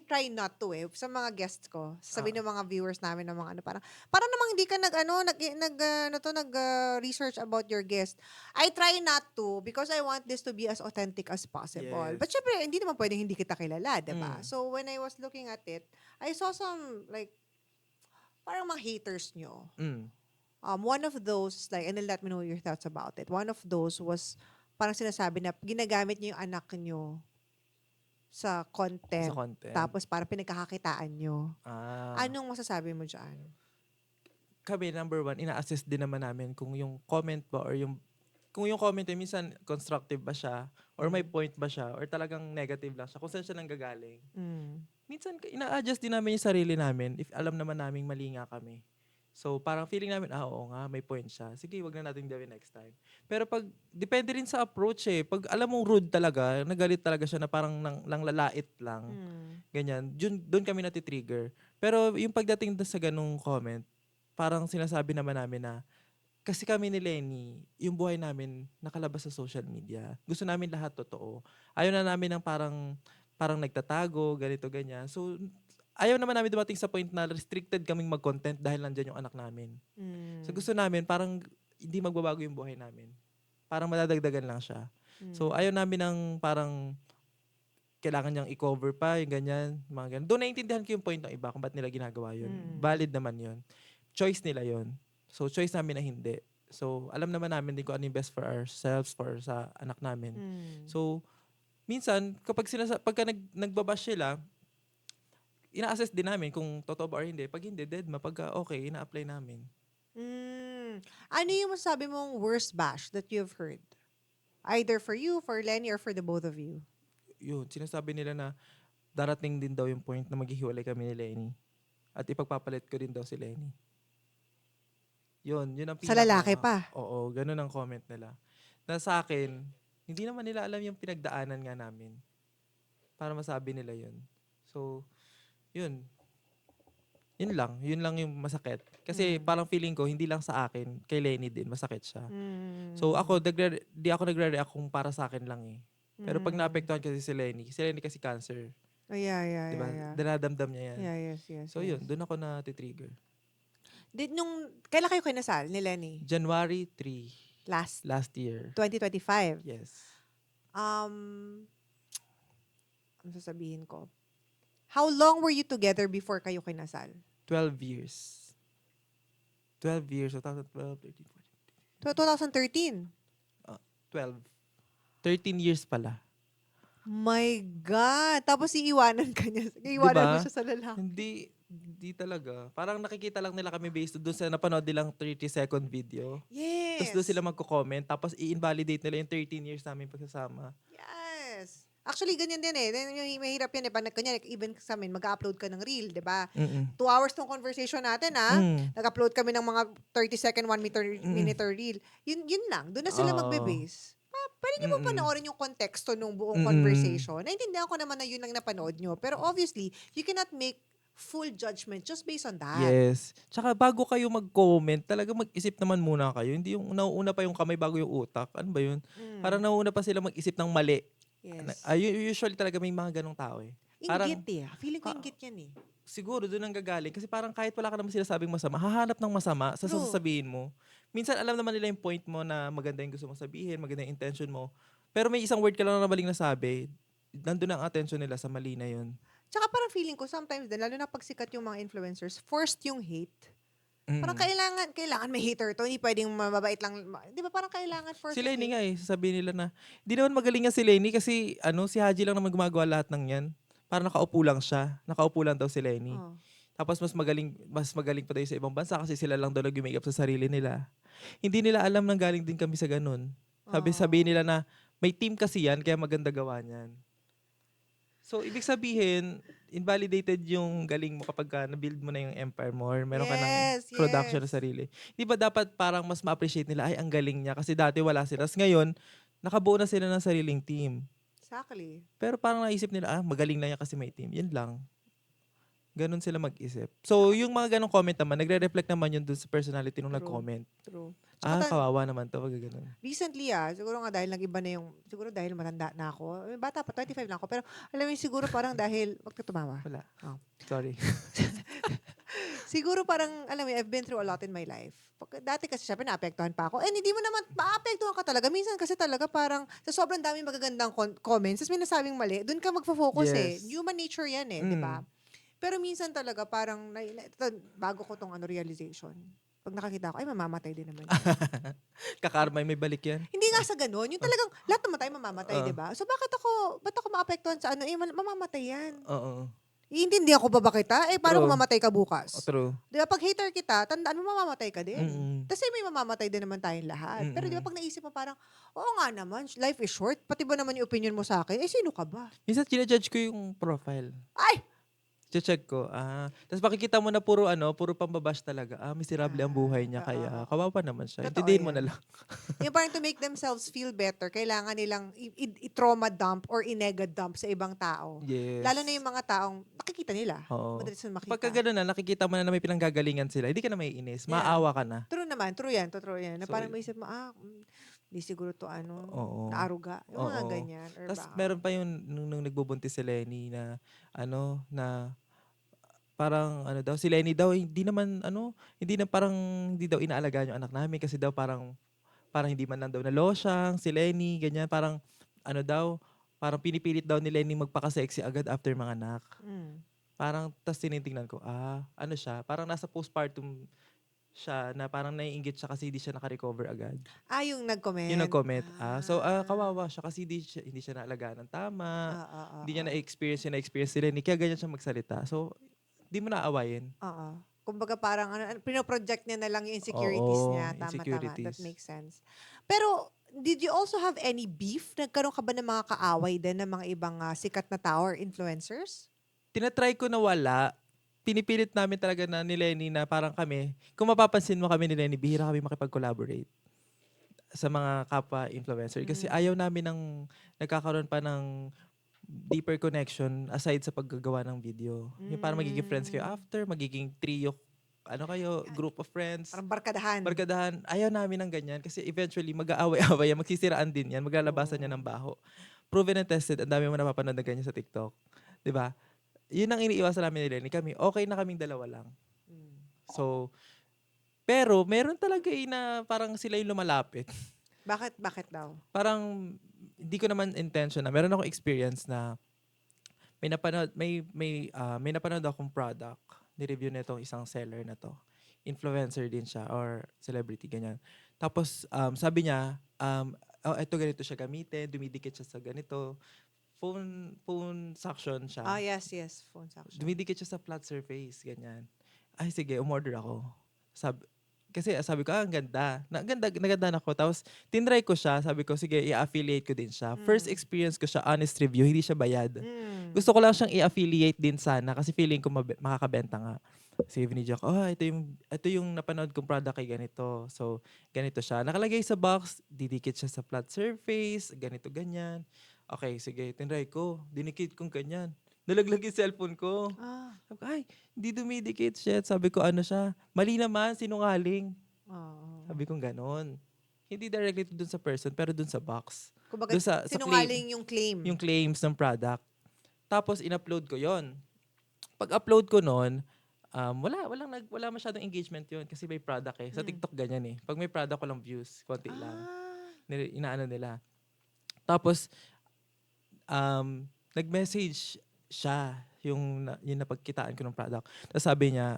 [SPEAKER 2] try not to eh. Sa mga guests ko, sabihin ng mga viewers namin ng mga parang namang hindi ka research about your guest. I try not to because I want this to be as authentic as possible.
[SPEAKER 1] Yes.
[SPEAKER 2] But syempre, hindi naman pwedeng hindi kita kilala, diba? So when I was looking at it, I saw some like, parang mga haters nyo. One of those, like, and then let me know your thoughts about it. One of those was, parang sinasabi na ginagamit niyo yung anak niyo sa content.
[SPEAKER 1] Sa content.
[SPEAKER 2] Tapos parang pinagkakakitaan niyo.
[SPEAKER 1] Ah.
[SPEAKER 2] Anong masasabi mo dyan?
[SPEAKER 1] Kami, number one, ina-assess din naman namin kung yung comment ba or kung yung comment ay minsan constructive ba siya or may point ba siya or talagang negative lang siya, kung saan siya nanggagaling. Minsan, ina-adjust din namin yung sarili namin if alam naman naming mali nga kami. So, parang feeling namin, oo nga, may point siya. Sige, wag na natin gawin next time. Pero depende rin sa approach eh. Pag alam mong rude talaga, nagalit talaga siya na parang lang lalait lang. Ganyan. Doon kami natitrigger. Pero yung pagdating sa ganung comment, parang sinasabi naman namin na, kasi kami ni Lenny, yung buhay namin nakalabas sa social media. Gusto namin lahat totoo. Ayaw na namin ng parang nagtatago, ganito, ganyan. So, ayaw naman namin dumating sa point na restricted kaming mag-content dahil nandyan yung anak namin. So gusto namin parang hindi magbabago yung buhay namin. Parang madadagdagan lang siya. So ayaw namin ng parang kailangan niyang i-cover pa, yung ganyan, mga ganyan. Doon naiintindihan ko yung point ng iba kung ba't nila ginagawa yun. Valid naman yun. Choice nila yun. So choice namin na hindi. So alam naman namin din kung ano yung best for ourselves, for sa anak namin. So minsan, pagka nagbabash sila, ina-assess din namin kung totoo ba or hindi. Pag hindi, deadma. Pag okay, ina-apply namin.
[SPEAKER 2] Ano yung masabi mong worst bash that you've heard? Either for you, for Lenny, or for the both of you?
[SPEAKER 1] Yun, sinasabi nila na darating din daw yung point na maghihiwalay kami ni Lenny. At ipagpapalit ko din daw si Lenny. Yun ang
[SPEAKER 2] Sa lalaki pa?
[SPEAKER 1] Oo, ganun ang comment nila. Na sa akin, hindi naman nila alam yung pinagdaanan nga namin. Para masabi nila yun. So, yun. Yun lang yung masakit. Kasi parang feeling ko, hindi lang sa akin, kay Lenny din, masakit siya. So ako, di ako nagre-react kung para sa akin lang eh. Pero pag naapektuhan kasi si Lenny kasi cancer.
[SPEAKER 2] Oh, yeah.
[SPEAKER 1] Diba?
[SPEAKER 2] Yeah.
[SPEAKER 1] Dinadamdam niya yan.
[SPEAKER 2] Yeah, yes.
[SPEAKER 1] So yun, doon ako na-trigger.
[SPEAKER 2] Kailan kayo kinasal ni Lenny?
[SPEAKER 1] January 3,
[SPEAKER 2] Last
[SPEAKER 1] last year.
[SPEAKER 2] 2025.
[SPEAKER 1] Yes.
[SPEAKER 2] Ano sasabihin ko? How long were you together before kayo kinasal?
[SPEAKER 1] 12 years. 12 years. 2012, 13, 14,
[SPEAKER 2] 2013.
[SPEAKER 1] 12. 13 years pala.
[SPEAKER 2] My God! Tapos iiwanan ka niya. Iiwanan mo siya sa lalaki.
[SPEAKER 1] Hindi talaga. Parang nakikita lang nila kami based doon sa napanood nilang 30-second video.
[SPEAKER 2] Yes!
[SPEAKER 1] Tapos doon sila magko-comment. Tapos i-invalidate nila yung 13 years namin pagsasama.
[SPEAKER 2] Yes! Actually, ganyan din eh. Yung mahirap yan eh. Pag kanya, even sa amin, mag-upload ka ng reel, di ba? 2 hours tong conversation natin Nag-upload kami ng mga 30-second, 1 minute reel. Yun lang. Doon na sila magbe-base. Pwede niyo mo panoorin yung konteksto ng buong conversation. Naintindihan ko naman na yun lang napanood nyo. Pero obviously, you cannot make full judgment just based on that.
[SPEAKER 1] Yes. Tsaka bago kayo mag-comment, talaga mag-isip naman muna kayo. Hindi yung nauuna pa yung kamay bago yung utak. Ano ba yun? Parang nauuna pa sila mag-isip ng mali.
[SPEAKER 2] Yes.
[SPEAKER 1] Usually talaga may mga ganong tao eh.
[SPEAKER 2] Inggit eh. Feeling ko inggit yan eh.
[SPEAKER 1] Siguro doon ang gagaling. Kasi parang kahit wala ka naman sinasabing masama, hahanap ng masama sa
[SPEAKER 2] True.
[SPEAKER 1] sasabihin mo. Minsan alam naman nila yung point mo na maganda yung gusto mong sabihin, maganda yung intention mo. Pero may isang word ka lang na maling nasabi, nandun ang attention nila sa mali na yun.
[SPEAKER 2] Tsaka parang feeling ko sometimes din, lalo na pag sikat yung mga influencers, forced yung hate. Parang kailangan may hater to, hindi pwedeng mababait lang. Di ba parang kailangan forced
[SPEAKER 1] Si Lenny
[SPEAKER 2] hate?
[SPEAKER 1] nga sasabihin nila na, di naman magaling nga si Lenny kasi si Haji lang naman gumagawa lahat ng yan. Parang nakaupo lang siya. Nakaupo lang daw si Lenny.
[SPEAKER 2] Oh.
[SPEAKER 1] Tapos mas magaling pa tayo sa ibang bansa kasi sila lang daw nag-make up sa sarili nila. Hindi nila alam nang galing din kami sa ganun. Sabihin nila na may team kasi yan kaya maganda gawa niyan. So ibig sabihin, invalidated yung galing mo kapag na-build mo na yung empire mo or meron ka ng production na sarili. Di ba dapat parang mas ma-appreciate nila, ay ang galing niya kasi dati wala sila. Tapos ngayon, nakabuo na sila ng sariling team.
[SPEAKER 2] Exactly.
[SPEAKER 1] Pero parang naisip nila, magaling na yan kasi may team. Yun lang. Ganun sila mag-isip. So, yung mga ganong comment naman, nagre-reflect naman yun dun sa personality nung nag-comment.
[SPEAKER 2] True.
[SPEAKER 1] Kawawa naman to, pag ganun.
[SPEAKER 2] Recently siguro nga dahil nag-iba na yung, siguro dahil matanda na ako. Bata pa, 25 lang ako. Pero alam mo yun, siguro parang dahil, wag ka tumawa.
[SPEAKER 1] Wala.
[SPEAKER 2] Oh.
[SPEAKER 1] Sorry.
[SPEAKER 2] Siguro parang, alam mo, I've been through a lot in my life. Dati kasi syempre naapektuhan pa ako. And hindi mo naman, maapektuhan ka talaga. Minsan kasi talaga parang, sa sobrang daming magagandang comments, tapos may nasabing mali, dun ka magfo-focus
[SPEAKER 1] Yes.
[SPEAKER 2] Human nature yan di ba? Pero minsan talaga parang, bago ko tong realization, pag nakakita ko, ay mamamatay din naman.
[SPEAKER 1] Kakarma, may balik yan.
[SPEAKER 2] Hindi nga sa ganun. Yung talagang, lahat naman tayo mamamatay, di ba? So ba't ako maapektuhan sa mamamatay yan?
[SPEAKER 1] Oo.
[SPEAKER 2] Hindi ako ba kita? Paano
[SPEAKER 1] True.
[SPEAKER 2] kung mamatay ka bukas?
[SPEAKER 1] True.
[SPEAKER 2] Di ba, pag hater kita, tandaan mo mamamatay ka din.
[SPEAKER 1] Mm-mm.
[SPEAKER 2] Kasi may mamamatay din naman tayong lahat. Pero di ba, pag naisip mo parang, oo nga naman, life is short. Pati ba naman yung opinion mo sa akin? Sino ka ba?
[SPEAKER 1] Minsan, ginajudge ko yung profile.
[SPEAKER 2] Ay!
[SPEAKER 1] Check ko. Tapos makikita mo na puro pambabash talaga. Miserable ang buhay niya. Kaya kawawa naman siya.
[SPEAKER 2] Totoo
[SPEAKER 1] Intindihin mo
[SPEAKER 2] yan.
[SPEAKER 1] na lang.
[SPEAKER 2] Yung parang to make themselves feel better, kailangan nilang i-trauma dump or i-nega dump sa ibang tao.
[SPEAKER 1] Yes.
[SPEAKER 2] Lalo na yung mga taong nakikita nila.
[SPEAKER 1] Oo.
[SPEAKER 2] Madalas na makita.
[SPEAKER 1] Pagka gano'n na, nakikita mo na may pinanggagalingan sila, hindi ka na maiinis. Maawa ka na.
[SPEAKER 2] True naman, true yan. Na
[SPEAKER 1] So,
[SPEAKER 2] parang maisip mo, di siguro to
[SPEAKER 1] Oo.
[SPEAKER 2] naaruga. Yung mga
[SPEAKER 1] Oo.
[SPEAKER 2] ganyan. Or
[SPEAKER 1] Tapos
[SPEAKER 2] baka-
[SPEAKER 1] meron pa yung nung nagbubuntis si Lenny na na parang daw si Lenny daw hindi daw inaalagaan yung anak namin kasi daw parang hindi man lang daw nalosyang si Lenny ganyan parang parang pinipilit daw ni Lenny magpaka-sexy agad after mga anak.
[SPEAKER 2] Mm.
[SPEAKER 1] Parang tas tinitingnan ko siya parang nasa postpartum siya na parang naiinggit siya kasi hindi siya naka-recover agad.
[SPEAKER 2] Yung nag-comment.
[SPEAKER 1] Yung nag-comment. Kawawa siya kasi hindi siya naalagaan ng tama.
[SPEAKER 2] Oo, oo,
[SPEAKER 1] Hindi niya
[SPEAKER 2] oo.
[SPEAKER 1] na-experience yung na-experience nila. Kaya ganyan siya magsalita. So, di mo naawayin.
[SPEAKER 2] Oo. Kumbaga parang pinoproject niya na lang yung insecurities
[SPEAKER 1] Oo,
[SPEAKER 2] niya. Tama, tama. That
[SPEAKER 1] insecurities.
[SPEAKER 2] makes sense. Pero, did you also have any beef? Nagkaroon ka ba ng mga kaaway din ng mga ibang sikat na tao or influencers?
[SPEAKER 1] Tinatry ko na wala. Pinipilit namin talaga na ni Lenny na parang kami, kung mapapansin mo kami ni Lenny, bihira kami makipag-collaborate sa mga kapwa influencer. Kasi ayaw namin ng nagkakaroon pa ng deeper connection aside sa paggagawa ng video. Yung parang magiging friends kayo after, magiging trio, group of friends.
[SPEAKER 2] Parang barkadahan.
[SPEAKER 1] Barkadahan, ayaw namin ng ganyan kasi eventually mag-aaway-away yan, magsisiraan din yan, maglalabasan yan ng baho. Proven and tested, ang dami mo napapanood na ganyan sa TikTok. 'Di ba? Yun ang iniiwasan namin ni Lenny. Kami, okay na kaming dalawa lang. So, pero meron talaga na parang sila yung lumalapit.
[SPEAKER 2] Bakit? Bakit daw?
[SPEAKER 1] Parang, hindi ko naman intention na. Meron akong experience na may napanood akong product. Ni-review na itong isang seller na to. Influencer din siya or celebrity, ganyan. Tapos, sabi niya, ito ganito siya gamitin, dumidikit siya sa ganito. Phone suction siya.
[SPEAKER 2] Yes. Phone suction.
[SPEAKER 1] Dumidikit siya sa flat surface, ganyan. Ay, sige, umorder ako. Sabi ko, ang ganda. Naganda na ako. Tapos, tinry ko siya. Sabi ko, sige, i-affiliate ko din siya. First experience ko siya, honest review, hindi siya bayad. Gusto ko lang siyang i-affiliate din sana kasi feeling ko makakabenta nga. Sige, binidyo ko, ito yung napanood kong product kay ganito. So, ganito siya. Nakalagay sa box, didikit siya sa flat surface, ganito, ganyan. Okay, sige, tinry ko. Dinikit kong ganyan. Nalaglag yung cellphone ko. Sabi ko, hindi dumidikit. Shit. Sabi ko, ano siya? Mali naman, sinungaling. Sabi ko, ganon. Hindi directly dun sa person, pero dun sa box.
[SPEAKER 2] Kumbaga,
[SPEAKER 1] Dun sa
[SPEAKER 2] sinungaling yung claim.
[SPEAKER 1] yung claims ng product. Tapos, in-upload ko yon. Pag-upload ko nun, wala masyadong engagement yon kasi may product eh. Sa TikTok ganyan eh. Pag may product, walang views. Konti lang. Inaano nila. Tapos, nag-message siya yung napagkitaan ko ng product. Tapos sabi niya,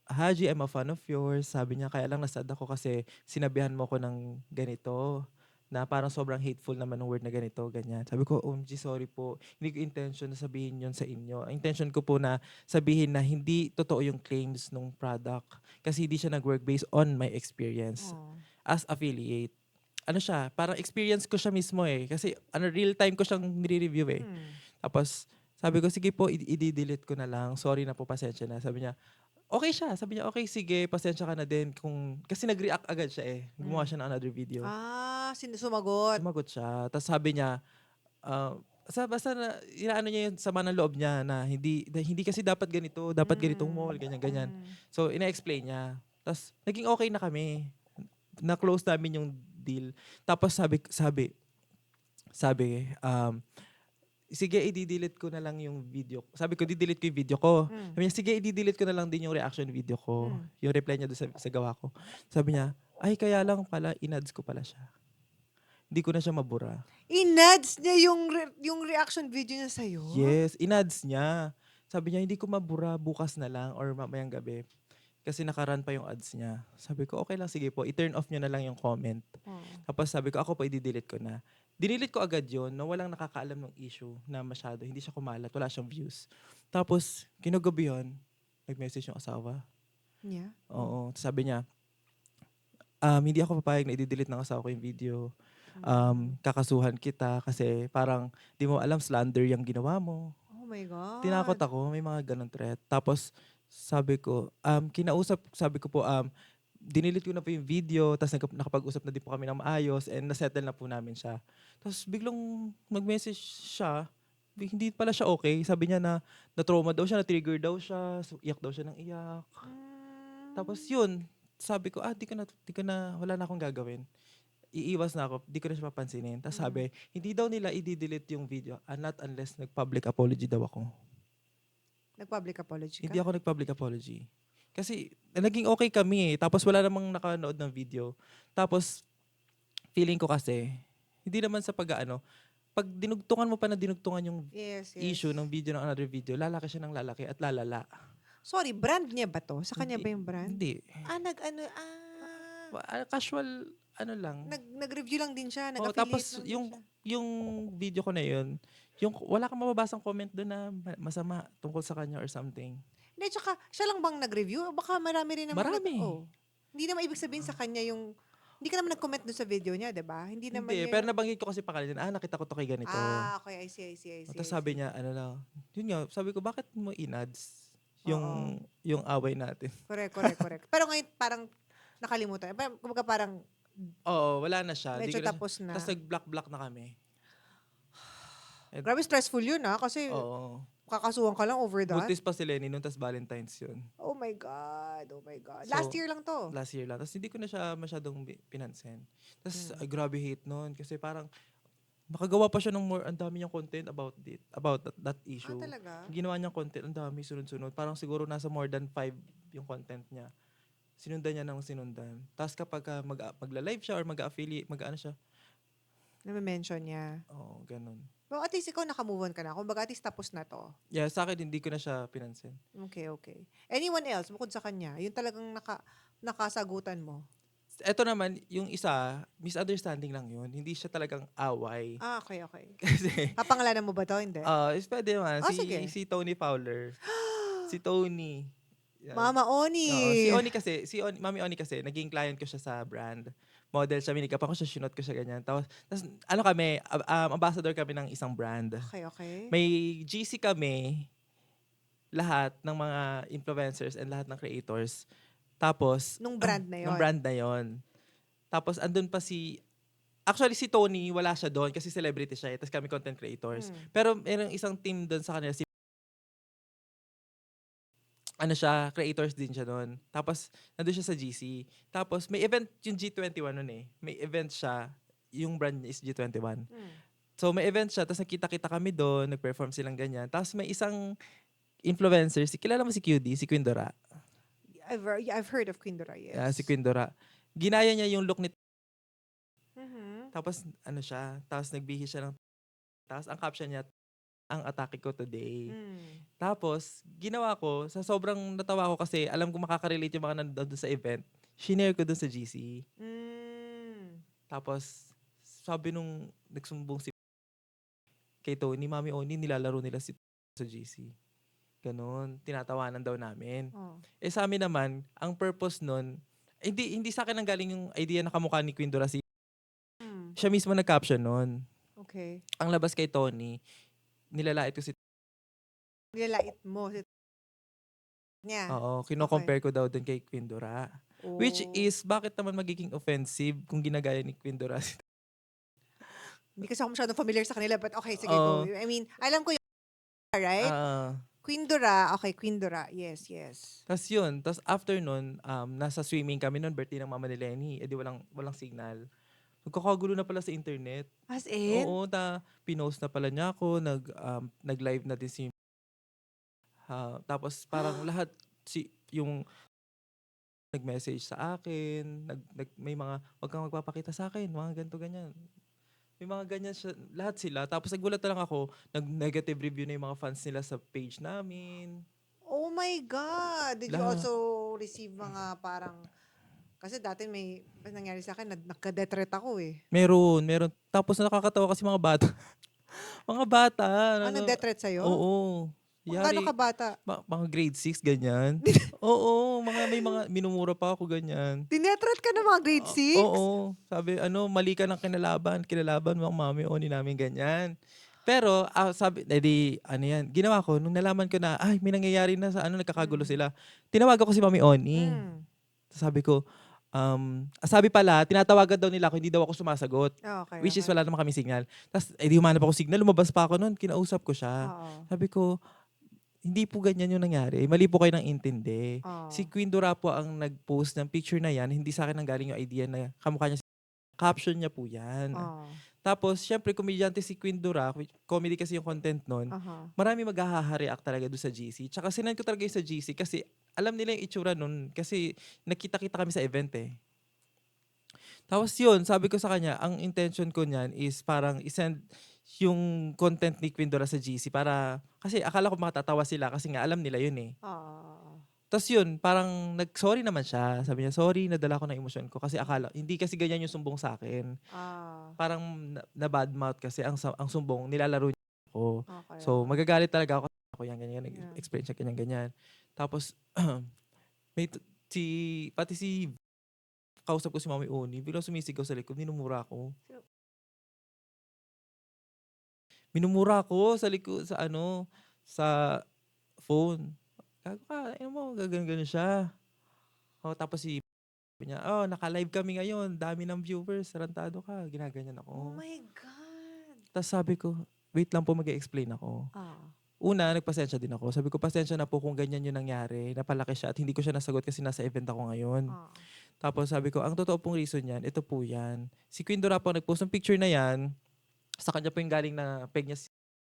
[SPEAKER 1] Haji, I'm a fan of yours. Sabi niya, kaya lang nasad ako kasi sinabihan mo ko ng ganito na parang sobrang hateful naman ng word na ganito, ganyan. Sabi ko, OMG, sorry po. Hindi ko intention na sabihin yon sa inyo. Ang intention ko po na sabihin na hindi totoo yung claims ng product kasi hindi siya nag-work based on my experience as affiliate. Ano siya, parang experience ko siya mismo eh. Kasi real time ko siyang nire-review eh. Tapos, sabi ko, sige po, i-delete ko na lang. Sorry na po, pasensya na. Sabi niya, okay siya. Sabi niya, okay, sige, pasensya ka na din. Kasi nag-react agad siya eh. Gumawa siya ng another video.
[SPEAKER 2] Sumagot.
[SPEAKER 1] Sumagot siya. Tapos sabi niya, basta na, inaano niya yung sama ng loob niya na hindi kasi dapat ganito, dapat ganitong mall, ganyan. So, ina-explain niya. Tapos, naging okay na kami. Na-close namin yung deal. Tapos sabi, sige, i-delete ko na lang yung video. Sabi ko, di-delete ko yung video ko. Sabi niya, sige, i-delete ko na lang din yung reaction video ko. Yung reply niya doon sa gawa ko. Sabi niya, ay, kaya lang pala, inads ko pala siya. Hindi ko na siya mabura.
[SPEAKER 2] Inads niya yung reaction video niya sa'yo?
[SPEAKER 1] Yes, inads niya. Sabi niya, hindi ko mabura, bukas na lang or mamayang gabi. Kasi nakarun pa yung ads niya. Sabi ko, okay lang, sige po, i-turn off niyo na lang yung comment. Tapos sabi ko, ako po, i-delete ko na. Dinilit ko agad yon na walang nakakaalam ng issue na masyado. Hindi siya kumalat, wala siyang views. Tapos, kinagabi yun, nag-message yung asawa.
[SPEAKER 2] Yeah?
[SPEAKER 1] Oo. Sabi niya, hindi ako papayag na i-delete ng asawa ko yung video. Kakasuhan kita kasi parang di mo alam slander yung ginawa mo.
[SPEAKER 2] Oh my God.
[SPEAKER 1] Tinakot ako, may mga ganong threat. Tapos, sabi ko, sabi ko po, dinilit ko na po yung video, tapos nakapag-usap na din po kami ng maayos, and nasettle na po namin siya. Tapos biglang nag-message siya, hindi pala siya okay. Sabi niya na na-trauma daw siya, na-trigger daw siya, so iyak daw siya ng iyak. Tapos yun, sabi ko, wala na akong gagawin. Iiwas na ako, di ko na siya papansinin. Tapos sabi, hindi daw nila i-delete yung video, not unless nag-public apology daw ako.
[SPEAKER 2] Nag-public apology ka?
[SPEAKER 1] Hindi ako nag-public apology. Kasi naging okay kami eh. Tapos wala namang nakanood ng video. Tapos feeling ko kasi, hindi naman sa pag dinugtungan mo pa na dinugtungan yung
[SPEAKER 2] Yes.
[SPEAKER 1] issue ng video ng another video, lalaki siya ng lalaki at lalala.
[SPEAKER 2] Sorry, brand niya ba 'to? Sa kanya
[SPEAKER 1] Hindi
[SPEAKER 2] ba yung brand?
[SPEAKER 1] hindi. Casual ano lang.
[SPEAKER 2] Nag-review lang din siya,
[SPEAKER 1] Oo,
[SPEAKER 2] nag-affiliate
[SPEAKER 1] tapos
[SPEAKER 2] lang din siya.
[SPEAKER 1] yung video ko na yun, yung wala kang mababasang comment dun na masama tungkol sa kanya or something.
[SPEAKER 2] Hindi, tsaka siya lang bang nag-review? Baka marami rin namang
[SPEAKER 1] Marami.
[SPEAKER 2] hindi naman ibig sabihin sa kanya yung hindi ka naman nag-comment dun sa video niya, 'di ba? Hindi naman
[SPEAKER 1] Hindi,
[SPEAKER 2] niya
[SPEAKER 1] pero nabanggit ko kasi pangalan niya, nakita ko 'to kay ganito.
[SPEAKER 2] okay, I see, I see, I see,
[SPEAKER 1] Tapos
[SPEAKER 2] I
[SPEAKER 1] sabi
[SPEAKER 2] see.
[SPEAKER 1] niya ano lang, yun nga, sabi ko bakit mo inads
[SPEAKER 2] Oo.
[SPEAKER 1] yung away natin?
[SPEAKER 2] Correct, correct, correct. Pero ngayon parang nakalimutan. Kumbaga parang
[SPEAKER 1] Oo, wala na siya, di
[SPEAKER 2] medyo
[SPEAKER 1] ko na
[SPEAKER 2] tapos na.
[SPEAKER 1] tapos nag-block na kami. And
[SPEAKER 2] Grabe stressful yun, kasi
[SPEAKER 1] oo,
[SPEAKER 2] kakasuhan ka lang over that.
[SPEAKER 1] buntis pa si Lenny noon, tas Valentine's yun.
[SPEAKER 2] Oh my God, oh my God.
[SPEAKER 1] So,
[SPEAKER 2] Last year lang to.
[SPEAKER 1] Last year lang. Tapos hindi ko na siya masyadong pinansin. Tapos
[SPEAKER 2] Mm.
[SPEAKER 1] grabe hate noon kasi parang nakagawa pa siya ng more, ang dami niyang content about that issue.
[SPEAKER 2] Talaga?
[SPEAKER 1] Ginawa niyang content, ang dami, sunod-sunod. Parang siguro nasa more than 5 yung content niya. Sinundan niya ng sinundan. Tapos kapag magla-live siya or mag-affiliate, mag-ano siya,
[SPEAKER 2] Na-mention niya.
[SPEAKER 1] oo, ganun.
[SPEAKER 2] Well, at least ikaw naka-move on ka na. Kumbaga, at least tapos na to.
[SPEAKER 1] Yeah, sa akin, hindi ko na siya pinansin.
[SPEAKER 2] Okay, okay. Anyone else, bukod sa kanya, yung talagang nakasagutan mo?
[SPEAKER 1] Ito naman, yung isa, misunderstanding lang yun. Hindi siya talagang away.
[SPEAKER 2] Okay, okay.
[SPEAKER 1] Kasi,
[SPEAKER 2] Papangalanan mo ba to? Hindi.
[SPEAKER 1] is pwede naman.
[SPEAKER 2] Sige.
[SPEAKER 1] Si Tony Fowler. Si Tony. Yan.
[SPEAKER 2] Mama Oni.
[SPEAKER 1] Oo, Mami Oni kasi, naging client ko siya sa brand. Model siya, minikapan ko siya, sinot ko siya ganyan. Tapos ano kami, ambassador kami ng isang brand.
[SPEAKER 2] Okay, okay.
[SPEAKER 1] May GC kami, lahat ng mga influencers and lahat ng creators. Tapos,
[SPEAKER 2] Nung brand na
[SPEAKER 1] nung
[SPEAKER 2] yon.
[SPEAKER 1] brand na yon. Tapos, andun pa actually si Tony, wala siya doon kasi celebrity siya. Tapos kami content creators. Pero merong isang team doon sa kanila, creators din siya doon. Tapos, nandun siya sa GC. Tapos, may event yung G21 nun eh. May event siya. Yung brand niya is G21. So, may event siya. Tapos, nakita-kita kami doon. Nag-perform silang ganyan. Tapos, may isang influencer. Kilala mo si QD? Si Queen Dora.
[SPEAKER 2] I've heard of Queen Dora, yes.
[SPEAKER 1] Si Queen Dora. Ginaya niya yung look ni
[SPEAKER 2] Mhm.
[SPEAKER 1] Tapos, siya. Tapos, nagbihis siya ng tapos, ang caption niya, ang atake ko today. Tapos, ginawa ko, sa sobrang natawa ko kasi alam ko makaka-relate yung mga nandun sa event, shinare ko dun sa GC. Tapos, sabi nung nagsumbong kay Tony, Mami Oni, nilalaro nila sa GC. Ganon, tinatawanan daw namin. Sa amin naman, ang purpose nun, hindi sa akin ang galing yung idea na kamukha ni Queen Dora siya mismo nag-caption nun.
[SPEAKER 2] Okay.
[SPEAKER 1] Ang labas kay Tony, nilalait ko
[SPEAKER 2] Nilalait mo niya.
[SPEAKER 1] Oo, kino-compare ko daw dun kay Queen Dora. Which is, bakit naman magiging offensive kung ginagaya ni Queen Dora?
[SPEAKER 2] Hindi kasi ako masyadong familiar sa kanila, but okay, sige, go. I mean, alam ko yung right? Queen Dora, okay, Queen Dora. Yes, yes.
[SPEAKER 1] Tapos yun, tapos after nun, nasa swimming kami nun, birthday ng mama ni Lenny. Di walang signal. Nagkakagulo na pala sa internet.
[SPEAKER 2] As in?
[SPEAKER 1] Oo, pinost na pala niya ako, nag-live na din tapos parang lahat, yung nag-message sa akin, may mga, wag kang magpapakita sa akin, mga ganito, ganyan. May mga ganyan siya, lahat sila. Tapos nagulat na lang ako, nag-negative review na yung mga fans nila sa page namin.
[SPEAKER 2] Oh my God! Did you
[SPEAKER 1] Lahat.
[SPEAKER 2] also receive mga parang, kasi dati may nangyari sa akin, nagka-death ako eh.
[SPEAKER 1] Meron. Tapos nakakatawa kasi mga bata. Mga bata.
[SPEAKER 2] Death threat sa'yo?
[SPEAKER 1] Oo.
[SPEAKER 2] Gano'n ka bata?
[SPEAKER 1] Mga grade 6, ganyan. Oo, may mga minumura pa ako, ganyan.
[SPEAKER 2] Dinetret ka ng mga grade 6?
[SPEAKER 1] Oo. Sabi, mali ka ng kinalaban mo ang Mami Oni namin, ganyan. Pero, sabi, yan, ginawa ko, nung nalaman ko na, may nangyayari na sa nagkakagulo sila, tinawagan ko si Mami Oni. Sabi ko, sabi pala, tinatawagan daw nila ako, hindi daw ako sumasagot.
[SPEAKER 2] Okay,
[SPEAKER 1] Which is wala naman kami signal. Tapos, humanap ako signal, lumabas pa ako nun, kinausap ko siya. Sabi ko, hindi po ganyan yung nangyari. Mali po kayo ng intindi. Si Queen Dora po ang nag-post ng picture na yan, hindi sa akin ang galing yung idea na kamukha niya. Caption niya po yan. Tapos, syempre, komedyante si Queen Dora, comedy kasi yung content nun, marami maghaha-react talaga doon sa GC. Tsaka sinend ko talaga yung sa GC kasi alam nila yung itsura nun kasi nakita-kita kami sa event eh. Tapos yun, sabi ko sa kanya, ang intention ko niyan is parang isend yung content ni Queen Dora sa GC para, kasi akala ko makatatawa sila kasi nga alam nila yun eh. Tas yun, parang nag-sorry naman siya. Sabi niya, sorry, nadala ko ng emosyon ko. Kasi hindi kasi ganyan yung sumbong sa akin.
[SPEAKER 2] Ah,
[SPEAKER 1] Parang na-badmouth kasi ang sumbong, nilalaro niya ako.
[SPEAKER 2] okay,
[SPEAKER 1] So,
[SPEAKER 2] okay.
[SPEAKER 1] magagalit talaga ako. Ako yan, ganyan,
[SPEAKER 2] Yeah.
[SPEAKER 1] explain siya, ganyan, ganyan. Tapos, may, pati si, kausap ko si Mami Oni, biglang sumisigaw sa likod, minumura ako. Minumura ako sa likod, sa phone. Gago ka, ano mo, gagan siya. Oh, tapos sabi niya, oh, naka-live kami ngayon, dami ng viewers, tarantado ka, ginaganyan
[SPEAKER 2] Oh
[SPEAKER 1] ako.
[SPEAKER 2] my God.
[SPEAKER 1] Tapos sabi ko, wait lang po, mag-explain ako.
[SPEAKER 2] Ah.
[SPEAKER 1] Una, nagpasensya din ako. Sabi ko, pasensya na po kung ganyan yung nangyari. Napalaki siya at hindi ko siya nasagot kasi nasa event ako ngayon.
[SPEAKER 2] Ah.
[SPEAKER 1] Tapos sabi ko, ang totoo pong reason yan, ito po yan. Si Queen Dora po nag-post ng picture na yan, sa kanya po yung galing na peg niya.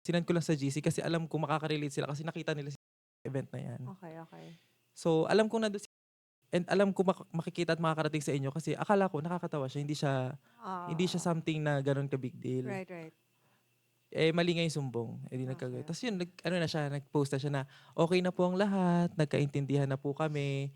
[SPEAKER 1] Sinend ko lang sa GC kasi alam ko makaka-relate sila kasi nakita nila sa event na yan.
[SPEAKER 2] Okay, okay.
[SPEAKER 1] So, alam ko nandun and alam ko makikita at makakarating sa inyo kasi akala ko nakakatawa siya. Hindi siya
[SPEAKER 2] Ah.
[SPEAKER 1] something na ganun ka big deal.
[SPEAKER 2] Right, right.
[SPEAKER 1] Mali nga yung sumbong. Di
[SPEAKER 2] Okay,
[SPEAKER 1] Tapos yun, ano na siya, nag-post na siya na okay na po ang lahat, nagkaintindihan na po kami,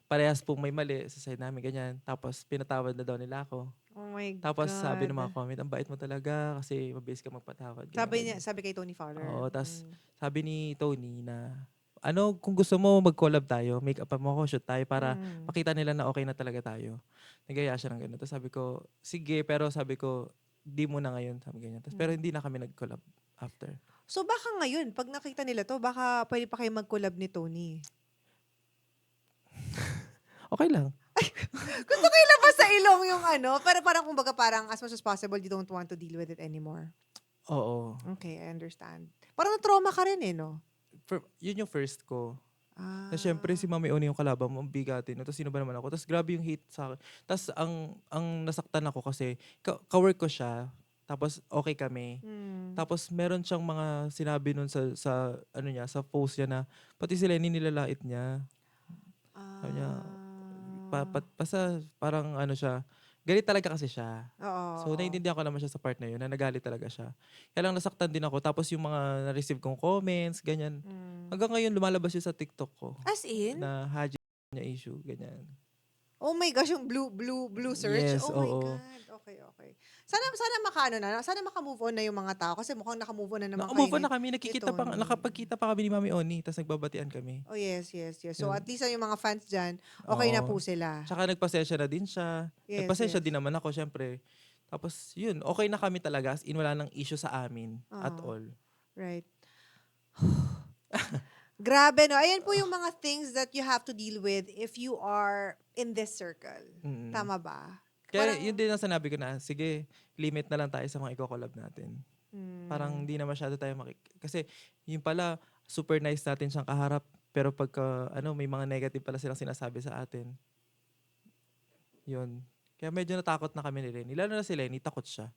[SPEAKER 1] parehas pong may mali sa side namin, ganyan. Tapos pinatawad na daw nila ako.
[SPEAKER 2] Oh my
[SPEAKER 1] Tapos sabi ng mga
[SPEAKER 2] God.
[SPEAKER 1] comment, ang bait mo talaga kasi mabilis ka magpatawad. Ganyan,
[SPEAKER 2] Sabi niya,
[SPEAKER 1] ganyan.
[SPEAKER 2] sabi kay Tony Fowler.
[SPEAKER 1] Oo, tapos
[SPEAKER 2] Mm.
[SPEAKER 1] sabi ni Tony na, kung gusto mo mag-collab tayo, make up mo ako, shoot tayo para
[SPEAKER 2] Mm.
[SPEAKER 1] makita nila na okay na talaga tayo. Nagaya siya ng gano'n. Tapos sabi ko, sige, pero sabi ko, di muna ngayon, sabi ganyan. Pero hindi na kami nag-collab after.
[SPEAKER 2] So baka ngayon, pag nakita nila to, baka pwede pa kayo mag-collab ni Tony.
[SPEAKER 1] Okay lang.
[SPEAKER 2] Gusto ko ilabas sa ilong yung pero parang kumbaga parang as much as possible, you don't want to deal with it anymore.
[SPEAKER 1] Oo.
[SPEAKER 2] Okay, I understand. Parang na-trauma ka rin no?
[SPEAKER 1] Yun yung first ko.
[SPEAKER 2] Ah.
[SPEAKER 1] Na syempre si Mami Oni yung kalaban mo, ang bigatin. Tapos sino ba naman ako? Tapos grabe yung hate sa akin. Tapos ang nasaktan ako kasi, ka-work ko siya. Tapos okay kami.
[SPEAKER 2] Mm.
[SPEAKER 1] Tapos meron siyang mga sinabi nun sa sa post niya na pati si Lenny nilalait niya. Sabi niya, basta parang siya, galit talaga kasi siya. So,
[SPEAKER 2] Oo.
[SPEAKER 1] naiintindihan ko naman siya sa part na yun, na nagalit talaga siya. Kaya lang nasaktan din ako. Tapos yung mga na-receive kong comments, ganyan.
[SPEAKER 2] Mm.
[SPEAKER 1] Hanggang ngayon, lumalabas yun sa TikTok ko.
[SPEAKER 2] As in?
[SPEAKER 1] Na Haji niya issue, ganyan.
[SPEAKER 2] Oh my gosh, yung blue search?
[SPEAKER 1] Yes,
[SPEAKER 2] Oh my
[SPEAKER 1] oo.
[SPEAKER 2] God. Okay, okay. Sana sana maka-move on na yung mga tao kasi mukhang naka-move on na naman kayo
[SPEAKER 1] Naka-move on
[SPEAKER 2] ni,
[SPEAKER 1] na kami,
[SPEAKER 2] ni Tony.
[SPEAKER 1] nakapagkita pa kami ni Mami Oni, tapos nagbabatian kami.
[SPEAKER 2] Oh yes, yes, yes. So
[SPEAKER 1] Yun.
[SPEAKER 2] at least yung mga fans dyan, okay na
[SPEAKER 1] Oo.
[SPEAKER 2] po sila.
[SPEAKER 1] Tsaka nagpasensya na din siya.
[SPEAKER 2] Yes,
[SPEAKER 1] Nagpasensya
[SPEAKER 2] yes.
[SPEAKER 1] din naman ako, syempre. Tapos, yun, okay na kami talaga. As in, wala nang issue sa amin at
[SPEAKER 2] Ah.
[SPEAKER 1] all.
[SPEAKER 2] Right. Grabe, no? Ayan po yung mga things that you have to deal with if you are in this circle.
[SPEAKER 1] Mm.
[SPEAKER 2] Tama ba?
[SPEAKER 1] Kaya
[SPEAKER 2] Parang-
[SPEAKER 1] yun din ang sinabi ko na, sige, limit na lang tayo sa mga i-collab natin. Parang hindi na masyado tayo kasi yung pala, super nice natin siyang kaharap. Pero pagka, may mga negative pala silang sinasabi sa atin. Yun. Kaya medyo natakot na kami ni Lenny. Lalo na si Lenny, takot siya.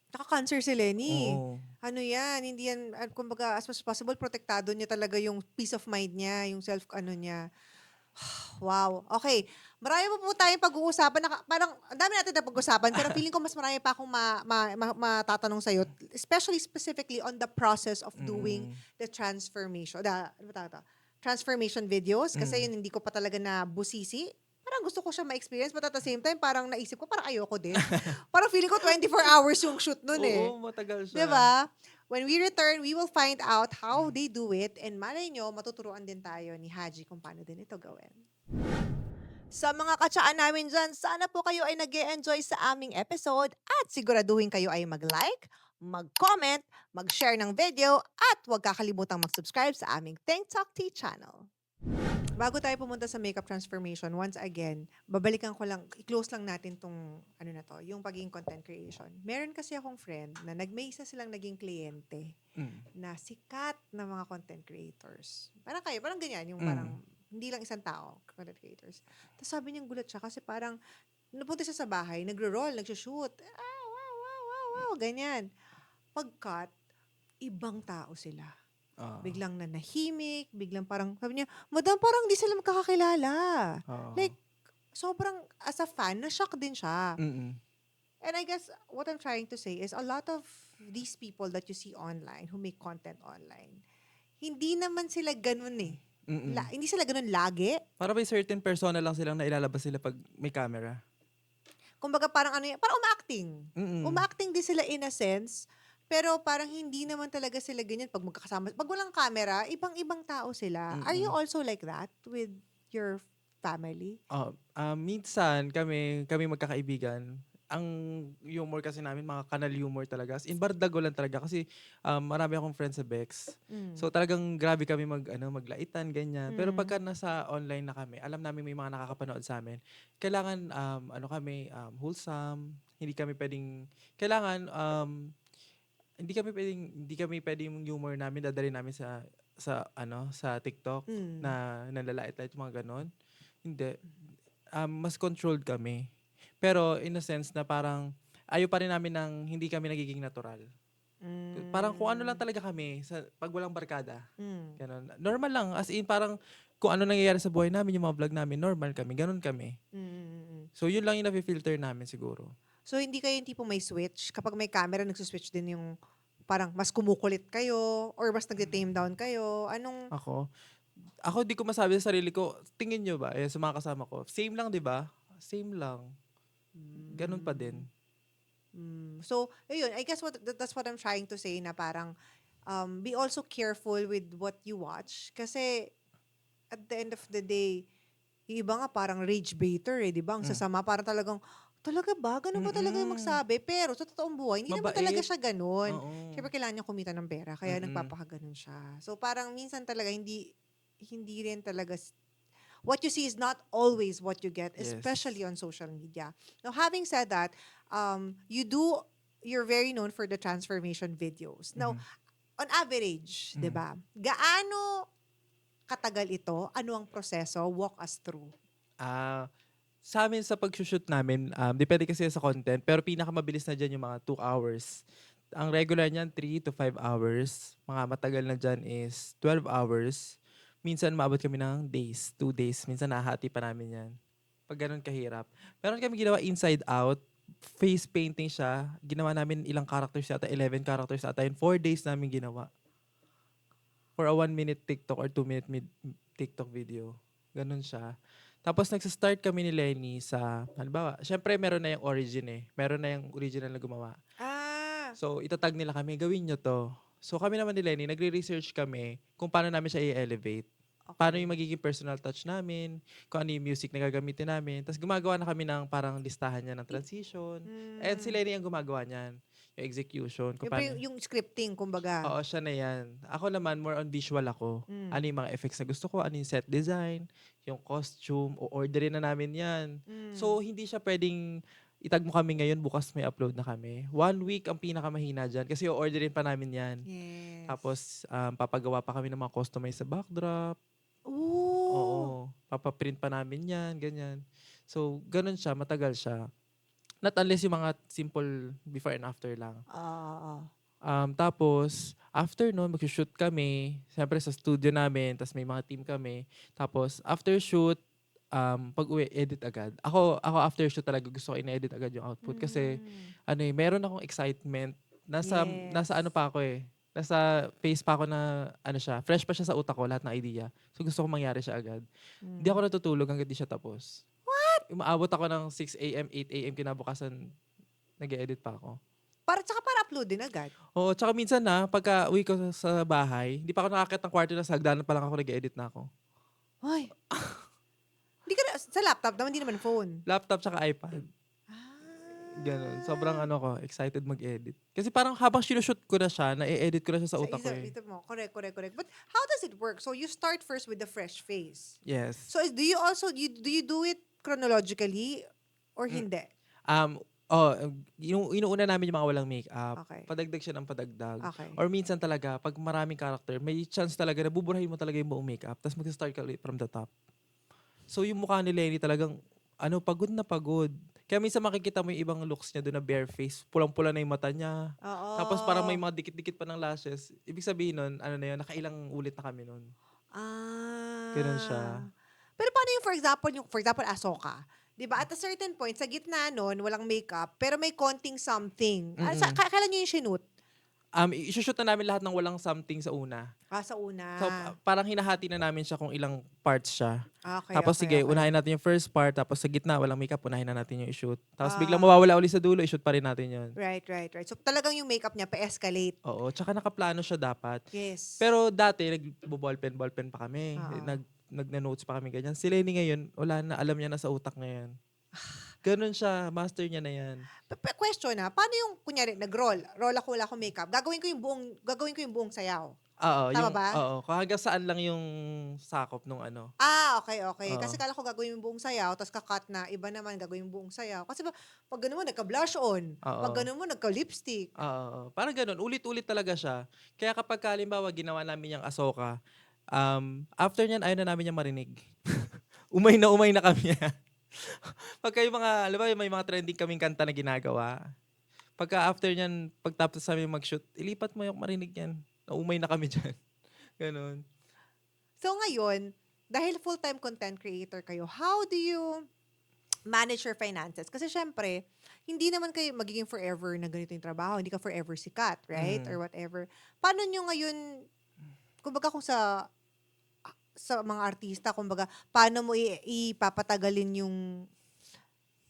[SPEAKER 2] Naka-cancer si Lenny.
[SPEAKER 1] Oo.
[SPEAKER 2] Ano yan, hindi yan, kumbaga, as much as possible, protektado niya talaga yung peace of mind niya, yung niya. Wow. Okay. Marami po tayong pag-uusapan. Parang, ang dami natin na pag-uusapan, pero feeling ko mas marami pa akong matatanong sa'yo, especially specifically on the process of doing the transformation. Transformation videos. Kasi yun, hindi ko pa talaga na busisi. Parang gusto ko siya ma-experience, but at the same time, parang naisip ko, parang ayoko din. Parang feeling ko 24 hours yung shoot nun eh.
[SPEAKER 1] Oo, matagal siya.
[SPEAKER 2] Diba? When we return, we will find out how they do it, and malay nyo, matuturuan din tayo ni Haji kung paano din ito gawin. Sa mga katsaan namin dyan, sana po kayo ay nag-enjoy sa aming episode at siguraduhin kayo ay mag-like, mag-comment, mag-share ng video at huwag kakalimutan mag-subscribe sa aming Think Talk Tea channel. Bago tayo pumunta sa makeup transformation, once again, babalikan ko lang, i-close lang natin tong yung pagiging content creation. Meron kasi akong friend na may isa silang naging kliyente na sikat na mga content creators. Parang ganyan, yung parang hindi lang isang tao, content creators. Tapos sabi niyang gulat siya kasi parang napunta siya sa bahay, nagro-roll, nagsushoot. Wow, ganyan. Pag-cut, ibang tao sila. Biglang nanahimik, biglang parang, sabi niya, Madam, parang di sila magkakakilala. Like, sobrang, as a fan, na-shock din siya. And I guess, what I'm trying to say is, a lot of these people that you see online, who make content online, hindi naman sila ganun eh.
[SPEAKER 1] Mm.
[SPEAKER 2] Hindi sila ganun lagi.
[SPEAKER 1] Para may certain persona lang silang nailalabas sila pag may camera.
[SPEAKER 2] Kumbaga parang ano yan, parang uma-acting.
[SPEAKER 1] Mm.
[SPEAKER 2] Uma-acting din sila in a sense, pero parang hindi naman talaga sila ganyan pag magkakasama. Pag walang camera, ibang-ibang tao sila. Are you also like that with your family?
[SPEAKER 1] Minsan kami magkakaibigan, ang humor kasi namin mga kanal humor talaga. As in bardago lang talaga kasi marami akong friends sa Bex. So talagang grabe kami maglaitan ganyan. Pero pagka nasa online na kami, alam namin may mga nakakapanood sa amin. Kailangan wholesome, hindi kami pwedeng kailangan hindi kami pwedeng yung humor namin dadalhin namin sa TikTok na nalalait-lait mga ganon. Hindi. Mas controlled kami. Pero in a sense na parang ayaw pa rin namin ng hindi kami nagiging natural. Parang kung ano lang talaga kami pag walang barkada. Ganon. Normal lang. As in parang kung ano nangyayari sa buhay namin, yung mga vlog namin, normal kami. Ganon kami. So yun lang yung nafe-filter namin siguro.
[SPEAKER 2] So hindi kayo yung tipo may switch? Kapag may camera, nagsuswitch din yung parang mas kumukulit kayo or mas nag-tame down kayo? Anong...
[SPEAKER 1] Ako di ko masabi sa sarili ko, tingin nyo ba, sa mga kasama ko, same lang, di ba? Same lang. Ganun pa din.
[SPEAKER 2] So, ayun, I guess that's what I'm trying to say na parang be also careful with what you watch kasi at the end of the day, yung iba nga parang rage baiter di ba? Ang sasama, parang talaga ba? Ganun ba talaga yung magsabi? Pero sa totoong buhay, hindi naman talaga siya ganun.
[SPEAKER 1] Oo.
[SPEAKER 2] Siyempre, kailangan niya kumita ng pera, kaya nagpapakaganon siya. So, parang minsan talaga, hindi rin talaga, what you see is not always what you get,
[SPEAKER 1] Yes.
[SPEAKER 2] especially on social media. Now, having said that, you're very known for the transformation videos. Now, on average, di ba? Gaano katagal ito? Ano ang proseso? Walk us through.
[SPEAKER 1] Sa amin sa pag-shoot namin, depende kasi sa content, pero pinakamabilis na dyan yung mga 2 hours. Ang regular niyan, 3 to 5 hours. Mga matagal na dyan is 12 hours. Minsan maabot kami ng days, 2 days. Minsan nahati pa namin yan. Pag ganun kahirap. Meron kami ginawa inside out. Face painting siya. Ginawa namin ilang characters yata, 11 characters ata. In 4 days namin ginawa. For a 1-minute TikTok or 2-minute TikTok video. Ganun siya. Tapos nagsa-start kami ni Lenny sa, halimbawa, syempre meron na yung origin Meron na yung original na gumawa. So, itatag nila kami, gawin nyo to. So, kami naman ni Lenny, nagre-research kami kung paano namin siya i-elevate.
[SPEAKER 2] Okay.
[SPEAKER 1] Paano yung magiging personal touch namin, kung ano yung music na gagamitin namin. Tapos gumagawa na kami ng parang listahan niya ng transition. And si Lenny ang gumagawa niyan. Yung execution. Kung paano.
[SPEAKER 2] Yung scripting, kumbaga.
[SPEAKER 1] Oo, siya na yan. Ako naman, more on visual ako. Ano yung mga effects na gusto ko, ano yung set design, yung costume, o-orderin na namin yan. So, hindi siya pwedeng itag mo kami ngayon, bukas may upload na kami. 1 week ang pinakamahina dyan kasi o-orderin pa namin yan.
[SPEAKER 2] Yes.
[SPEAKER 1] Tapos, papagawa pa kami ng mga customized sa backdrop.
[SPEAKER 2] Ooh.
[SPEAKER 1] Oo. Papaprint pa namin yan, ganyan. So, ganun siya, matagal siya. Not unless yung mga simple before and after lang. Tapos, after nun, mag-shoot kami. Siyempre sa studio namin, tapos may mga team kami. Tapos, after shoot, pag uwi, edit agad. Ako after shoot talaga gusto ko in-edit agad yung output. Kasi, meron akong excitement. Nasa ano pa ako Nasa phase pa ako na, fresh pa siya sa utak ko, lahat ng idea. So, gusto ko mangyari siya agad. Hindi ako natutulog hanggang di siya tapos. Umaabot ako ng 6 a.m., 8 a.m. kinabukasan, nag-edit pa ako.
[SPEAKER 2] Para upload din agad.
[SPEAKER 1] Oo, tsaka minsan pagka uwi ko sa bahay, hindi pa ako nakakit ng kwarto na sa hagdanan pa lang ako nag-edit na ako.
[SPEAKER 2] Ay. Hindi ka sa laptop naman, hindi naman phone.
[SPEAKER 1] Laptop tsaka iPad. Ganun. Sobrang excited mag-edit. Kasi parang habang sinushoot ko na siya, na-edit ko na siya sa utak ko
[SPEAKER 2] Dito mo. Correct. But how does it work? So you start first with the fresh face.
[SPEAKER 1] Yes.
[SPEAKER 2] So do you also, do you do it chronologically or hindi?
[SPEAKER 1] Inuuna namin yung mga walang makeup.
[SPEAKER 2] Okay.
[SPEAKER 1] Padagdag siya ng padagdag.
[SPEAKER 2] Okay.
[SPEAKER 1] Or minsan talaga, pag maraming character, may chance talaga na buburahin mo talaga yung buong makeup. Tapos mag-start ka ulit from the top. So yung mukha ni Lenny talagang, pagod na pagod. Kaya minsan makikita mo yung ibang looks niya doon na bare face. Pulang-pula na yung mata niya.
[SPEAKER 2] Oo.
[SPEAKER 1] Tapos parang may mga dikit-dikit pa ng lashes. Ibig sabihin nun, nakailang ulit na kami nun. Ganun siya.
[SPEAKER 2] Pero paano yung for example, Ahsoka? 'Di ba? At a certain point, sa gitna nun, walang makeup, pero may konting something. Kailan nyo yung shoot?
[SPEAKER 1] I-shoot na namin lahat ng walang something sa una.
[SPEAKER 2] Sa una.
[SPEAKER 1] So, parang hinahati na namin siya kung ilang parts siya.
[SPEAKER 2] Okay,
[SPEAKER 1] Tapos
[SPEAKER 2] okay,
[SPEAKER 1] sige,
[SPEAKER 2] okay.
[SPEAKER 1] unahin natin yung first part, tapos sa gitna, walang makeup, unahin na natin yung i-shoot. Tapos biglang
[SPEAKER 2] Ah.
[SPEAKER 1] mawawala uli sa dulo, i-shoot pa rin natin yun.
[SPEAKER 2] Right. So talagang yung makeup niya pa-escalate.
[SPEAKER 1] Oo, tsaka nakaplano siya dapat.
[SPEAKER 2] Yes.
[SPEAKER 1] Pero dati, nag-ballpen pa kami.
[SPEAKER 2] Oo.
[SPEAKER 1] Nag-notes pa kami ganyan. Si Lenny ngayon, wala na, alam niya na sa utak ngayon. Ganun siya, master niya na yan.
[SPEAKER 2] Question paano yung kunyari nag-roll ako wala akong makeup, gagawin ko yung buong sayaw.
[SPEAKER 1] Oo,
[SPEAKER 2] Tama ba?
[SPEAKER 1] Oo, kung hanggang saan lang yung sakop nung ano.
[SPEAKER 2] Okay.
[SPEAKER 1] Oo.
[SPEAKER 2] Kasi kala ko gagawin yung buong sayaw, tapos kakat na, iba naman gagawin yung buong sayaw. Kasi pag gano'n mo, nagka-blush on.
[SPEAKER 1] Oo.
[SPEAKER 2] Pag gano'n mo, nagka-lipstick.
[SPEAKER 1] Oo, parang ganun. Ulit-ulit talaga siya. Kaya kapag halimbawa ginawa namin yung Ahsoka, after niyan, ayaw na namin niya marinig. umay na kami. Pagka yung mga, alam mo, may mga trending kaming kanta na ginagawa. Pagka after niyan, pagtapos namin mag-shoot, ilipat mo yung marinig yan. Naumay na kami dyan. Ganun.
[SPEAKER 2] So ngayon, dahil full-time content creator kayo, how do you manage your finances? Kasi syempre, hindi naman kayo magiging forever na ganito yung trabaho. Hindi ka forever sikat, right? Or whatever. Paano nyo ngayon, kumbaga kung sa mga artista, kumbaga, paano mo ipapatagalin yung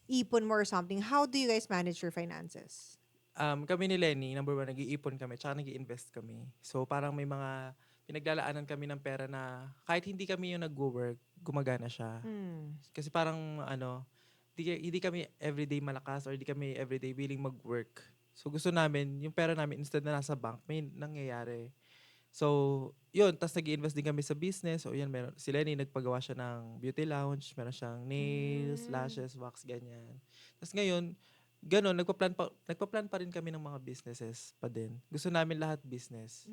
[SPEAKER 2] ipon mo or something? How do you guys manage your finances?
[SPEAKER 1] Kami ni Lenny, number one, nag-iipon kami, tsaka nag-i-invest kami. So parang may mga pinaglalaanan kami ng pera na kahit hindi kami yung nag-work, gumagana siya. Kasi parang hindi kami everyday malakas or hindi kami everyday willing mag-work. So gusto namin, yung pera namin instead na nasa bank, may nangyayari. So, yun. Tapos nag-i-invest din kami sa business. So, yan, meron. Si Lenny, nagpagawa siya ng beauty lounge. Meron siyang nails, lashes, wax, ganyan. Tapos ngayon, ganun, nagpa-plan pa rin kami ng mga businesses pa din. Gusto namin lahat business.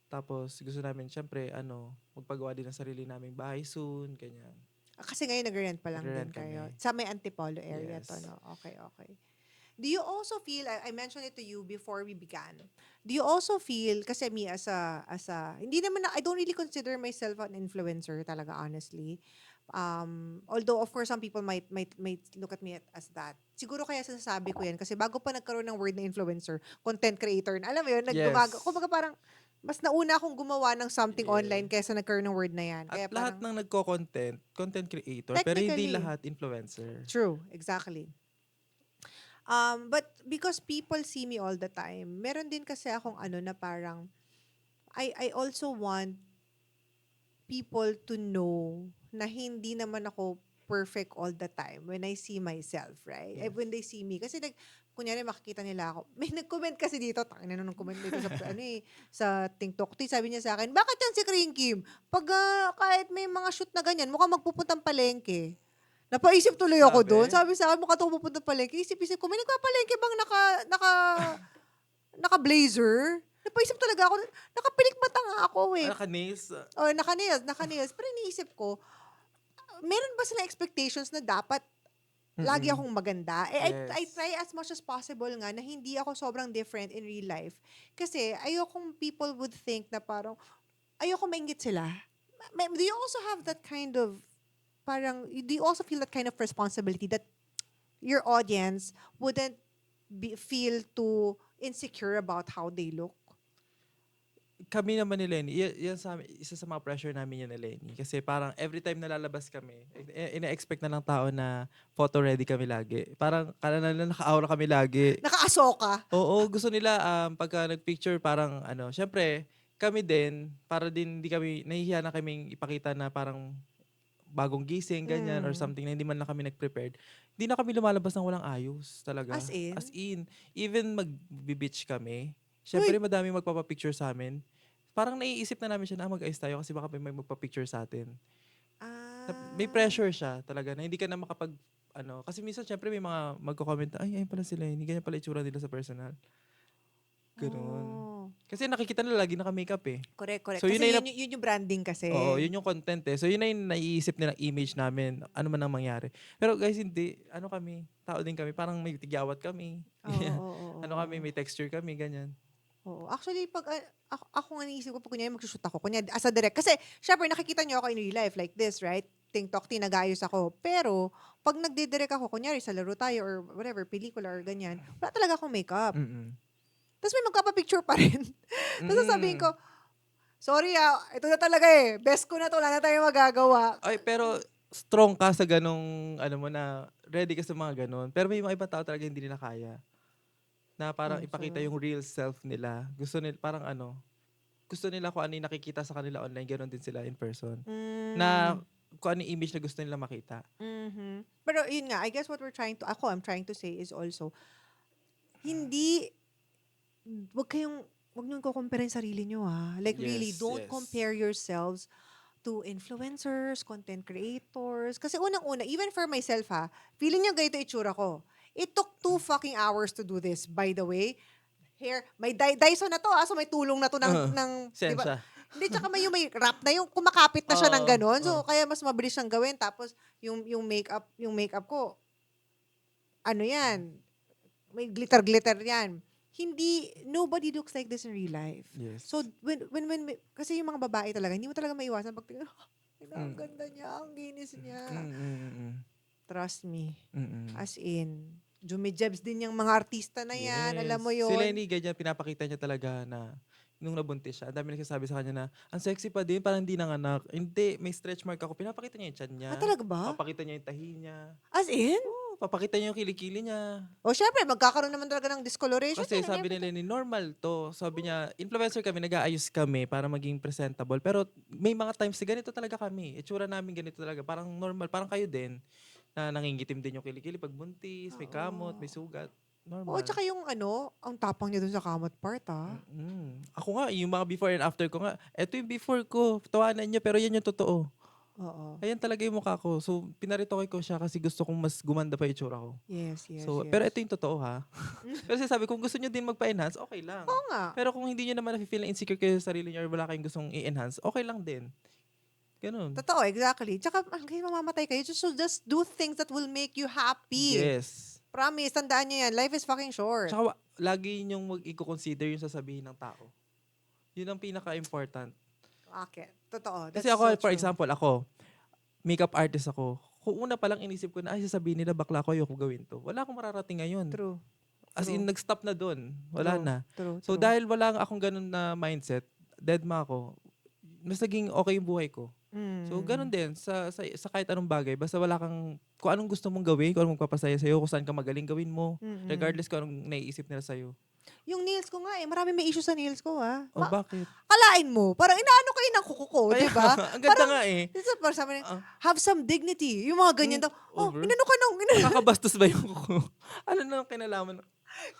[SPEAKER 1] Tapos, gusto namin, syempre, magpagawa din ng sarili naming bahay soon, ganyan.
[SPEAKER 2] Kasi ngayon nag-rent pa lang din
[SPEAKER 1] Nagre-rent
[SPEAKER 2] kayo.
[SPEAKER 1] kami.
[SPEAKER 2] Sa may Antipolo area
[SPEAKER 1] Yes.
[SPEAKER 2] to, no? Okay. Do you also feel, I mentioned it to you before we began, do you also feel, kasi me as a, hindi naman, I don't really consider myself an influencer talaga, honestly. Although, of course, some people might look at me as that. Siguro kaya sinasabi ko yan, kasi bago pa nagkaroon ng word na influencer, content creator, alam mo yun,
[SPEAKER 1] Yes.
[SPEAKER 2] kumbaga parang, mas nauna akong gumawa ng something
[SPEAKER 1] Yeah.
[SPEAKER 2] online kaysa nagkaroon ng word na yan.
[SPEAKER 1] At
[SPEAKER 2] Kaya
[SPEAKER 1] lahat
[SPEAKER 2] parang,
[SPEAKER 1] ng content creator, pero hindi
[SPEAKER 2] Technically.
[SPEAKER 1] lahat influencer.
[SPEAKER 2] true, exactly. But because people see me all the time, meron din kasi akong na parang, I also want people to know na hindi naman ako perfect all the time when I see myself, right?
[SPEAKER 1] Yes.
[SPEAKER 2] When they see me. Kasi kunyari makikita nila ako. May nag-comment kasi dito, tangina nung comment dito sa sa TikTok. Sabi niya sa akin, bakit yan si Kring Kim? Pag kahit may mga shoot na ganyan, mukhang magpupuntang palengke. Napaisip tuloy ako
[SPEAKER 1] Grabe.
[SPEAKER 2] doon. Sabi sa akin, mukha ito pupunta palengke. Isip-isip ko, may nagpapalengke bang naka-blazer? Napaisip talaga ako, nakapilik mata nga ako eh.
[SPEAKER 1] Naka-nails.
[SPEAKER 2] Naka-nails. Pero iniisip ko, meron ba silang expectations na dapat lagi akong maganda? I
[SPEAKER 1] Yes.
[SPEAKER 2] try as much as possible nga na hindi ako sobrang different in real life. Kasi ayokong people would think na parang, ayoko maingit sila. Do you also have that kind of, do you also feel that kind of responsibility that your audience wouldn't feel too insecure about how they look?
[SPEAKER 1] Kami naman ni Lenny, yan sa amin, isa sa mga pressure namin yan ni Lenny. Kasi parang every time nalalabas kami, ina-expect na ng tao na photo ready kami lagi. Parang kala na naka-aura kami lagi.
[SPEAKER 2] Naka-Ahsoka.
[SPEAKER 1] Oo, gusto nila pagka nag-picture parang syempre kami din, para din hindi kami, nahihiya na kaming ipakita na parang bagong gising, ganyan, or something na hindi man lang kami nag-prepared. Hindi na kami lumalabas ng walang ayos talaga.
[SPEAKER 2] As in?
[SPEAKER 1] As in. Even mag-beach kami, syempre madami magpapapicture sa amin. Parang naiisip na namin siya na mag-ayos tayo kasi baka may magpapicture sa atin. May pressure siya talaga na hindi ka na makapag, kasi minsan syempre may mga magko-comment, ay, ayun pala sila, hindi ganyan pala itsura nila sa personal. Ganun.
[SPEAKER 2] Oh.
[SPEAKER 1] Kasi nakikita nila lagi naka-makeup eh.
[SPEAKER 2] Correct.
[SPEAKER 1] So,
[SPEAKER 2] Kasi
[SPEAKER 1] yun
[SPEAKER 2] yun yung branding kasi.
[SPEAKER 1] Oo, yun yung content eh. So yun na yung naiisip nilang image namin, ano man ang mangyari. Pero guys, hindi. Kami, tao din kami. Parang may tigyawat kami.
[SPEAKER 2] Oo.
[SPEAKER 1] Kami, may texture kami, ganyan.
[SPEAKER 2] Oo. Actually, pag ako nga naisip ko, pag kunyari magsushoot ako, kunyari as a direct, kasi syempre nakikita niyo ako in real life like this, right? TikTok, nag-aayos ako. Pero, pag nagdidirect ako, kunyari sa laro tayo or whatever, pelikula or ganyan, wala talaga akong makeup.
[SPEAKER 1] Mm-mm.
[SPEAKER 2] Tapos may magpapapicture pa rin. Tapos sasabihin
[SPEAKER 1] Mm.
[SPEAKER 2] ko, sorry ito na talaga eh. Best ko na to, wala na tayong magagawa.
[SPEAKER 1] Ay, pero strong ka sa ganong, ano mo na, ready ka sa mga ganon. Pero may mga ibang tao talaga hindi nila kaya. Na parang
[SPEAKER 2] Oh,
[SPEAKER 1] ipakita
[SPEAKER 2] so,
[SPEAKER 1] yung real self nila. Gusto nila, parang gusto nila kung ano yung nakikita sa kanila online, ganon din sila in person. Na
[SPEAKER 2] mm,
[SPEAKER 1] kung ano yung image na gusto nila makita.
[SPEAKER 2] mhm. Pero yun nga, I guess what I'm trying to say is also, hindi, wag niyong kukumpara yung sarili niyo Like really,
[SPEAKER 1] Yes,
[SPEAKER 2] don't
[SPEAKER 1] yes.
[SPEAKER 2] compare yourselves to influencers, content creators. Kasi unang-una, even for myself feeling niyo ganito itsura ko. It took 2 fucking hours to do this, by the way. Hair, may Dyson na to so may tulong na to ng di ba?
[SPEAKER 1] Sensya.
[SPEAKER 2] Hindi, tsaka may wrap na yung kumakapit na siya ng
[SPEAKER 1] Oo,
[SPEAKER 2] gano'n.
[SPEAKER 1] oo.
[SPEAKER 2] So, kaya mas mabilis siyang gawin. Tapos, yung makeup ko, ano yan, may glitter-glitter yan. Nobody looks like this in real life.
[SPEAKER 1] Yes.
[SPEAKER 2] So, kasi yung mga babae talaga, hindi mo talaga maiwasan pag tingnan, ang ganda niya, ang ginis niya. Trust me. As in, jumijebs din yung mga artista na yan. Alam mo
[SPEAKER 1] Si
[SPEAKER 2] yon.
[SPEAKER 1] Lenny, ganyan, pinapakita niya talaga na nung nabuntis siya, ang dami nagsasabi sa kanya na, ang sexy pa din, parang hindi nanganak. Hindi, may stretch mark ako. Pinapakita niya yung tiyan niya.
[SPEAKER 2] Talaga ba?
[SPEAKER 1] Papakita niya yung tahi niya.
[SPEAKER 2] As in?
[SPEAKER 1] Oo, papakita niya yung kilikili niya.
[SPEAKER 2] O syempre, magkakaroon naman talaga ng discoloration.
[SPEAKER 1] Kasi
[SPEAKER 2] yan and
[SPEAKER 1] sabi ni
[SPEAKER 2] everything.
[SPEAKER 1] Lenny, normal to. Sabi niya, influencer kami, nag-aayos kami para maging presentable. Pero may mga times na ganito talaga kami. Itsura namin ganito talaga. Parang normal, parang kayo din. Na nangingitim din yung kilikili pag buntis, may kamot, may sugat.
[SPEAKER 2] Oo,
[SPEAKER 1] Normal.
[SPEAKER 2] tsaka yung ang tapang niya dun sa kamot part
[SPEAKER 1] Ako nga, yung mga before and after ko nga, eto yung before ko, tawanan niyo, pero yan yung totoo.
[SPEAKER 2] Oo.
[SPEAKER 1] Ayan talaga yung mukha ko. So, pinaritoke ko siya kasi gusto kong mas gumanda pa yung itsura ko.
[SPEAKER 2] Yes, yes,
[SPEAKER 1] So,
[SPEAKER 2] yes.
[SPEAKER 1] pero ito yung totoo ha. Kasi sabi, kung gusto niyo din magpa-enhance, okay lang.
[SPEAKER 2] Oo nga.
[SPEAKER 1] Pero kung hindi niyo naman na-feel na insecure kayo sa sarili niyo or wala kayong gustong i-enhance, okay lang din. Ganun.
[SPEAKER 2] Totoo, exactly. Tsaka, hanggang mamamatay kayo, so just do things that will make you happy.
[SPEAKER 1] Yes.
[SPEAKER 2] Promise, tandaan nyo yan. Life is fucking short.
[SPEAKER 1] Tsaka lagi niyong i-consider yung sasabihin ng tao. Yun ang pinaka-important.
[SPEAKER 2] Okay. Totoo.
[SPEAKER 1] Kasi
[SPEAKER 2] That's
[SPEAKER 1] ako,
[SPEAKER 2] so
[SPEAKER 1] for
[SPEAKER 2] true.
[SPEAKER 1] example, ako, makeup artist ako. Kung una pa lang inisip ko na, ay, sasabihin nila, bakla ko, ayoko gawin to. Wala akong mararating ngayon.
[SPEAKER 2] True.
[SPEAKER 1] As in, nag-stop na dun. Wala
[SPEAKER 2] True.
[SPEAKER 1] na.
[SPEAKER 2] True.
[SPEAKER 1] So, dahil wala akong ganun na mindset, deadma ako, mas naging okay yung buhay ko. So, ganun din sa kahit anong bagay. Basta wala kang, kung anong gusto mong gawin, kung anong magpapasaya sa'yo, kung saan ka magaling gawin mo, regardless kung anong naiisip nila sa'yo.
[SPEAKER 2] Yung nails ko nga marami may issue sa nails ko
[SPEAKER 1] Oh, bakit?
[SPEAKER 2] Kalain mo, parang inaano kayo ng kuko ko, di ba?
[SPEAKER 1] Ang ganda nga eh.
[SPEAKER 2] Parang sabi niya,
[SPEAKER 1] Ah.
[SPEAKER 2] have some dignity. Yung mga ganyan daw.
[SPEAKER 1] Over?
[SPEAKER 2] Inano ka nung,
[SPEAKER 1] Nakakabastos ba yung kuko? Ano na ang kinalaman?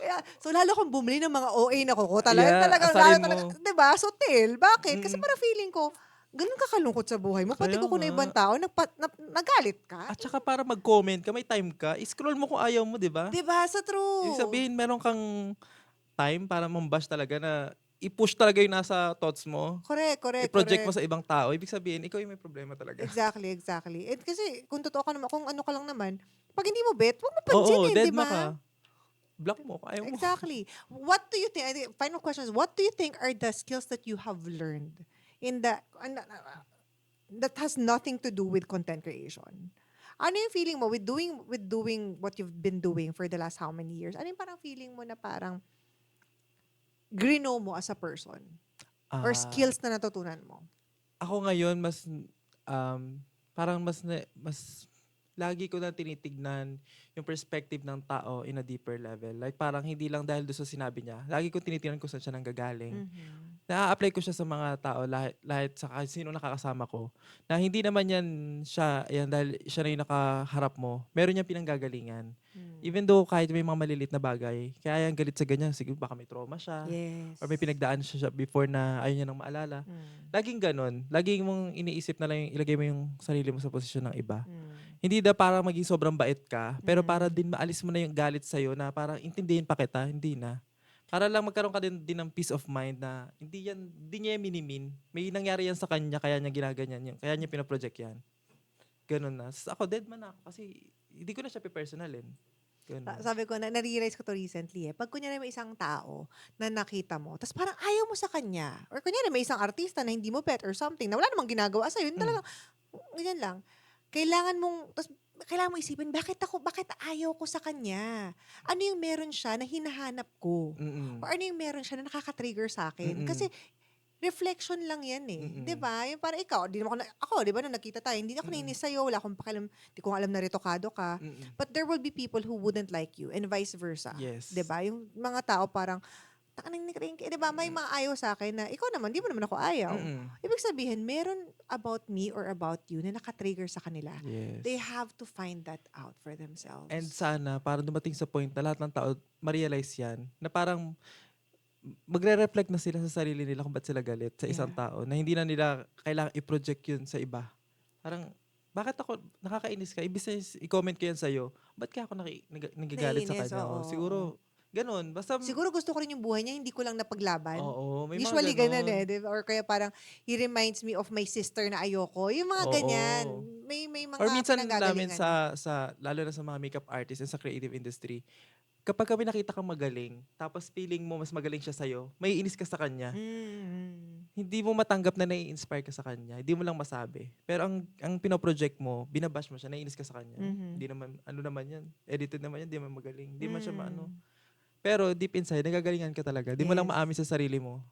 [SPEAKER 2] Kaya, so lalo kong bumili ng mga OA na kuko. Talagang,
[SPEAKER 1] Yeah,
[SPEAKER 2] talagang,
[SPEAKER 1] asarin
[SPEAKER 2] talagang,
[SPEAKER 1] mo.
[SPEAKER 2] di ba? Sutil. Bakit? Kasi parang feeling ko, ganun kakalungkot sa buhay mo. Pati
[SPEAKER 1] Kaya
[SPEAKER 2] kuko na
[SPEAKER 1] nga.
[SPEAKER 2] ibang tao, nagalit ka.
[SPEAKER 1] At saka para mag-comment ka, may time ka, scroll mo kung ayaw mo, di ba?
[SPEAKER 2] Di ba? Sa true.
[SPEAKER 1] Ibig sabihin, meron kang time para mambash talaga na i-push talaga yung nasa thoughts mo.
[SPEAKER 2] Correct, correct,
[SPEAKER 1] I-project mo
[SPEAKER 2] correct.
[SPEAKER 1] sa ibang tao. Ibig sabihin, ikaw yung may problema talaga.
[SPEAKER 2] Exactly, exactly. Kasi kung totoo ka naman, kung ano ka lang naman, pag hindi mo bet, huwag mo
[SPEAKER 1] Oo,
[SPEAKER 2] pansinin, di
[SPEAKER 1] deadma
[SPEAKER 2] ba?
[SPEAKER 1] ka. Block mo, ayaw mo.
[SPEAKER 2] Exactly. What do you think, I think, final question is, what do you think are the skills that you have learned in that has nothing to do with content creation? Ano yung feeling mo with doing what you've been doing for the last how many years? Ano yung parang feeling mo na parang grino mo as a person? Or
[SPEAKER 1] Ah,
[SPEAKER 2] skills na natutunan mo?
[SPEAKER 1] Ako ngayon, parang mas lagi ko na tinitignan yung perspective ng tao in a deeper level. Like parang hindi lang dahil doon sa sinabi niya. Lagi ko tinitignan kung saan siya nanggagaling. Na-apply ko siya sa mga tao, lahat sa kahit sino nakakasama ko. Na hindi naman yan siya, dahil siya na yung nakaharap mo. Meron niyang pinanggagalingan. Even though kahit may mga malilit na bagay, kaya yan galit sa ganyan, siguro baka may trauma siya.
[SPEAKER 2] Yes.
[SPEAKER 1] Or may pinagdaan siya before na ayaw niya nang maalala. Laging ganun. Laging mong iniisip na lang, ilagay mo yung sarili mo sa posisyon ng iba. Hindi na para maging sobrang bait ka, pero para din maalis mo na yung galit sa'yo na parang intindihin pa kita, hindi na. Para lang magkaroon ka din ng peace of mind na hindi niya yan minimin. May nangyari yan sa kanya, kaya niya ginaganyan, kaya niya pinaproject yan. Ganun na. Ako, dead man ako kasi hindi ko na siya pe-personalin. Ganun.
[SPEAKER 2] Sabi ko, na-realize ko to recently Pag kunyari may isang tao na nakita mo, tapos parang ayaw mo sa kanya, or kunyari may isang artista na hindi mo bet or something, na wala namang ginagawa sa'yo, yun talagang, ganyan lang. Kailangan mong, tapos kailangan mo isipin, bakit ayaw ko sa kanya? Ano yung meron siya na hinahanap ko?
[SPEAKER 1] Mm.
[SPEAKER 2] Or ano yung meron siya na nakaka-trigger sa akin?
[SPEAKER 1] Mm.
[SPEAKER 2] Kasi reflection lang yan eh.
[SPEAKER 1] Mm.
[SPEAKER 2] 'Di ba? Yung parang ikaw, di naman ako, di ba, nung nakita tayo, hindi ako
[SPEAKER 1] Mm.
[SPEAKER 2] nainis sa'yo, wala akong pakialam, di ko nga alam na retokado ka.
[SPEAKER 1] Mm.
[SPEAKER 2] But there will be people who wouldn't like you and vice versa.
[SPEAKER 1] Yes.
[SPEAKER 2] 'Di ba? Yung mga tao parang, takanang ni 'di ba? May mga ayaw sa akin na, ikaw naman, di mo naman ako ayaw.
[SPEAKER 1] Mm.
[SPEAKER 2] Ibig sabihin, meron about me or about you na nakatrigger sa kanila.
[SPEAKER 1] Yes.
[SPEAKER 2] They have to find that out for themselves.
[SPEAKER 1] And sana, parang dumating sa point na lahat ng tao ma-realize yan, na parang magre-reflect na sila sa sarili nila kung ba't sila galit sa isang
[SPEAKER 2] Yeah.
[SPEAKER 1] tao, na hindi na nila kailangang i-project yun sa iba. Parang, bakit ako nakakainis ka? Ibig sabihin, i-comment ko yan sa'yo. Ba't kaya ako nagagalit sa
[SPEAKER 2] Naiinis,
[SPEAKER 1] kanya?
[SPEAKER 2] oo,
[SPEAKER 1] Siguro, ganun. Basta,
[SPEAKER 2] siguro gusto ko rin yung buhay niya, hindi ko lang napaglaban.
[SPEAKER 1] oo, may
[SPEAKER 2] Usually
[SPEAKER 1] mga
[SPEAKER 2] ganun
[SPEAKER 1] ganun.
[SPEAKER 2] eh, 'di ba? Or kaya parang, he reminds me of my sister na ayoko. Yung mga
[SPEAKER 1] Oo.
[SPEAKER 2] ganyan. May mga
[SPEAKER 1] Or minsan namin
[SPEAKER 2] pinanggagalingan.
[SPEAKER 1] lalo na sa mga makeup artists and sa creative industry, kapag kami nakita kang magaling, tapos feeling mo mas magaling siya sa'yo, may inis ka sa kanya.
[SPEAKER 2] Mm.
[SPEAKER 1] Hindi mo matanggap na nai-inspire ka sa kanya. Hindi mo lang masabi. Pero ang pinoproject mo, binabash mo siya, naiinis ka sa kanya.
[SPEAKER 2] Mhm.
[SPEAKER 1] Hindi naman, ano naman yan, edited naman yan, hindi naman magaling. Hindi man siya maano.
[SPEAKER 2] Mm.
[SPEAKER 1] Pero deep inside, nagagalingan ka talaga. Hindi mo lang
[SPEAKER 2] Yes.
[SPEAKER 1] maamin sa sarili mo.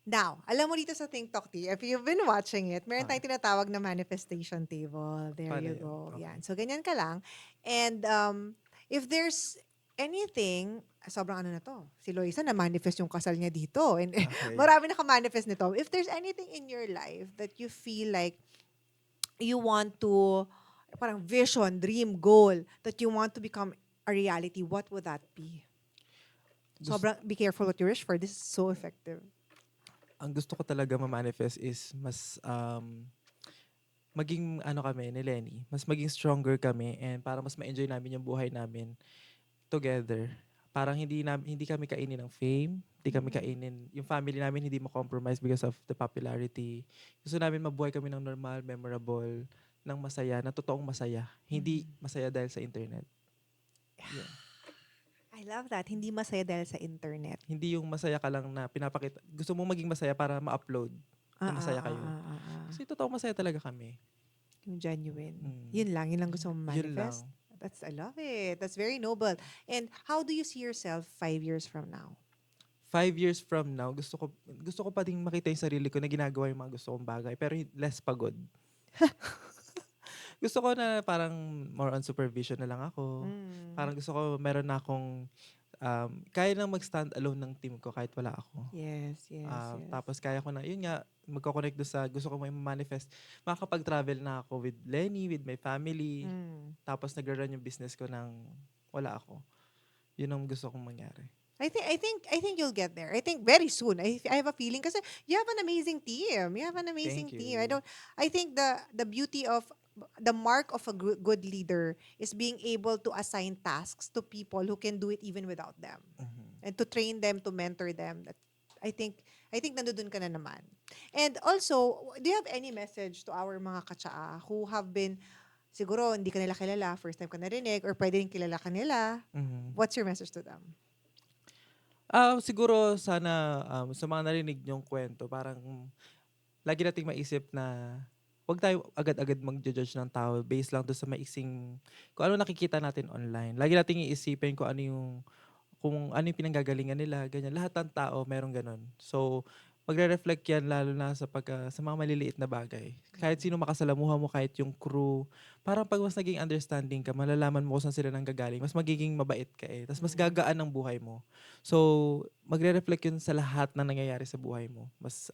[SPEAKER 2] Now, alam mo dito sa Think Talk Tea, if you've been watching it, meron
[SPEAKER 1] Ah.
[SPEAKER 2] tayong tinatawag na manifestation table. There
[SPEAKER 1] Paano
[SPEAKER 2] you
[SPEAKER 1] yun?
[SPEAKER 2] go.
[SPEAKER 1] Okay.
[SPEAKER 2] Yan. So, ganyan ka lang. And if there's anything, sobrang ano na to, si Loisa na-manifest yung kasal niya dito. And
[SPEAKER 1] Okay.
[SPEAKER 2] marami naka-manifest nito. If there's anything in your life that you feel like you want to, parang vision, dream, goal, that you want to become a reality, what would that be? Sobrang, be careful what you wish for. This is so effective.
[SPEAKER 1] Ang gusto ko talaga ma-manifest is mas maging ano kami ni Lenny, mas maging stronger kami and para mas ma-enjoy namin yung buhay namin together. Parang hindi kami kainin ng fame, hindi kami kainin, yung family namin hindi ma-compromise because of the popularity. Gusto namin mabuhay kami ng normal, memorable, ng masaya, na totoong masaya. Hindi masaya dahil sa internet. Yun.
[SPEAKER 2] I love that. Hindi masaya dahil sa internet.
[SPEAKER 1] Hindi yung masaya ka lang na pinapakita. Gusto mong maging masaya para ma-upload na masaya kayo. Kasi totoo masaya talaga kami.
[SPEAKER 2] Yung genuine.
[SPEAKER 1] Mm.
[SPEAKER 2] Yun lang gusto mong
[SPEAKER 1] Yun lang.
[SPEAKER 2] manifest. I love it. That's very noble. And how do you see yourself 5 years from now?
[SPEAKER 1] 5 years from now, gusto ko pa ding makita yung sarili ko na ginagawa yung mga gusto kong bagay, pero less pagod. Gusto ko na parang more on supervision na lang ako. Parang gusto ko meron na akong kaya nang mag-stand alone ng team ko kahit wala ako.
[SPEAKER 2] Yes.
[SPEAKER 1] Tapos kaya ko na, yun nga, magkoconnect doon sa gusto ko may manifest. Makakapag-travel na ako with Lenny, with my family. Tapos nag-run yung business ko nang wala ako. Yun ang gusto kong mangyari.
[SPEAKER 2] I think you'll get there. I think very soon. I have a feeling kasi you have an amazing team. You have an amazing
[SPEAKER 1] Thank
[SPEAKER 2] team.
[SPEAKER 1] you.
[SPEAKER 2] I think the beauty of the mark of a good leader is being able to assign tasks to people who can do it even without them. And to train them, to mentor them. I think nandoon ka na naman. And also, do you have any message to our mga katsaa who have been, siguro hindi ka nila kilala, first time ka narinig, or pwede rin kilala ka nila? What's your message to them?
[SPEAKER 1] Siguro sana sa mga narinig niyong kwento, parang lagi nating maisip na huwag tayo agad-agad mag-judge ng tao based lang doon sa maiksing kung ano nakikita natin online. Lagi nating iisipin kung ano yung pinanggagalingan nila, ganyan. Lahat ng tao merong ganun. So, magre-reflect yan lalo na sa mga maliliit na bagay. Kahit sino makasalamuha mo, kahit yung crew, parang pag mas naging understanding ka, malalaman mo kung saan sila nanggagaling, mas magiging mabait ka eh. Tapos mas gagaan ang buhay mo. So, magre-reflect yun sa lahat na nangyayari sa buhay mo. Mas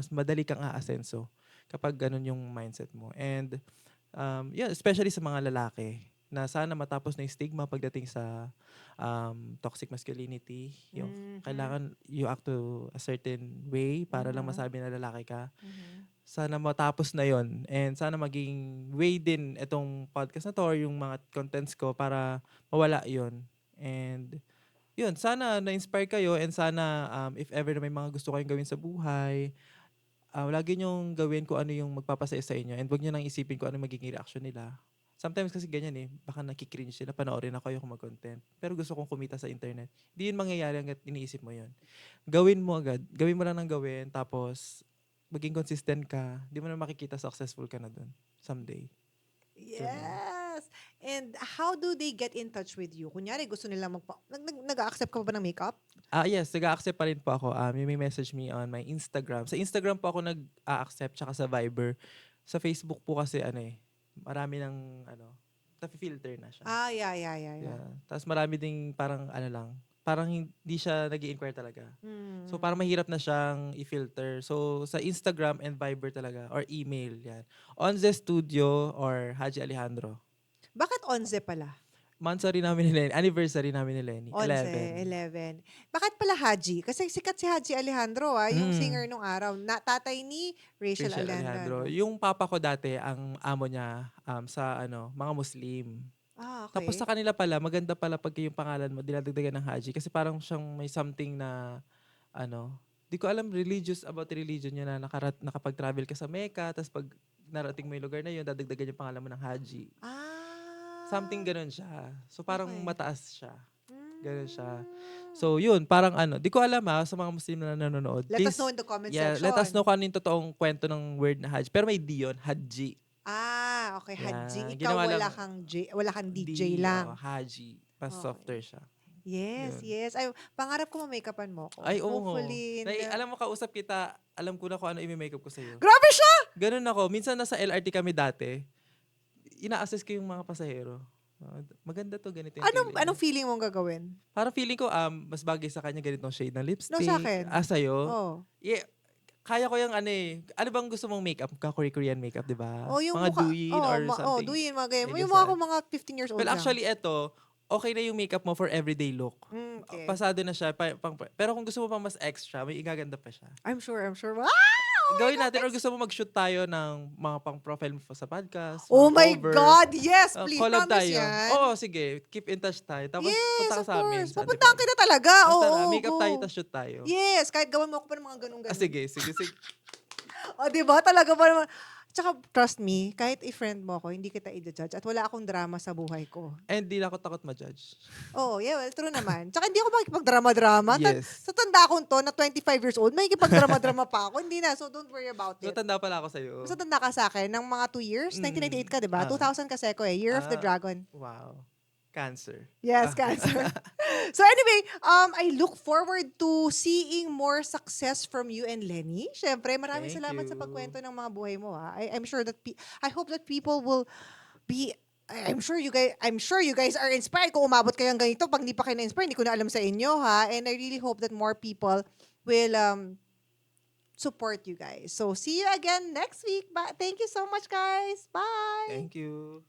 [SPEAKER 1] madali kang aasenso kapag ganun yung mindset mo. And, especially sa mga lalaki, na sana matapos na yung stigma pagdating sa toxic masculinity. Yung kailangan you act to a certain way para lang masabi na lalaki ka. Sana matapos na yon and sana maging way din itong podcast na to or yung mga contents ko para mawala yon. And yun, sana na-inspire kayo and sana if ever na may mga gusto kayong gawin sa buhay, lagi nyong gawin kung ano yung magpapasaya sa inyo and wag nyo nang isipin kung ano magiging reaction nila. Sometimes kasi ganyan eh, baka nakikringe sila, panoorin ako yung mag-content. Pero gusto kong kumita sa internet. Hindi yun mangyayari hanggat iniisip mo yun. Gawin mo agad. Gawin mo lang ng gawin, tapos maging consistent ka. Hindi mo na makikita successful ka na dun someday.
[SPEAKER 2] Yes. And how do they get in touch with you? Kunyari, gusto nila nag-accept ka pa ba ng makeup?
[SPEAKER 1] Yes, nag-a-accept pa rin po ako. You may message me on my Instagram. Sa Instagram po ako nag-a-accept tsaka sa Viber. Sa Facebook po kasi marami ng nafi-filter na siya.
[SPEAKER 2] Yeah.
[SPEAKER 1] Yeah. Tapos marami ding parang hindi siya nag-i-inquire talaga. So parang mahirap na siyang i-filter. So sa Instagram and Viber talaga or email yan. Onze Studio or Haji Alejandro.
[SPEAKER 2] Bakit 11 pala?
[SPEAKER 1] Anniversary namin ni Lenny.
[SPEAKER 2] 11. Bakit pala Haji? Kasi sikat si Haji Alejandro, yung singer nung araw. Tatay ni Rachel Alejandro.
[SPEAKER 1] Yung papa ko dati, ang amo niya sa mga Muslim.
[SPEAKER 2] Okay.
[SPEAKER 1] Tapos sa kanila pala, maganda pala pag yung pangalan mo, dinadagdagan ng Haji. Kasi parang siyang may something na, di ko alam about religion niya na nakapag-travel ka sa Mecca, tapos pag narating mo yung lugar na yun, dadagdagan yung pangalan mo ng Haji. Something ganun siya. So parang
[SPEAKER 2] Okay.
[SPEAKER 1] mataas siya. Ganun siya. So yun, parang di ko alam sa mga Muslim na nanonood.
[SPEAKER 2] Let us know in the comment section.
[SPEAKER 1] Let us know kung ano yung totoong kwento ng word na Haji. Pero may D yun, Haji.
[SPEAKER 2] Okay, Haji.
[SPEAKER 1] Yeah,
[SPEAKER 2] Ikaw
[SPEAKER 1] ginawa
[SPEAKER 2] wala
[SPEAKER 1] lang-
[SPEAKER 2] kang wala kang DJ
[SPEAKER 1] D,
[SPEAKER 2] lang.
[SPEAKER 1] Haji. Mas
[SPEAKER 2] Okay.
[SPEAKER 1] softer siya.
[SPEAKER 2] Yes,
[SPEAKER 1] Yun.
[SPEAKER 2] yes. Ay, pangarap ko ma-makeupan mo ko.
[SPEAKER 1] Ay, oo.
[SPEAKER 2] Hopefully.
[SPEAKER 1] Alam mo, kausap kita, alam ko na kung ano i-makeup ko sa'yo.
[SPEAKER 2] Grabe siya!
[SPEAKER 1] Ganun ako. Minsan nasa LRT kami dati, ina-assess ko yung mga pasahero. Maganda to, ganito yung feeling.
[SPEAKER 2] Anong feeling mong gagawin?
[SPEAKER 1] Parang feeling ko, mas bagay sa kanya ganitong shade ng lipstick.
[SPEAKER 2] No, sa akin.
[SPEAKER 1] Sa'yo?
[SPEAKER 2] Oh.
[SPEAKER 1] Yeah, kaya ko yung ano bang gusto mong makeup? Korean makeup, di ba?
[SPEAKER 2] Yung
[SPEAKER 1] mga
[SPEAKER 2] mukha,
[SPEAKER 1] Douyin or something.
[SPEAKER 2] Douyin, mga ganyan.
[SPEAKER 1] Medyo
[SPEAKER 2] Yung mga
[SPEAKER 1] sa-
[SPEAKER 2] ako mga 15 years old
[SPEAKER 1] Well,
[SPEAKER 2] lang.
[SPEAKER 1] actually, okay na yung makeup mo for everyday look.
[SPEAKER 2] Okay.
[SPEAKER 1] Pasado na siya. Pero kung gusto mo pa mas extra, may igaganda pa siya.
[SPEAKER 2] I'm sure. Wow!
[SPEAKER 1] Gawin natin or gusto mo mag-shoot tayo ng mga pang-profile mo sa podcast.
[SPEAKER 2] Oh
[SPEAKER 1] mga
[SPEAKER 2] my
[SPEAKER 1] cover.
[SPEAKER 2] God! Yes, please.
[SPEAKER 1] Collab
[SPEAKER 2] Promise
[SPEAKER 1] tayo.
[SPEAKER 2] yan.
[SPEAKER 1] Oo, sige. Keep in touch tayo. Tapos
[SPEAKER 2] Yes,
[SPEAKER 1] punta ka
[SPEAKER 2] of
[SPEAKER 1] sa amin.
[SPEAKER 2] course.
[SPEAKER 1] sa
[SPEAKER 2] Pupuntahan
[SPEAKER 1] Antipolo.
[SPEAKER 2] kita talaga.
[SPEAKER 1] Basta
[SPEAKER 2] Oo,
[SPEAKER 1] na, makeup
[SPEAKER 2] go.
[SPEAKER 1] tayo, tapos shoot tayo.
[SPEAKER 2] Yes, kahit gawan mo ako pa ng mga ganun-ganun.
[SPEAKER 1] Sige.
[SPEAKER 2] Diba? Talaga ba naman? Tsaka, trust me, kahit i-friend mo ako, hindi kita i-judge at wala akong drama sa buhay ko.
[SPEAKER 1] And di na ako takot ma-judge.
[SPEAKER 2] Yeah, well, true naman. Tsaka hindi ako makikipag-drama-drama.
[SPEAKER 1] Yes.
[SPEAKER 2] Sa tanda ko to, na 25 years old, makikipag-drama-drama pa ako. Hindi na, so don't worry about it.
[SPEAKER 1] Matanda pala ako sa'yo.
[SPEAKER 2] Mas tanda ka sa akin ng mga 2 years. 1998 ka, di ba? 2000 kasi ako Year of the Dragon.
[SPEAKER 1] Wow. Cancer.
[SPEAKER 2] Yes, Cancer. So anyway, I look forward to seeing more success from you and Lenny. Syempre, maraming
[SPEAKER 1] Thank
[SPEAKER 2] salamat sa
[SPEAKER 1] you.
[SPEAKER 2] pagkwento ng mga buhay mo. I'm sure that I hope that people will be I'm sure you guys are inspired kung umabot kayo hanggang ganito. Pag hindi pa kayo na-inspired, hindi ko na alam sa inyo, ha? And I really hope that more people will support you guys. So see you again next week. Thank you so much, guys. Bye.
[SPEAKER 1] Thank you.